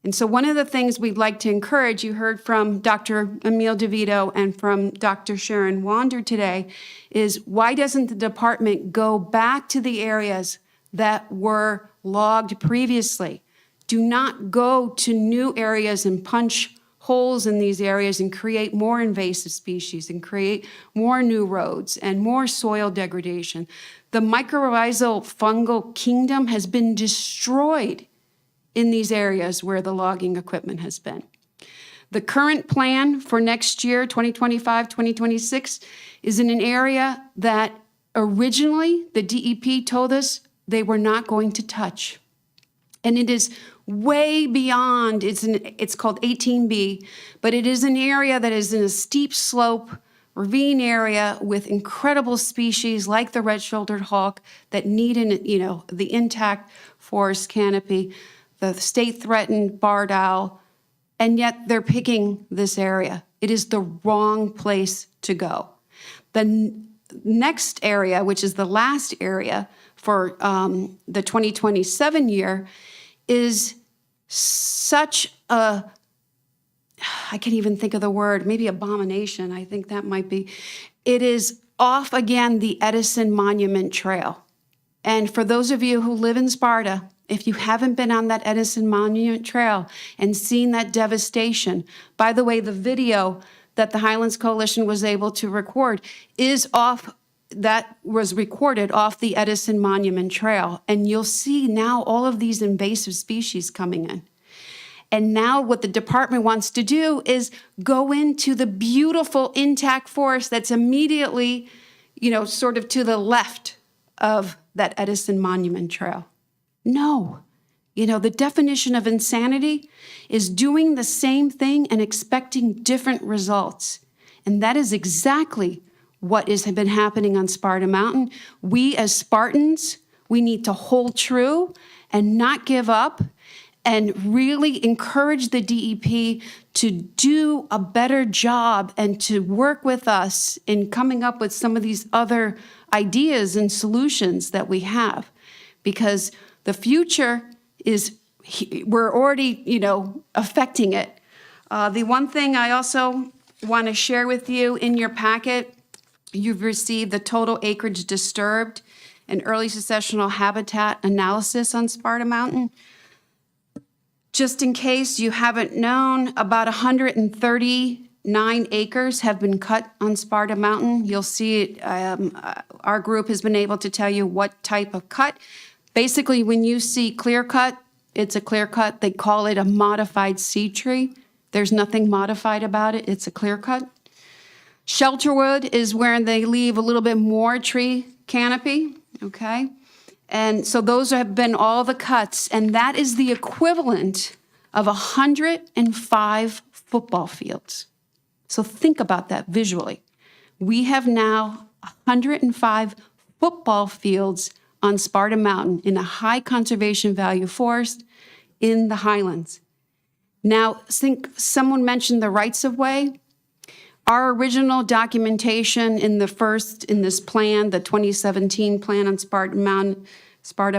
And so one of the things we'd like to encourage, you heard from Dr. Emile DeVito and from Dr. Sharon Wander today, is why doesn't the department go back to the areas that were logged previously? Do not go to new areas and punch holes in these areas and create more invasive species and create more new roads and more soil degradation. The mycorrhizal fungal kingdom has been destroyed in these areas where the logging equipment has been. The current plan for next year, 2025, 2026, is in an area that originally the DEP told us they were not going to touch. And it is way beyond, it's called 18B, but it is an area that is in a steep slope, ravine area with incredible species like the red-shouldered hawk that need the intact forest canopy, the state-threatened barred owl, and yet they're picking this area. It is the wrong place to go. The next area, which is the last area for the 2027 year, is such a, I can't even think of the word, maybe abomination, I think that might be. It is off again the Edison Monument Trail. And for those of you who live in Sparta, if you haven't been on that Edison Monument Trail and seen that devastation, by the way, the video that the Highlands Coalition was able to record was recorded off the Edison Monument Trail. And you'll see now all of these invasive species coming in. And now what the department wants to do is go into the beautiful intact forest that's immediately, sort of to the left of that Edison Monument Trail. No. The definition of insanity is doing the same thing and expecting different results. And that is exactly what has been happening on Sparta Mountain. We as Spartans, we need to hold true and not give up and really encourage the DEP to do a better job and to work with us in coming up with some of these other ideas and solutions that we have. Because the future is, we're already, affecting it. The one thing I also want to share with you in your packet, you've received the total acreage disturbed and early successional habitat analysis on Sparta Mountain. Just in case you haven't known, about 139 acres have been cut on Sparta Mountain. You'll see it, our group has been able to tell you what type of cut. Basically, when you see clear cut, it's a clear cut. They call it a modified seed tree. There's nothing modified about it. It's a clear cut. Shelterwood is where they leave a little bit more tree canopy, okay? And so those have been all the cuts, and that is the equivalent of 105 football fields. So think about that visually. We have now 105 football fields on Sparta Mountain in a high conservation value forest in the Highlands. Now, think someone mentioned the rights of way. Our original documentation in this plan, the 2017 plan on Sparta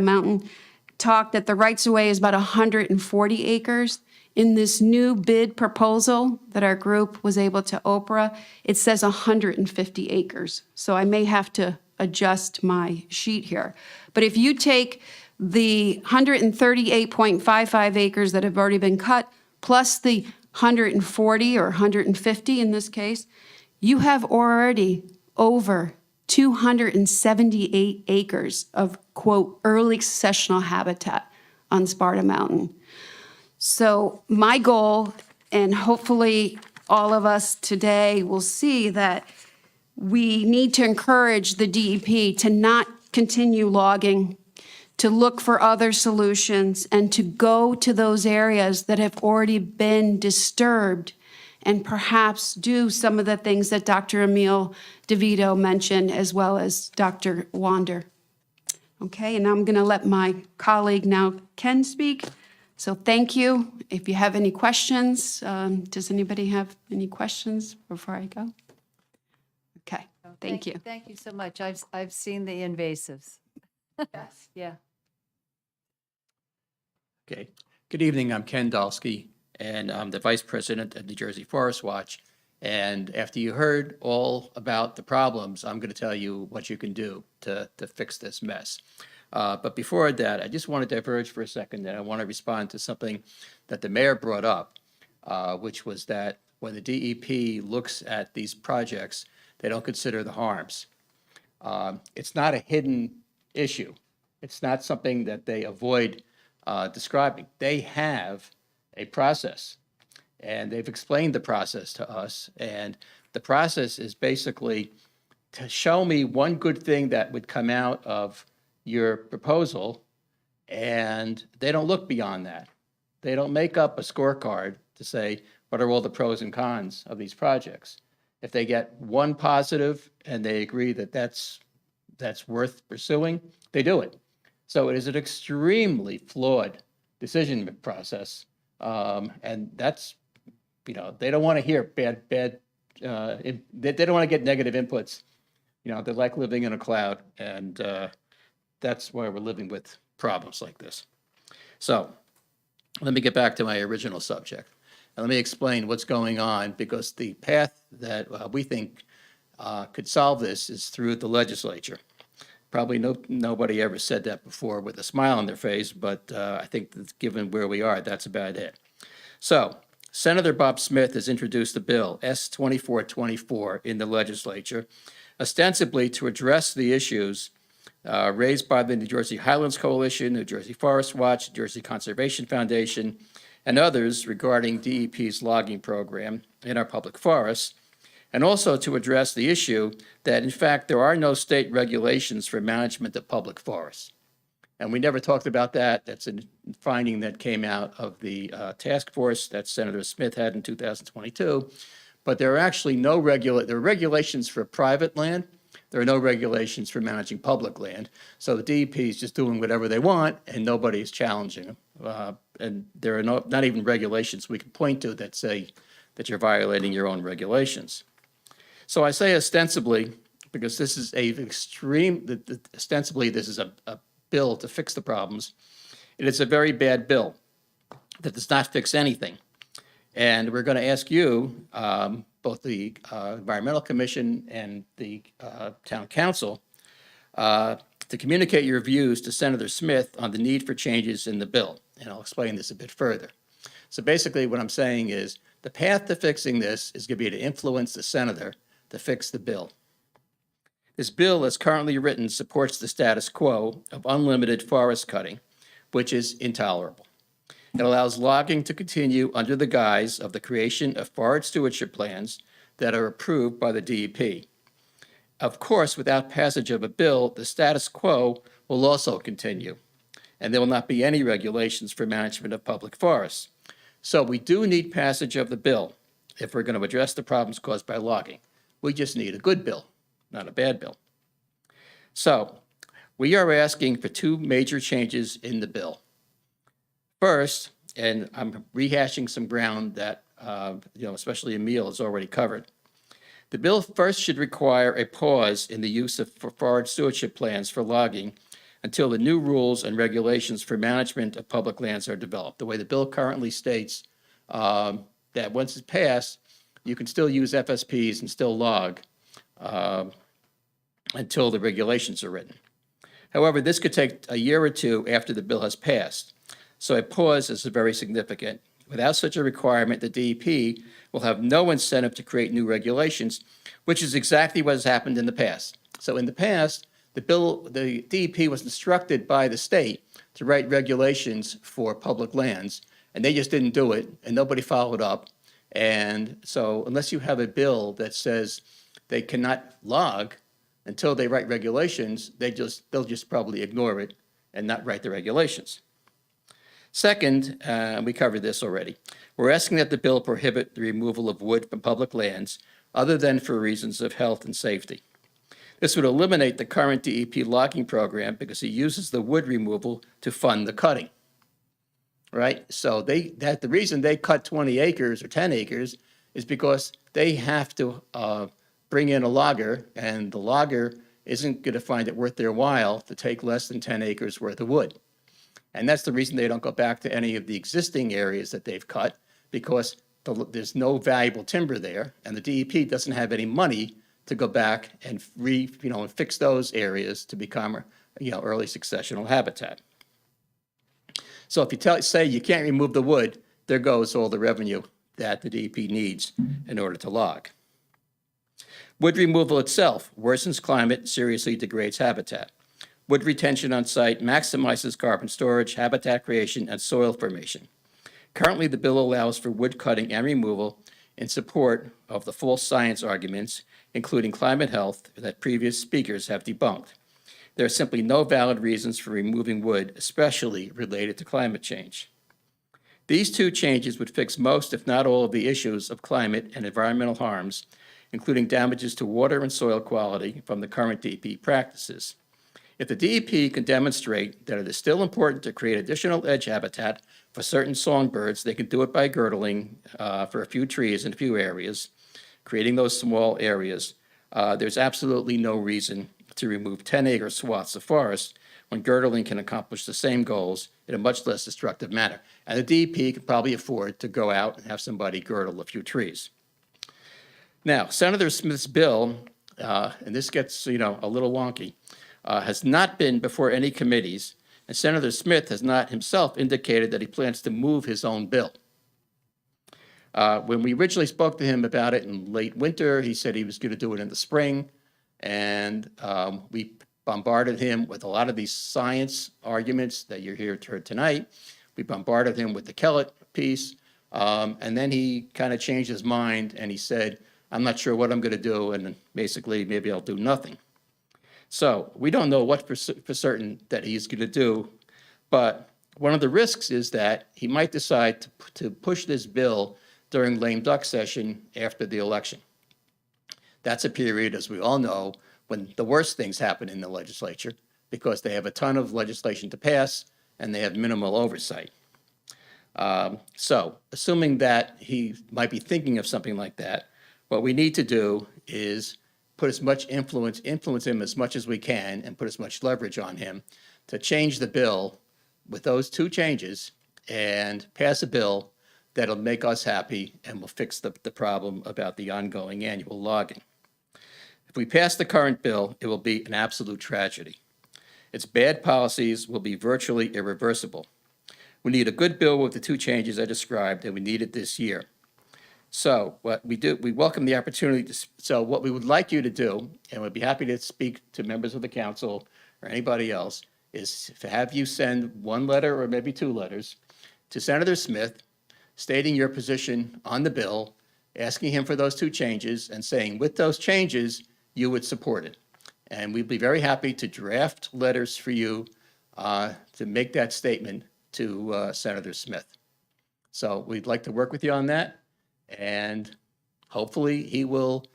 Mountain, talked that the rights of way is about 140 acres. In this new bid proposal that our group was able to Oprah, it says 150 acres. So I may have to adjust my sheet here. But if you take the 138.55 acres that have already been cut, plus the 140 or 150 in this case, you have already over 278 acres of, quote, early successional habitat on Sparta Mountain. So my goal, and hopefully all of us today will see that we need to encourage the DEP to not continue logging, to look for other solutions, and to go to those areas that have already been disturbed and perhaps do some of the things that Dr. Emil DeVito mentioned, as well as Dr. Wander. Okay, and I'm going to let my colleague now, Ken, speak. So thank you. If you have any questions, does anybody have any questions before I go? Okay, thank you. Thank you so much. I've seen the invasives. Yes. Yeah. Okay. Good evening. I'm Ken Dolsky, and I'm the Vice President of New Jersey Forest Watch. And after you heard all about the problems, I'm going to tell you what you can do to fix this mess. But before that, I just want to diverge for a second, and I want to respond to something that the mayor brought up, which was that when the DEP looks at these projects, they don't consider the harms. It's not a hidden issue. It's not something that they avoid describing. They have a process, and they've explained the process to us. And the process is basically to show me one good thing that would come out of your proposal, and they don't look beyond that. They don't make up a scorecard to say, what are all the pros and cons of these projects? If they get one positive and they agree that that's worth pursuing, they do it. So it is an extremely flawed decision process. And that's, they don't want to hear they don't want to get negative inputs. They're like living in a cloud, and that's why we're living with problems like this. So let me get back to my original subject. And let me explain what's going on, because the path that we think could solve this is through the legislature. Probably nobody ever said that before with a smile on their face, but I think that given where we are, that's about it. So Senator Bob Smith has introduced a bill, S-2424, in the legislature, ostensibly to address the issues raised by the New Jersey Highlands Coalition, New Jersey Forest Watch, New Jersey Conservation Foundation, and others regarding DEP's logging program in our public forests, and also to address the issue that, in fact, there are no state regulations for management of public forests. And we never talked about that. That's a finding that came out of the task force that Senator Smith had in 2022. But there are actually there are regulations for private land. There are no regulations for managing public land. So the DEP is just doing whatever they want, and nobody is challenging them. And there are not even regulations we can point to that say that you're violating your own regulations. So I say ostensibly, because this is ostensibly this is a bill to fix the problems. It is a very bad bill that does not fix anything. And we're going to ask you, both the Environmental Commission and the Town Council, to communicate your views to Senator Smith on the need for changes in the bill. And I'll explain this a bit further. So basically what I'm saying is the path to fixing this is going to be to influence the senator to fix the bill. This bill, as currently written, supports the status quo of unlimited forest cutting, which is intolerable. It allows logging to continue under the guise of the creation of forest stewardship plans that are approved by the DEP. Of course, without passage of a bill, the status quo will also continue, and there will not be any regulations for management of public forests. So we do need passage of the bill if we're going to address the problems caused by logging. We just need a good bill, not a bad bill. So we are asking for two major changes in the bill. First, and I'm rehashing some ground that, especially Emil has already covered. The bill first should require a pause in the use of forest stewardship plans for logging until the new rules and regulations for management of public lands are developed. The way the bill currently states, that once it's passed, you can still use FSPs and still log until the regulations are written. However, this could take a year or two after the bill has passed, so a pause is very significant. Without such a requirement, the DEP will have no incentive to create new regulations, which is exactly what has happened in the past. So in the past, the DEP was instructed by the state to write regulations for public lands, and they just didn't do it, and nobody followed up. And so unless you have a bill that says they cannot log until they write regulations, they'll just probably ignore it and not write the regulations. Second, we covered this already. We're asking that the bill prohibit the removal of wood from public lands other than for reasons of health and safety. This would eliminate the current DEP logging program because it uses the wood removal to fund the cutting. Right? So the reason they cut 20 acres or 10 acres is because they have to bring in a logger, and the logger isn't going to find it worth their while to take less than 10 acres worth of wood. And that's the reason they don't go back to any of the existing areas that they've cut, because there's no valuable timber there, and the DEP doesn't have any money to go back and and fix those areas to become early successional habitat. So if you say you can't remove the wood, there goes all the revenue that the DEP needs in order to log. Wood removal itself worsens climate, seriously degrades habitat. Wood retention on site maximizes carbon storage, habitat creation, and soil formation. Currently, the bill allows for wood cutting and removal in support of the false science arguments, including climate health, that previous speakers have debunked. There are simply no valid reasons for removing wood, especially related to climate change. These two changes would fix most, if not all, of the issues of climate and environmental harms, including damages to water and soil quality from the current DEP practices. If the DEP can demonstrate that it is still important to create additional edge habitat for certain songbirds, they can do it by girdling for a few trees in a few areas, creating those small areas. There's absolutely no reason to remove 10-acre swaths of forest when girdling can accomplish the same goals in a much less destructive manner. And the DEP could probably afford to go out and have somebody girdle a few trees. Now, Senator Smith's bill, and this gets, a little wonky, has not been before any committees, and Senator Smith has not himself indicated that he plans to move his own bill. When we originally spoke to him about it in late winter, he said he was going to do it in the spring, and we bombarded him with a lot of these science arguments that you're here to hear tonight. We bombarded him with the Kellett piece, and then he kind of changed his mind, and he said, I'm not sure what I'm going to do, and basically maybe I'll do nothing. So we don't know what for certain that he's going to do, but one of the risks is that he might decide to push this bill during lame duck session after the election. That's a period, as we all know, when the worst things happen in the legislature because they have a ton of legislation to pass and they have minimal oversight. So assuming that he might be thinking of something like that, what we need to do is put as much influence him as much as we can, and put as much leverage on him to change the bill with those two changes and pass a bill that'll make us happy and will fix the problem about the ongoing annual logging. If we pass the current bill, it will be an absolute tragedy. Its bad policies will be virtually irreversible. We need a good bill with the two changes I described, and we need it this year. So what we do, we welcome the opportunity so what we would like you to do, and we'd be happy to speak to members of the council or anybody else, is to have you send one letter or maybe two letters to Senator Smith stating your position on the bill, asking him for those two changes, and saying with those changes, you would support it. And we'd be very happy to draft letters for you to make that statement to Senator Smith. So we'd like to work with you on that. And hopefully he will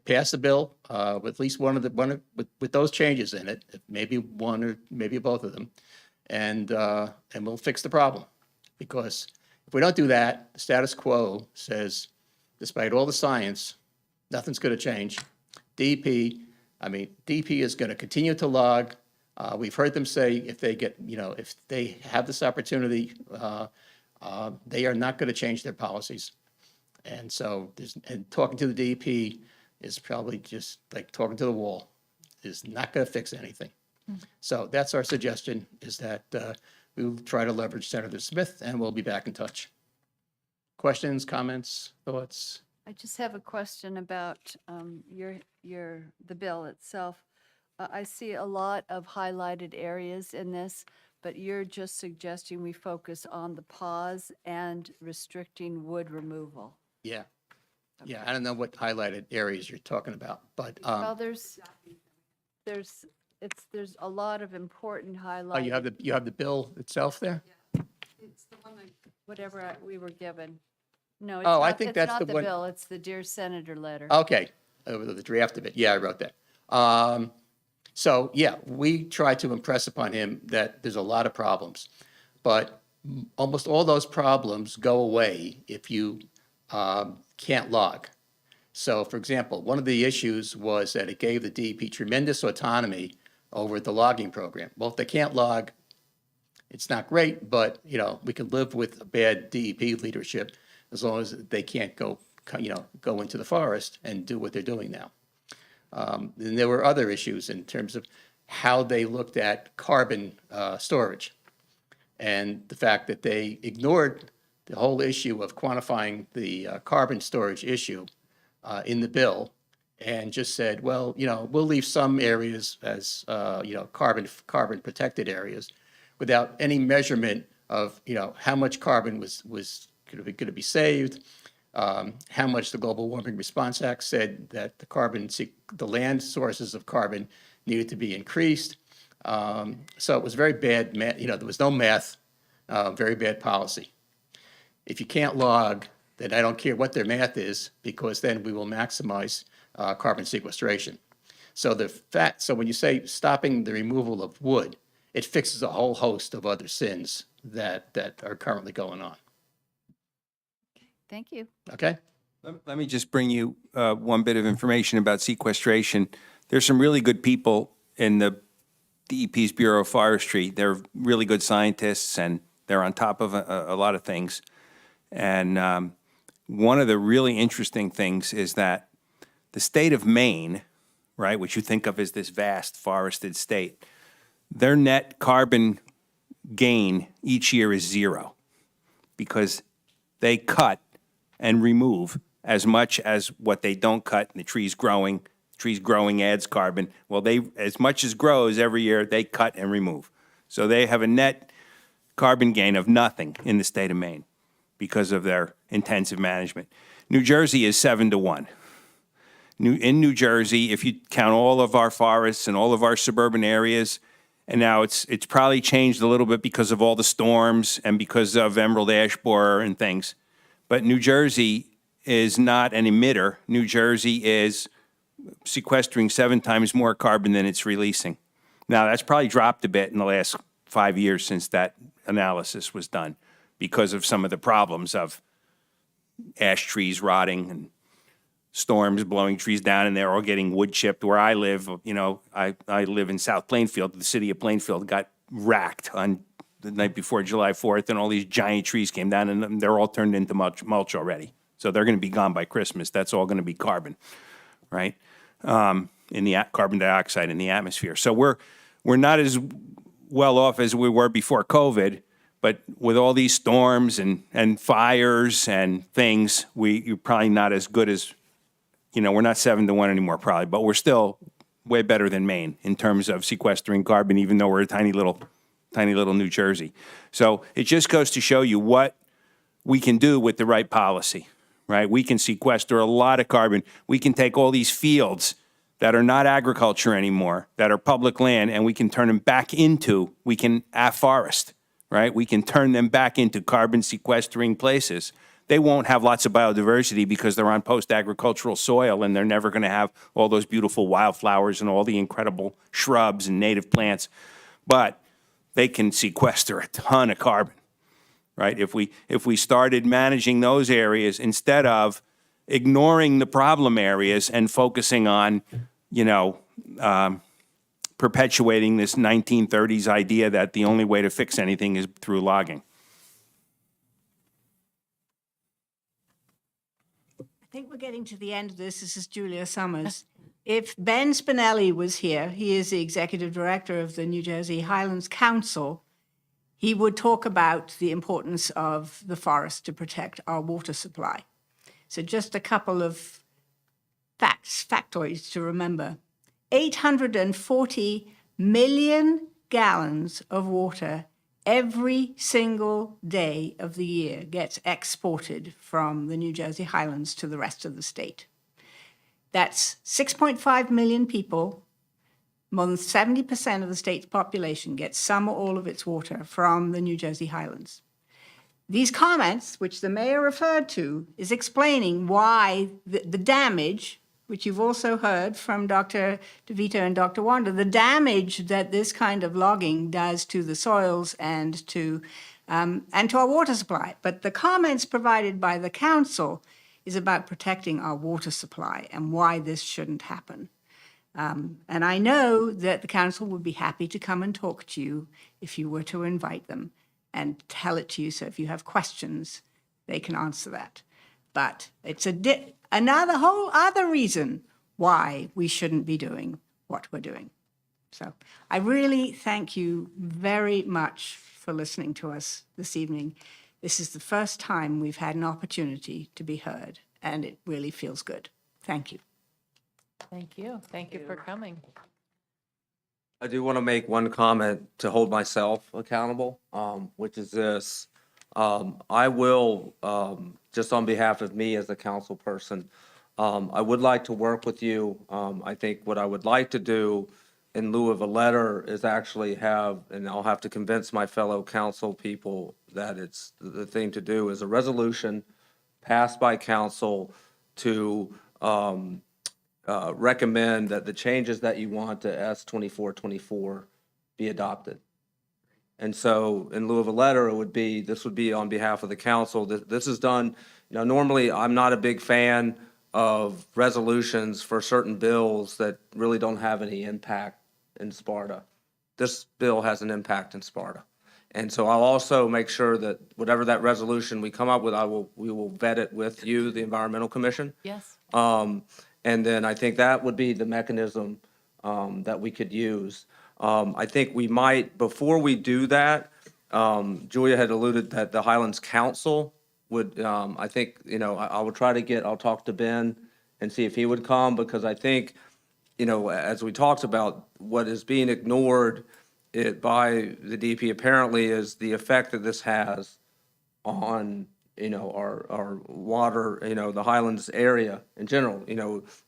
pass the bill with at least with those changes in it, maybe one or maybe both of them. and we'll fix the problem. Because if we don't do that, the status quo says, despite all the science, nothing's going to change. DEP is going to continue to log. We've heard them say if they get, if they have this opportunity, they are not going to change their policies. And so, and talking to the DEP is probably just like talking to the wall. Is not going to fix anything. So that's our suggestion, is that we'll try to leverage Senator Smith, and we'll be back in touch. Questions, comments, thoughts? I just have a question about the bill itself. I see a lot of highlighted areas in this, but you're just suggesting we focus on the pause and restricting wood removal. Yeah. Yeah, I don't know what highlighted areas you're talking about, but, Well, there's a lot of important highlighted. oh, you have the bill itself there? It's the one whatever we were given. No, Oh, I think that's it's the not one- the bill, it's the Dear Senator letter. Okay, the draft of it, yeah, I wrote that. So, yeah, we try to impress upon him that there's a lot of problems, but almost all those problems go away if you can't log. So, for example, one of the issues was that it gave the DEP tremendous autonomy over the logging program. Well, if they can't log, it's not great, but, we can live with a bad DEP leadership as long as they can't go into the forest and do what they're doing now. And there were other issues in terms of how they looked at carbon storage, and the fact that they ignored the whole issue of quantifying the carbon storage issue in the bill, and just said, well, we'll leave some areas as carbon protected areas, without any measurement of how much carbon was going to be saved. How much the Global Warming Response Act said that the land sources of carbon needed to be increased. So it was very bad, there was no math, very bad policy. If you can't log, then I don't care what their math is, because then we will maximize carbon sequestration. So when you say stopping the removal of wood, it fixes a whole host of other sins that are currently going on. Thank you. Okay? Let me just bring you one bit of information about sequestration. There's some really good people in the DEP's Bureau of Forestry. They're really good scientists, and they're on top of a lot of things. And one of the really interesting things is that the state of Maine, right, which you think of as this vast forested state, their net carbon gain each year is 0, because they cut and remove as much as what they don't cut, and the trees growing adds carbon. Well, as much as grows every year, they cut and remove. So they have a net carbon gain of nothing in the state of Maine because of their intensive management. New Jersey is 7-1. In New Jersey, if you count all of our forests and all of our suburban areas, and now it's probably changed a little bit because of all the storms and because of emerald ash borer and things. But New Jersey is not an emitter. New Jersey is sequestering 7 times more carbon than it's releasing. Now, that's probably dropped a bit in the last 5 years since that analysis was done, because of some of the problems of ash trees rotting and storms blowing trees down, and they're all getting wood chipped. Where I live, I live in South Plainfield. The city of Plainfield got racked on the night before July 4th, and all these giant trees came down, and they're all turned into mulch already. So they're going to be gone by Christmas. That's all going to be carbon, right? In the carbon dioxide in the atmosphere. So we're not as well off as we were before COVID, but with all these storms and fires and things, you're probably not as good as, we're not 7-1 anymore probably, but we're still way better than Maine in terms of sequestering carbon, even though we're a tiny little New Jersey. So it just goes to show you what we can do with the right policy, right? We can sequester a lot of carbon. We can take all these fields that are not agriculture anymore, that are public land, and we can turn them back into, afforest, right? We can turn them back into carbon sequestering places. They won't have lots of biodiversity because they're on post-agricultural soil, and they're never going to have all those beautiful wildflowers and all the incredible shrubs and native plants. But they can sequester a ton of carbon, right? If we started managing those areas instead of ignoring the problem areas and focusing on, perpetuating this 1930s idea that the only way to fix anything is through logging. I think we're getting to the end of this. This is Julia Summers. If Ben Spinelli was here, he is the executive director of the New Jersey Highlands Council, he would talk about the importance of the forest to protect our water supply. So just a couple of factoids to remember. 840 million gallons of water every single day of the year gets exported from the New Jersey Highlands to the rest of the state. That's 6.5 million people. More than 70% of the state's population gets some or all of its water from the New Jersey Highlands. These comments, which the mayor referred to, is explaining why the damage, which you've also heard from Dr. DeVito and Dr. Wanda, the damage that this kind of logging does to the soils and to our water supply. But the comments provided by the council is about protecting our water supply and why this shouldn't happen. And I know that the council would be happy to come and talk to you if you were to invite them and tell it to you. So if you have questions, they can answer that. But it's another whole other reason why we shouldn't be doing what we're doing. So I really thank you very much for listening to us this evening. This is the first time we've had an opportunity to be heard, and it really feels good. Thank you. Thank you. Thank you for coming. I do want to make one comment to hold myself accountable, which is this. I will, just on behalf of me as a council person, I would like to work with you. I think what I would like to do in lieu of a letter is actually have, and I'll have to convince my fellow council people that it's the thing to do, is a resolution passed by council to recommend that the changes that you want to S-2424 be adopted. And so in lieu of a letter, this would be on behalf of the council. This is done, normally I'm not a big fan of resolutions for certain bills that really don't have any impact in Sparta. This bill has an impact in Sparta. And so I'll also make sure that whatever that resolution we come up with, we will vet it with you, the Environmental Commission. Yes. And then I think that would be the mechanism that we could use. I think we might, before we do that, Julia had alluded that the Highlands Council would, I think, I will try to I'll talk to Ben and see if he would come, because I think, as we talked about, what is being ignored by the DP apparently is the effect that this has on our water, the Highlands area in general.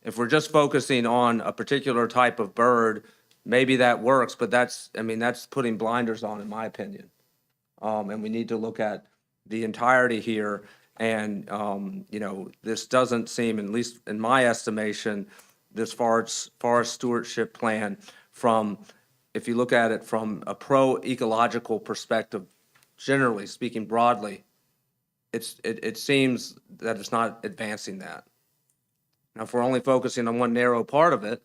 If we're just focusing on a particular type of bird, maybe that works, but that's putting blinders on, in my opinion. And we need to look at the entirety here. And, this doesn't seem, at least in my estimation, this forest stewardship plan if you look at it from a pro-ecological perspective, generally speaking broadly, it seems that it's not advancing that. Now, if we're only focusing on one narrow part of it,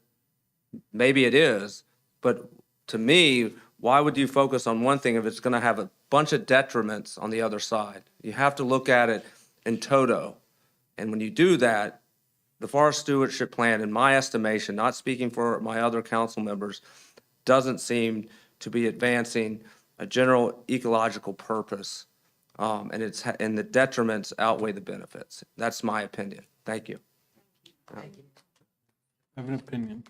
maybe it is, but to me, why would you focus on one thing if it's going to have a bunch of detriments on the other side? You have to look at it in toto. And when you do that, the forest stewardship plan, in my estimation, not speaking for my other council members, doesn't seem to be advancing a general ecological purpose. And the detriments outweigh the benefits. That's my opinion. Thank you. I have an opinion.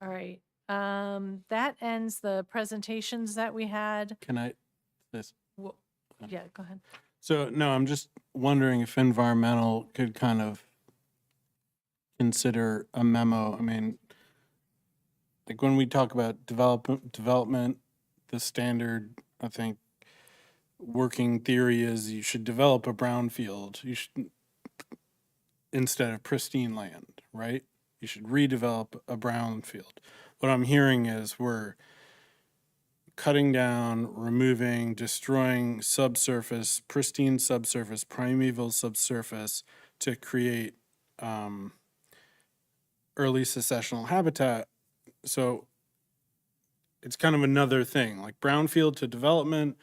All right. That ends the presentations that we had. Can I, this? Yeah, go ahead. So, no, I'm just wondering if environmental could kind of consider a memo. I mean, like when we talk about development, the standard, I think, working theory is you should develop a brownfield. You should, instead of pristine land, right? You should redevelop a brownfield. What I'm hearing is we're cutting down, removing, destroying subsurface, pristine subsurface, primeval subsurface to create early successional habitat. So it's kind of another thing, like brownfield to development,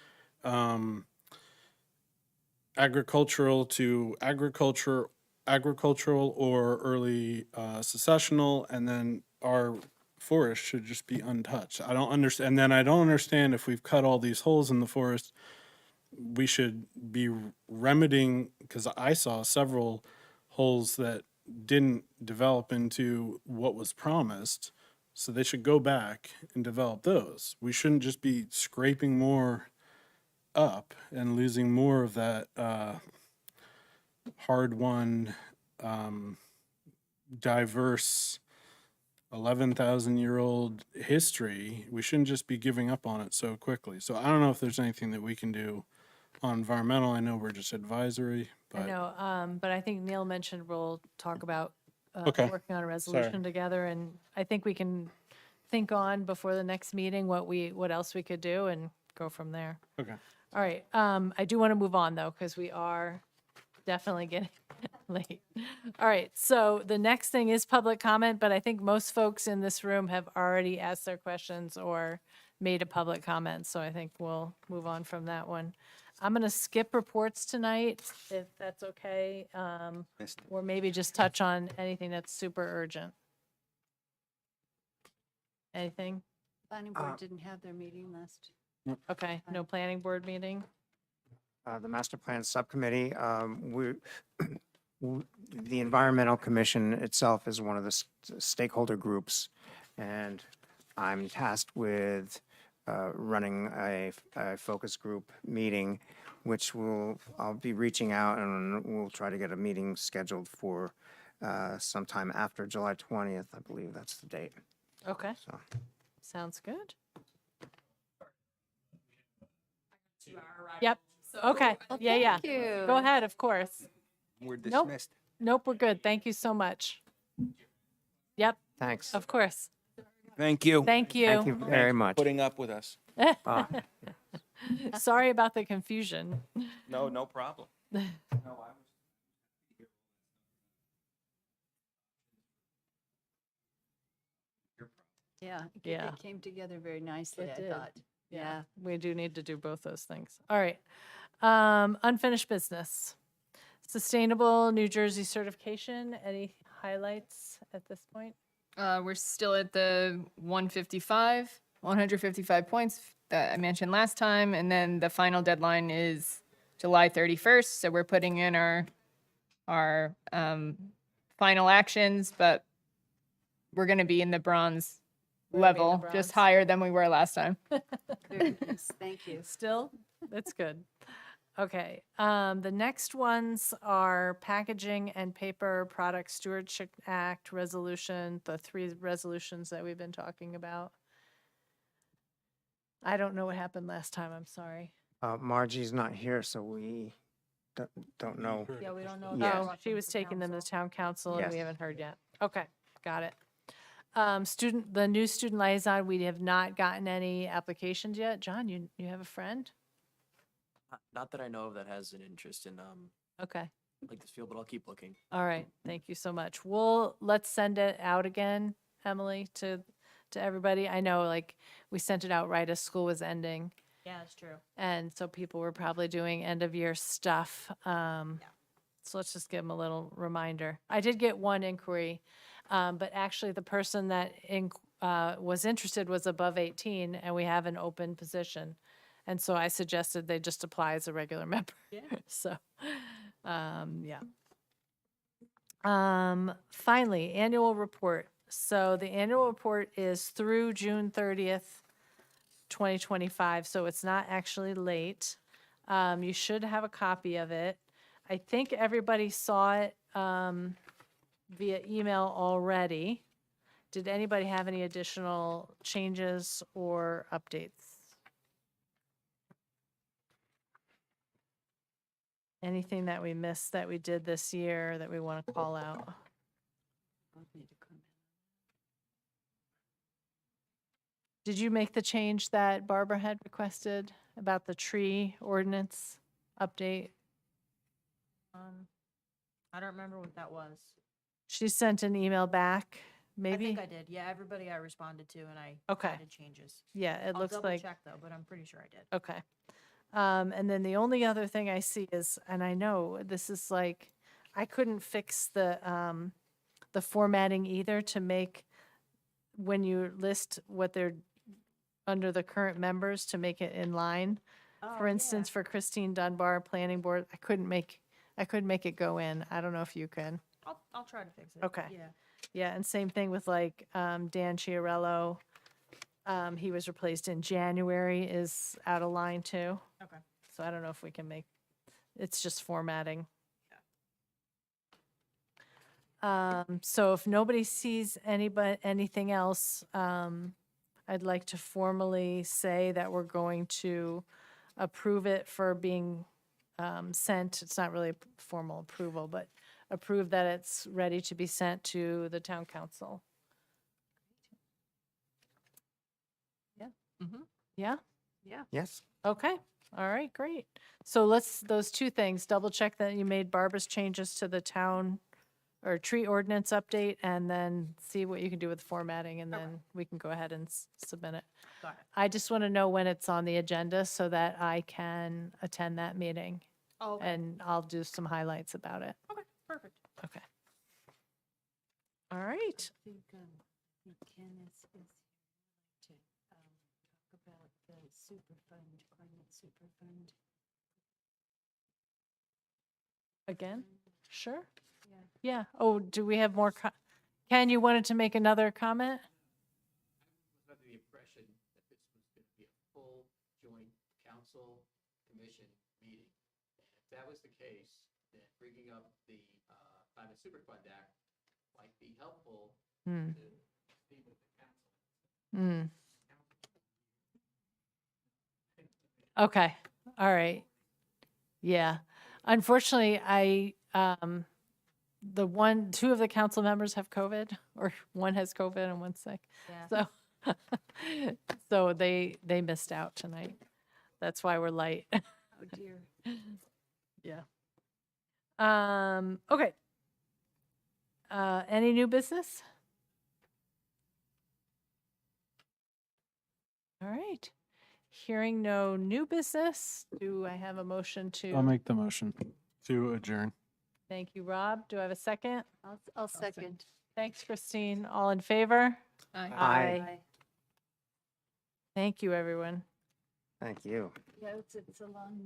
agricultural to agricultural or early successional, and then our forest should just be untouched. I don't understand, and then I don't understand if we've cut all these holes in the forest, we should be remedying, because I saw several holes that didn't develop into what was promised. So they should go back and develop those. We shouldn't just be scraping more up and losing more of that hard-won, diverse 11,000-year-old history. We shouldn't just be giving up on it so quickly. So I don't know if there's anything that we can do on environmental. I know we're just advisory, I but know, but I think Neil mentioned we'll talk about Okay. working on a resolution together, and I think we can think on before the next meeting what else we could do and go from there. okay. All right, I do want to move on though, because we are definitely getting late. All right, so the next thing is public comment, but I think most folks in this room have already asked their questions or made a public comment, so I think we'll move on from that one. I'm going to skip reports tonight, if that's okay, or maybe just touch on anything that's super urgent. Anything? Planning board didn't have their meeting last. Okay, no planning board meeting? The master plan subcommittee, the environmental commission itself is one of the stakeholder groups, and I'm tasked with running a focus group meeting, which I'll be reaching out, and we'll try to get a meeting scheduled for sometime after July 20th. I believe that's the date. Okay, So. sounds good. Yep, okay, yeah. Thank you. Go ahead, of course. We're Nope. dismissed. Nope, we're good. Thank you so much. Yep, Thanks. of course. Thank you. Thank you. Thank you very much. Putting up with us. Sorry about the confusion. No problem. Yeah, Yeah. it came together very nicely, It I did. thought. Yeah. We do need to do both those things. All right. Unfinished business. Sustainable New Jersey certification. Any highlights at this point? We're still at the 155 points that I mentioned last time, and then the final deadline is July 31st. So we're putting in our final actions, but we're going to be in the bronze We're gonna be in the level, just bronze. higher than we were last time. Very nice, thank you. Still? That's good. Okay, the next ones are Packaging and Paper Product Stewardship Act resolution, the 3 resolutions that we've been talking about. I don't know what happened last time, I'm sorry. Margie's not here, so we don't know. Yeah, we don't know. Yeah. Oh, she was taking them to town council and we Yes. haven't heard yet. Okay, got it. The new student liaison, we have not gotten any applications yet. John, you have a friend? Not that I know of that has an interest in Okay. like this field, but I'll keep looking. All right, thank you so much. Let's send it out again, Emily, to everybody. I know, like, we sent it out right as school was ending. Yeah, it's true. And so people were probably doing end of year stuff. So let's just give them a little reminder. I did get one inquiry, but actually the person that was interested was above 18 and we have an open position. And so I suggested they just apply as a regular member. Yeah. So, yeah. Finally, annual report. So the annual report is through June 30th, 2025, so it's not actually late. You should have a copy of it. I think everybody saw it via email already. Did anybody have any additional changes or updates? Anything that we missed that we did this year that we want to call out? Did you make the change that Barbara had requested about the tree ordinance update? I don't remember what that was. She sent an email back, I maybe? think I did. Yeah, everybody I responded to and I Okay. added changes. Yeah, it I'll looks double like, check though, but I'm pretty sure I did. okay. And then the only other thing I see is, and I know this is like, I couldn't fix the formatting either to make, when you list what they're, under the current members, to make it in line. For instance, for Christine Dunbar, Planning Board, I couldn't make it go in. I don't know if you can. I'll try to fix it. Okay. Yeah. Yeah, and same thing with like Dan Chiarello. He was replaced in January, is out of line too. Okay. So I don't know if we can make, it's just formatting. So if nobody sees anything else, I'd like to formally say that we're going to approve it for being sent. It's not really a formal approval, but approve that it's ready to be sent to the town council. Yeah? Mhm. Yeah? Yes. Okay, all right, great. So those two things, double check that you made Barbara's changes to the town or tree ordinance update, and then see what you can do with formatting, and then we can go ahead and submit it. Got it. I just want to know when it's on the agenda so that I can attend that meeting. Oh, okay. And I'll do some highlights about it. Okay, perfect. Okay. All right. I think Ken is here to talk about the Superfund, climate Superfund. Again? Sure. Yeah. Yeah. Oh, do we have more? Ken, you wanted to make another comment? I was under the impression that this was going to be a full joint council commission meeting. If that was the case, then bringing up the Climate Superfund Act might be helpful Hmm. to speak with the council. Hmm. Okay. All right. Yeah. Unfortunately, two of the council members have COVID, or one has COVID and one's sick. Yeah. So, so they missed out tonight. That's why we're late. Oh dear. Yeah. Okay. Any new business? All right. Hearing no new business, do I have a motion to? I'll make the motion to adjourn. Thank you, Rob. Do I have a second? I'll second. Thanks, Christine. All in favor? Aye. Thank you, everyone. Thank you. Yeah, it's a long